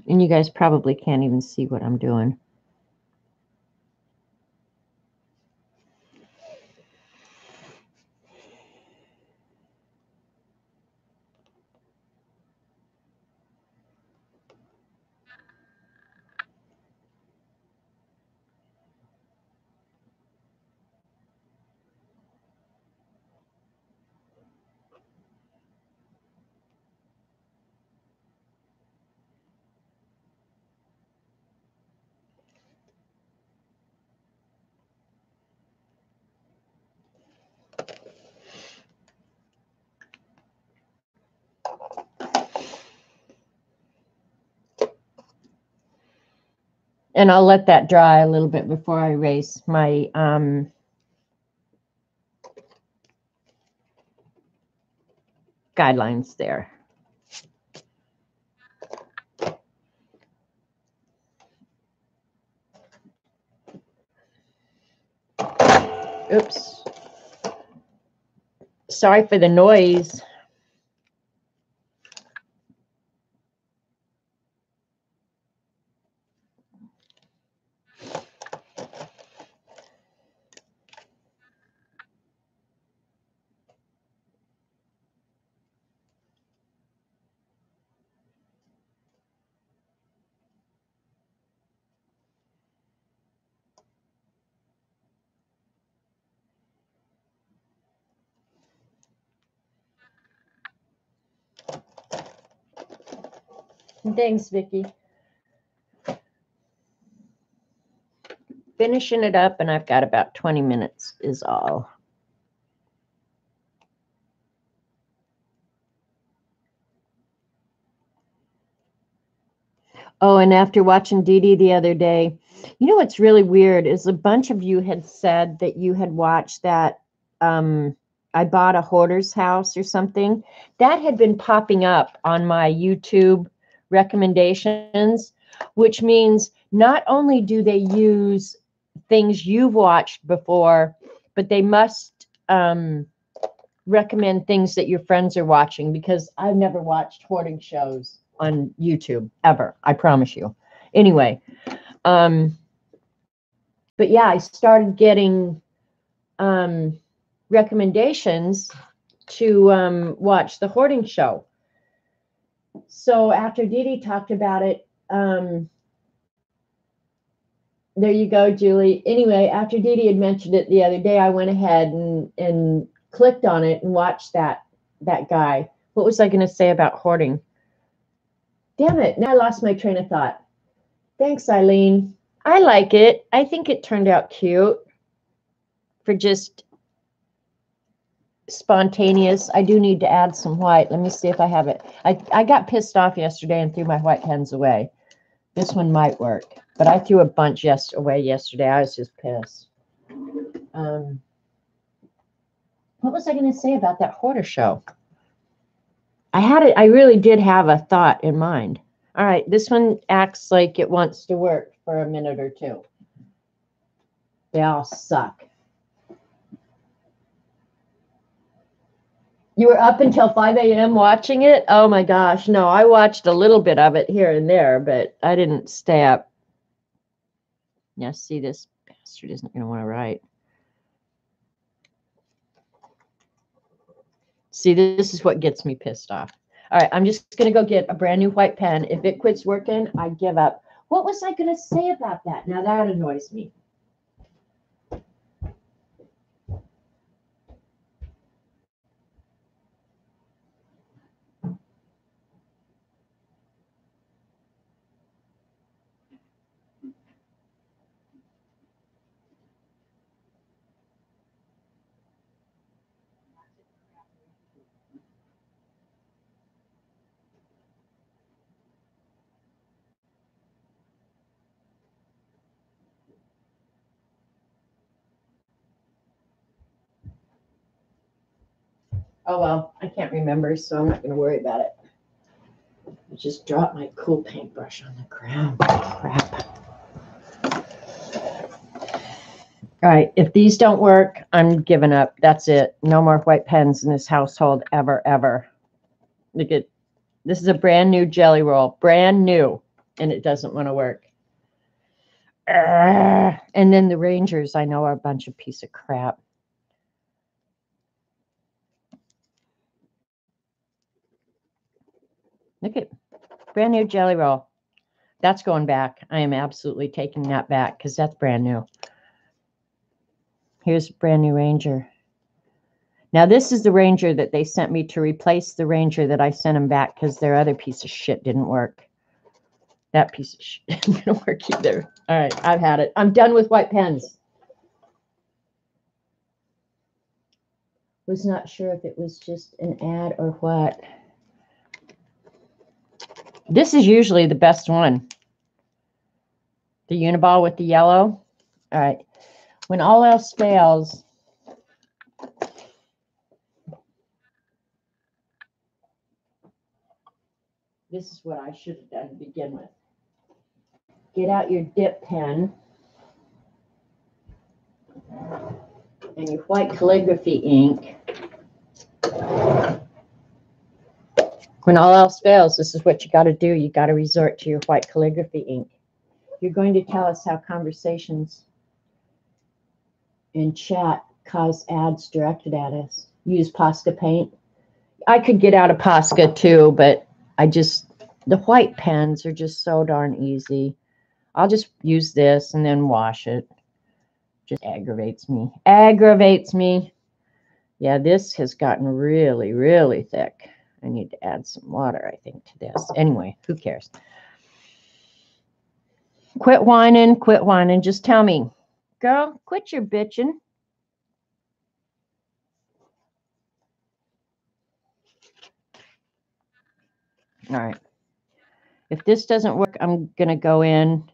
And you guys probably can't even see what I'm doing. And I'll let that dry a little bit before I erase my guidelines there. Oops. Sorry for the noise. Thanks, Vicki. Finishing it up, and I've got about 20 minutes is all. Oh, and after watching Dee Dee the other day, you know what's really weird is a bunch of you had said that you had watched that I Bought a Hoarder's House or something. That had been popping up on my YouTube recommendations, which means not only do they use things you've watched before, but they must recommend things that your friends are watching, because I've never watched hoarding shows on YouTube ever, I promise you. Anyway, but yeah, I started getting recommendations to watch the hoarding show. So after Dee Dee talked about it, there you go, Julie. Anyway, after Dee Dee had mentioned it the other day, I went ahead and clicked on it and watched that guy. What was I going to say about hoarding? Damn it, now I lost my train of thought. Thanks, Eileen. I like it. I think it turned out cute for just spontaneous. I do need to add some white. Let me see if I have it. I got pissed off yesterday and threw my white pens away. This one might work, but I threw a bunch away yesterday. I was just pissed. What was I going to say about that hoarder show? I really did have a thought in mind. All right, this one acts like it wants to work for a minute or two. They all suck. You were up until 5 a.m. watching it? Oh my gosh. No, I watched a little bit of it here and there, but I didn't stay up. Yeah, see, this bastard isn't going to want to write. See, this is what gets me pissed off. All right, I'm just going to go get a brand new white pen. If it quits working, I give up. What was I going to say about that? Now that annoys me. Oh, well, I can't remember, so I'm not going to worry about it. I just dropped my cool paintbrush on the ground. Crap. All right, if these don't work, I'm giving up. That's it. No more white pens in this household ever, ever. Look at, this is a brand new jelly roll. Brand new. and it doesn't want to work. And then the Rangers, I know, are a bunch of piece of crap. Look at brand new Jelly Roll. That's going back. I am absolutely taking that back because that's brand new. Here's a brand new Ranger. Now, this is the Ranger that they sent me to replace the Ranger that I sent them back because their other piece of shit didn't work. That piece of shit didn't work either. All right, I've had it. I'm done with white pens. Was not sure if it was just an ad or what. This is usually the best one. The Uniball with the yellow. All right. When all else fails, this is what I should have done to begin with. Get out your dip pen and your white calligraphy ink. When all else fails, this is what you got to do. You got to resort to your white calligraphy ink. You're going to tell us how conversations in chat cause ads directed at us. Use Posca paint. I could get out of Posca too, but the white pens are just so darn easy. I'll just use this and then wash it. Just aggravates me. Aggravates me. Yeah, this has gotten really, really thick. I need to add some water, I think, to this. Anyway, who cares? Quit whining, quit whining. Just tell me, girl, quit your bitching. All right. If this doesn't work, I'm going to go in,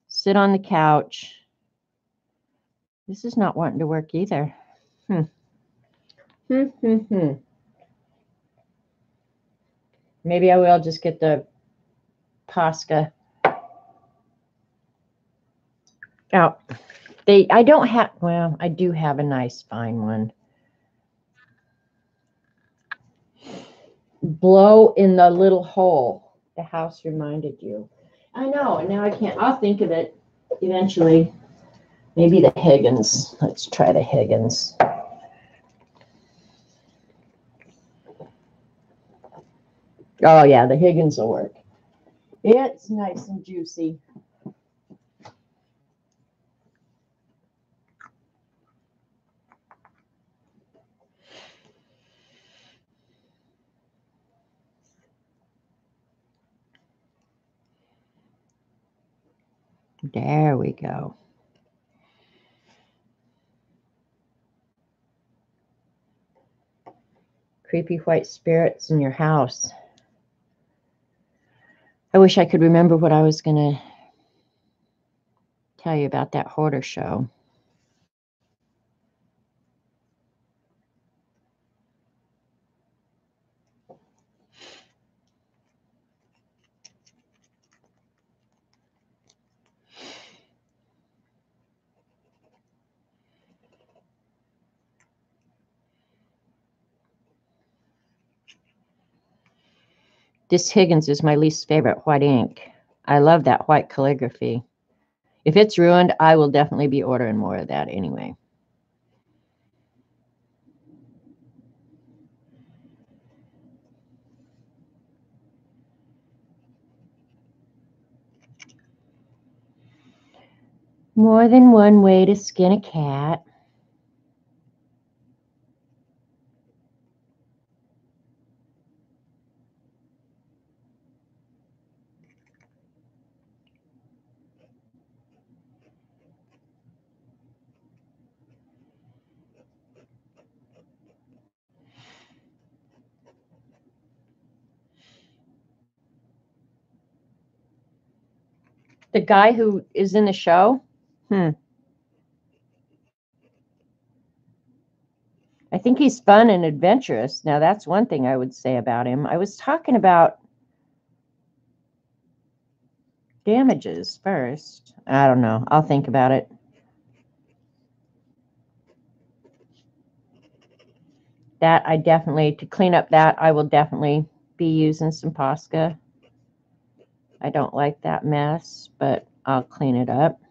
sit on the couch. This is not wanting to work either. Maybe I will just get the Posca out. I don't have, well, I do have a nice fine one. Blow in the little hole. The house reminded you. I know, and now I can't. I'll think of it eventually. Maybe the Higgins. Let's try the Higgins. Oh, yeah, the Higgins will work. It's nice and juicy. There we go. Creepy white spirits in your house. I wish I could remember what I was going to tell you about that hoarder show. This Higgins is my least favorite white ink. I love that white calligraphy. If it's ruined, I will definitely be ordering more of that anyway. More than one way to skin a cat. The guy who is in the show? I think he's fun and adventurous. Now, that's one thing I would say about him. I was talking about damages first. I don't know. I'll think about it. That I definitely, to clean up that, I will definitely be using some Posca. I don't like that mess, but I'll clean it up.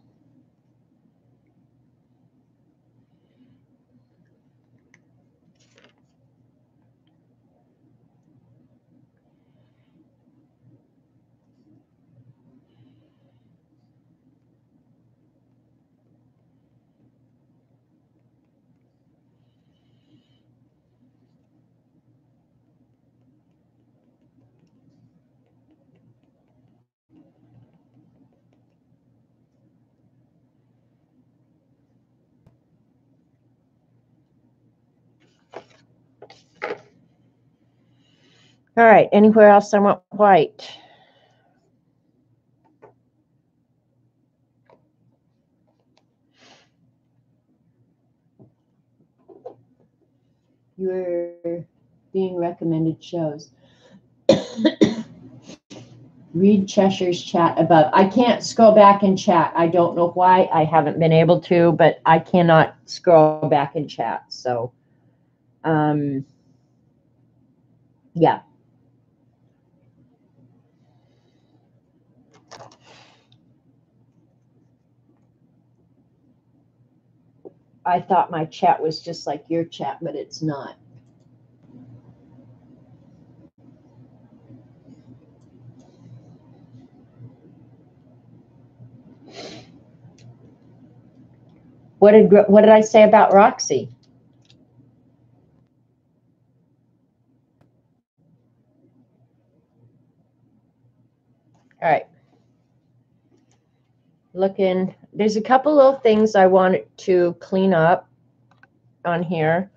All right, anywhere else I want white? You're being recommended shows. Read Cheshire's chat above. I can't scroll back and chat. I don't know why. I haven't been able to, but I cannot scroll back and chat. So, yeah. I thought my chat was just like your chat, but it's not. What did I say about Roxy? All right. Looking, there's a couple little things I wanted to clean up on here.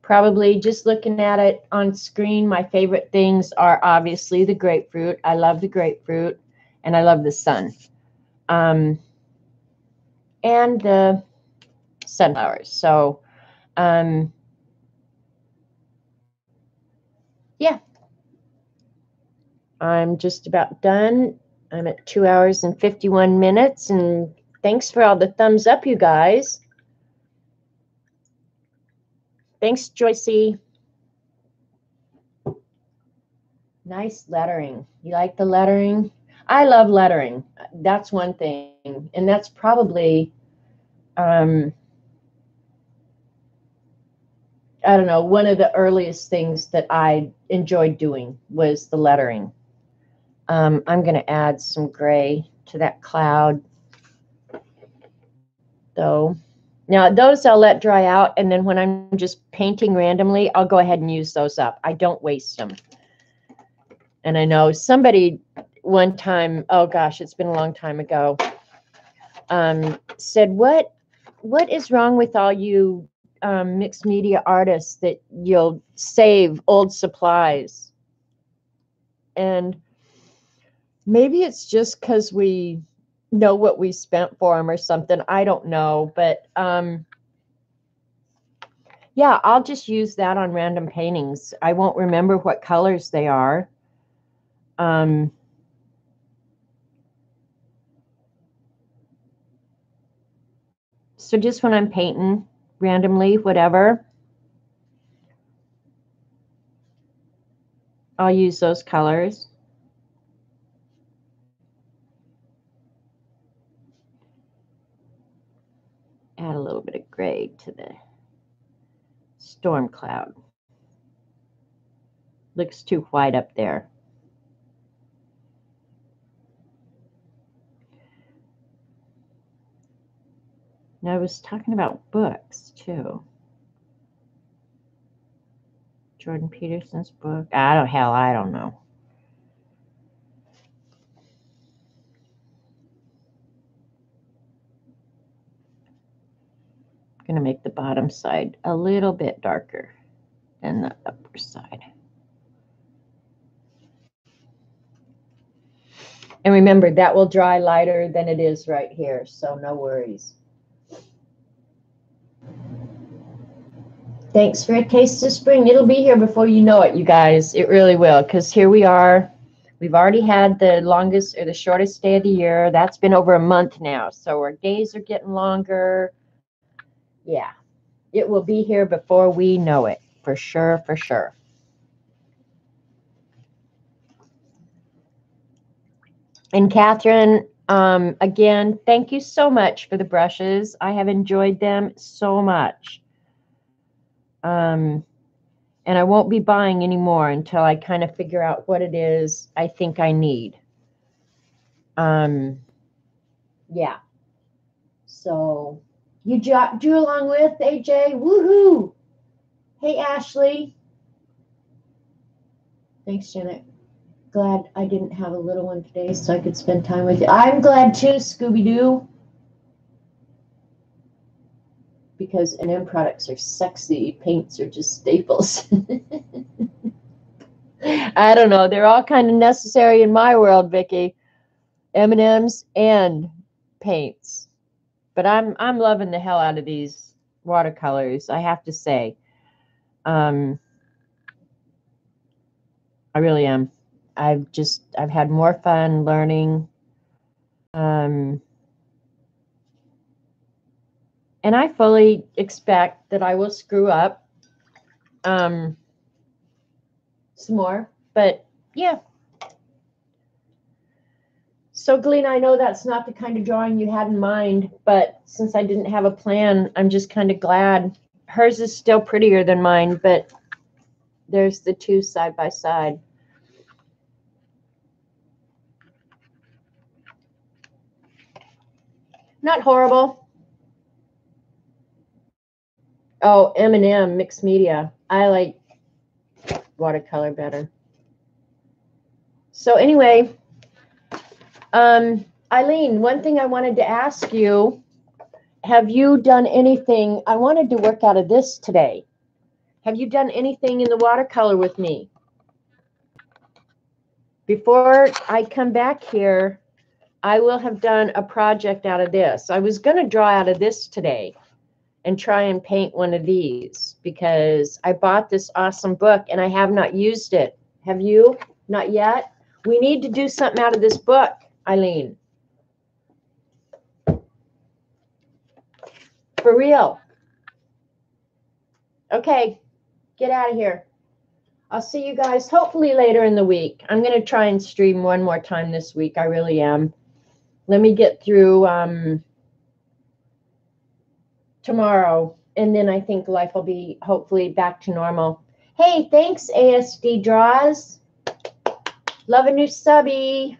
Probably just looking at it on screen, my favorite things are obviously the grapefruit. I love the grapefruit, and I love the sun. And the sunflowers. So, yeah. I'm just about done. I'm at 2 hours and 51 minutes, and thanks for all the thumbs up, you guys. Thanks, Joycey. Nice lettering. You like the lettering? I love lettering. That's one thing. And that's probably, I don't know, one of the earliest things that I enjoyed doing was the lettering. I'm going to add some gray to that cloud, though. Now, those I'll let dry out, and then when I'm just painting randomly, I'll go ahead and use those up. I don't waste them. And I know somebody one time, oh gosh, it's been a long time ago, said, what is wrong with all you mixed media artists that you'll save old supplies? And maybe it's just because we know what we spent for them or something. I don't know. But yeah, I'll just use that on random paintings. I won't remember what colors they are. So just when I'm painting randomly, whatever, I'll use those colors. Add a little bit of gray to the storm cloud. Looks too white up there. Now I was talking about books too. Jordan Peterson's book. I don't know. I'm going to make the bottom side a little bit darker than the upper side. And remember, that will dry lighter than it is right here, so no worries. Thanks for a taste of spring. It'll be here before you know it, you guys. It really will, because here we are. We've already had the longest or the shortest day of the year. That's been over a month now, so our days are getting longer. Yeah, it will be here before we know it, for sure, for sure. And Catherine, again, thank you so much for the brushes. I have enjoyed them so much. And I won't be buying any more until I kind of figure out what it is I think I need. Yeah. So you drew along with AJ. Woohoo! Hey, Ashley. Thanks, Janet. Glad I didn't have a little one today so I could spend time with you. I'm glad too, Scooby-Doo. Because NM products are sexy. Paints are just staples. I don't know. They're all kind of necessary in my world, Vicki. M&Ms and paints. But I'm loving the hell out of these watercolors, I have to say. I really am. I've had more fun learning. And I fully expect that I will screw up some more. But yeah. So, Galena, I know that's not the kind of drawing you had in mind, but since I didn't have a plan, I'm just kind of glad. Hers is still prettier than mine, but there's the two side by side. Not horrible. Oh, M&M, mixed media. I like watercolor better. So anyway, Eileen, one thing I wanted to ask you, have you done anything? I wanted to work out of this today. Have you done anything in the watercolor with me? Before I come back here, I will have done a project out of this. I was going to draw out of this today and try and paint one of these because I bought this awesome book and I have not used it. Have you? Not yet? We need to do something out of this book, Eileen. For real. Okay, get out of here. I'll see you guys hopefully later in the week. I'm going to try and stream one more time this week. I really am. Let me get through tomorrow, and then I think life will be hopefully back to normal. Hey, thanks, ASD Draws. Love a new subby.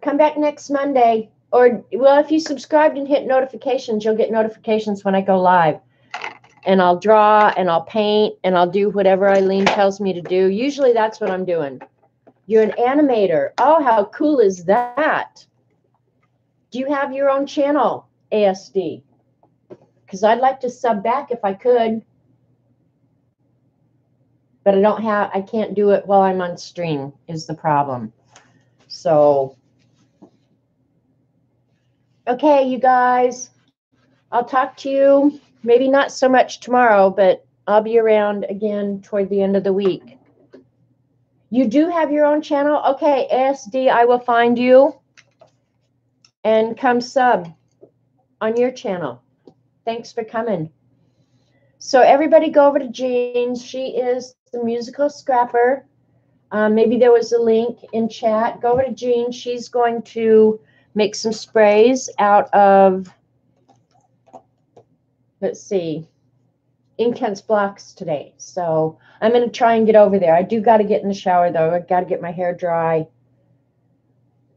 Come back next Monday. Or, well, if you subscribed and hit notifications, you'll get notifications when I go live. And I'll draw, and I'll paint, and I'll do whatever Eileen tells me to do. Usually that's what I'm doing. You're an animator. Oh, how cool is that? Do you have your own channel, ASD? Because I'd like to sub back if I could. But I can't do it while I'm on stream is the problem. So, okay, you guys, I'll talk to you. Maybe not so much tomorrow, but I'll be around again toward the end of the week. You do have your own channel? Okay, ASD, I will find you and come sub on your channel. Thanks for coming. So everybody go over to Jean. She is the musical scrapper. Maybe there was a link in chat. Go over to Jean. She's going to make some sprays out of, let's see, Inktense blocks today. So I'm going to try and get over there. I do got to get in the shower, though. I got to get my hair dry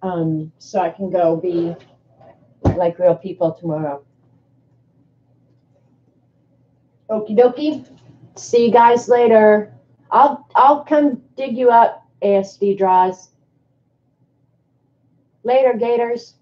so I can go be like real people tomorrow. Okie dokie. See you guys later. I'll come dig you up, ASD Draws. Later, Gators.